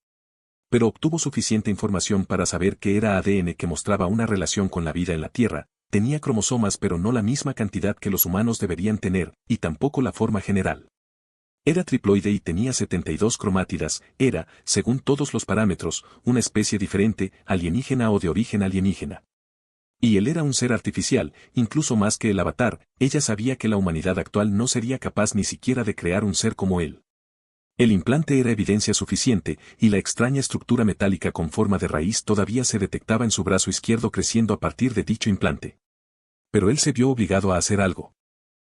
A: Pero obtuvo suficiente información para saber que era ADN que mostraba una relación con la vida en la Tierra, tenía cromosomas pero no la misma cantidad que los humanos deberían tener, y tampoco la forma general. Era triploide y tenía 72 cromátidas, era, según todos los parámetros, una especie diferente, alienígena o de origen alienígena. Y él era un ser artificial, incluso más que el avatar, ella sabía que la humanidad actual no sería capaz ni siquiera de crear un ser como él. El implante era evidencia suficiente, y la extraña estructura metálica con forma de raíz todavía se detectaba en su brazo izquierdo creciendo a partir de dicho implante. Pero él se vio obligado a hacer algo.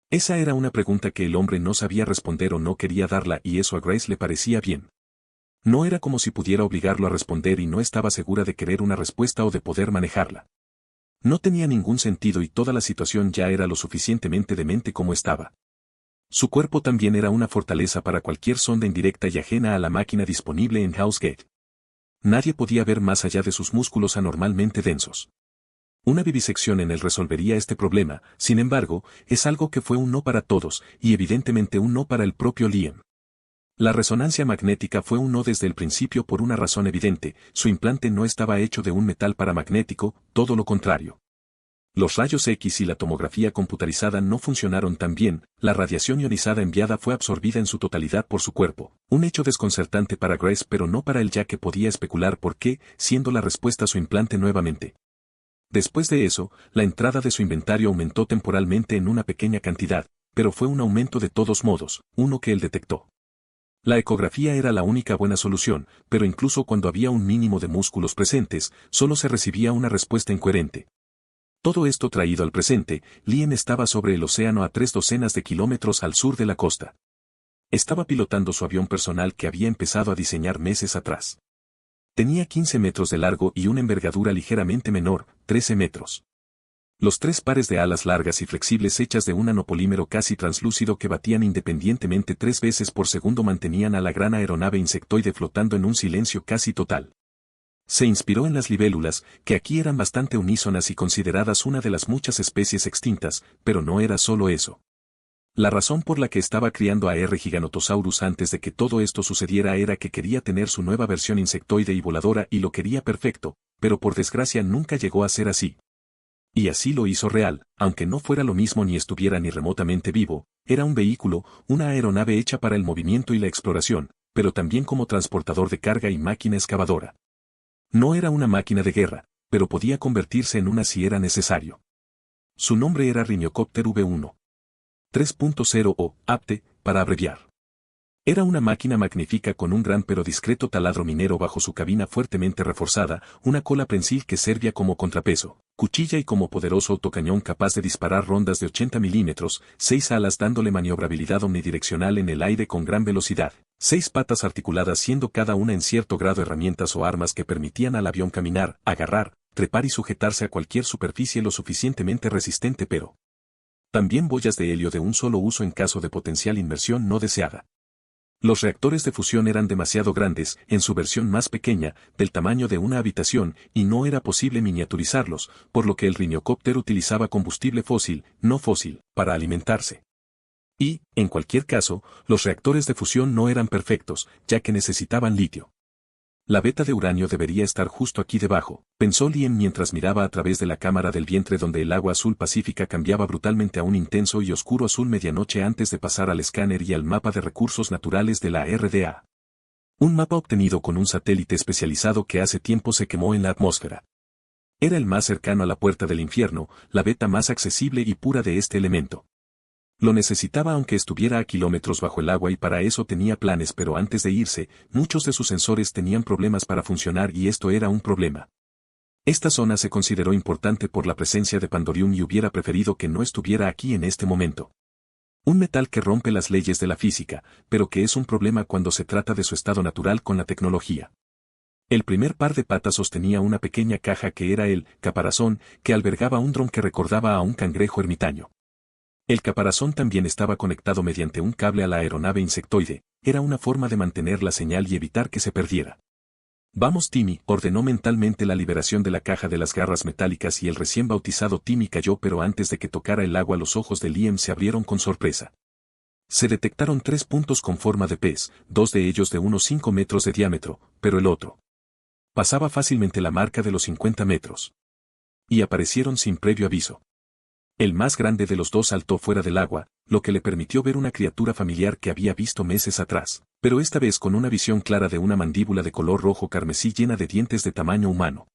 A: Esa era una pregunta que el hombre no sabía responder o no quería darla, y eso a Grace le parecía bien. No era como si pudiera obligarlo a responder y no estaba segura de querer una respuesta o de poder manejarla. No tenía ningún sentido y toda la situación ya era lo suficientemente demente como estaba. Su cuerpo también era una fortaleza para cualquier sonda indirecta y ajena a la máquina disponible en Hell's Gate. Nadie podía ver más allá de sus músculos anormalmente densos. Una vivisección en él resolvería este problema, sin embargo, es algo que fue un no para todos, y evidentemente un no para el propio Liam. La resonancia magnética fue un no desde el principio por una razón evidente: su implante no estaba hecho de un metal paramagnético, todo lo contrario. Los rayos X y la tomografía computarizada no funcionaron tan bien, la radiación ionizada enviada fue absorbida en su totalidad por su cuerpo, un hecho desconcertante para Grace pero no para él, ya que podía especular por qué, siendo la respuesta su implante nuevamente. Después de eso, la entrada de su inventario aumentó temporalmente en una pequeña cantidad, pero fue un aumento de todos modos, uno que él detectó. La ecografía era la única buena solución, pero incluso cuando había un mínimo de músculos presentes, solo se recibía una respuesta incoherente. Todo esto traído al presente, Liam estaba sobre el océano a 3 docenas de kilómetros al sur de la costa. Estaba pilotando su avión personal que había empezado a diseñar meses atrás. Tenía 15 metros de largo y una envergadura ligeramente menor, 13 metros. Los 3 pares de alas largas y flexibles hechas de un nanopolímero casi translúcido que batían independientemente 3 veces por segundo mantenían a la gran aeronave insectoide flotando en un silencio casi total. Se inspiró en las libélulas, que aquí eran bastante unísonas y consideradas una de las muchas especies extintas, pero no era solo eso. La razón por la que estaba criando a R. Giganotosaurus antes de que todo esto sucediera era que quería tener su nueva versión insectoide y voladora y lo quería perfecto, pero por desgracia nunca llegó a ser así. Y así lo hizo real, aunque no fuera lo mismo ni estuviera ni remotamente vivo, era un vehículo, una aeronave hecha para el movimiento y la exploración, pero también como transportador de carga y máquina excavadora. No era una máquina de guerra, pero podía convertirse en una si era necesario. Su nombre era Rhiniocopter V1. 3.0 o APTE, para abreviar. Era una máquina magnífica con un gran pero discreto taladro minero bajo su cabina fuertemente reforzada, una cola prensil que servía como contrapeso, cuchilla y como poderoso autocañón capaz de disparar rondas de 80 milímetros, 6 alas dándole maniobrabilidad omnidireccional en el aire con gran velocidad, 6 patas articuladas siendo cada una en cierto grado herramientas o armas que permitían al avión caminar, agarrar, trepar y sujetarse a cualquier superficie lo suficientemente resistente, pero también boyas de helio de un solo uso en caso de potencial inmersión no deseada. Los reactores de fusión eran demasiado grandes, en su versión más pequeña, del tamaño de una habitación, y no era posible miniaturizarlos, por lo que el Rhiniocopter utilizaba combustible fósil, no fósil, para alimentarse. Y, en cualquier caso, los reactores de fusión no eran perfectos, ya que necesitaban litio. La veta de uranio debería estar justo aquí debajo, pensó Liam mientras miraba a través de la cámara del vientre donde el agua azul pacífica cambiaba brutalmente a un intenso y oscuro azul medianoche antes de pasar al escáner y al mapa de recursos naturales de la RDA. Un mapa obtenido con un satélite especializado que hace tiempo se quemó en la atmósfera. Era el más cercano a la puerta del infierno, la veta más accesible y pura de este elemento. Lo necesitaba aunque estuviera a kilómetros bajo el agua y para eso tenía planes, pero antes de irse, muchos de sus sensores tenían problemas para funcionar y esto era un problema. Esta zona se consideró importante por la presencia de Pandorium y hubiera preferido que no estuviera aquí en este momento. Un metal que rompe las leyes de la física, pero que es un problema cuando se trata de su estado natural con la tecnología. El primer par de patas sostenía una pequeña caja que era el caparazón, que albergaba un dron que recordaba a un cangrejo ermitaño. El caparazón también estaba conectado mediante un cable a la aeronave insectoide, era una forma de mantener la señal y evitar que se perdiera. Vamos Timmy, ordenó mentalmente la liberación de la caja de las garras metálicas y el recién bautizado Timmy cayó, pero antes de que tocara el agua los ojos de Liam se abrieron con sorpresa. Se detectaron 3 puntos con forma de pez, 2 de ellos de unos 5 metros de diámetro, pero el otro pasaba fácilmente la marca de los 50 metros. Y aparecieron sin previo aviso. El más grande de los dos saltó fuera del agua, lo que le permitió ver una criatura familiar que había visto meses atrás, pero esta vez con una visión clara de una mandíbula de color rojo carmesí llena de dientes de tamaño humano.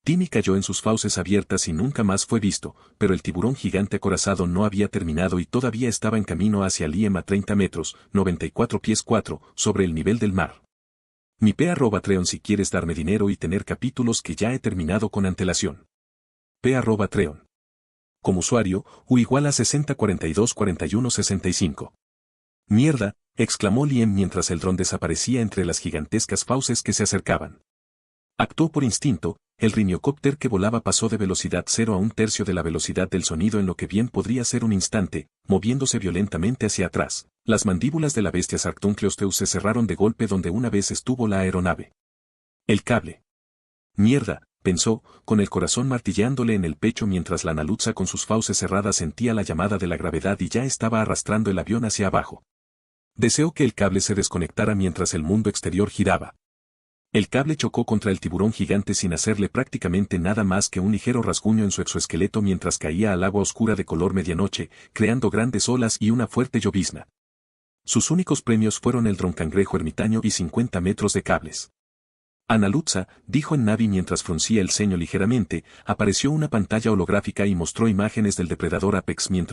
A: Timmy cayó en sus fauces abiertas y nunca más fue visto, pero el tiburón gigante acorazado no había terminado y todavía estaba en camino hacia Liem a 30 metros, 94 pies 4, sobre el nivel del mar. Mi P@Treon si quieres darme dinero y tener capítulos que ya he terminado con antelación. P@Treon. Como usuario, U igual a 60424165. Mierda, exclamó Liem mientras el dron desaparecía entre las gigantescas fauces que se acercaban. Actuó por instinto, el riniocópter que volaba pasó de velocidad 0 a 1/3 de la velocidad del sonido en lo que bien podría ser un instante, moviéndose violentamente hacia atrás. Las mandíbulas de la bestia Sarctuncleosteus se cerraron de golpe donde una vez estuvo la aeronave. El cable. Mierda, pensó, con el corazón martilleándole en el pecho mientras la Nalutza con sus fauces cerradas sentía la llamada de la gravedad y ya estaba arrastrando el avión hacia abajo. Deseó que el cable se desconectara mientras el mundo exterior giraba. El cable chocó contra el tiburón gigante sin hacerle prácticamente nada más que un ligero rasguño en su exoesqueleto mientras caía al agua oscura de color medianoche, creando grandes olas y una fuerte llovizna. Sus únicos premios fueron el droncangrejo ermitaño y 50 metros de cables. Analutza, dijo en Navi mientras fruncía el ceño ligeramente, apareció una pantalla holográfica y mostró imágenes del depredador Apex mientras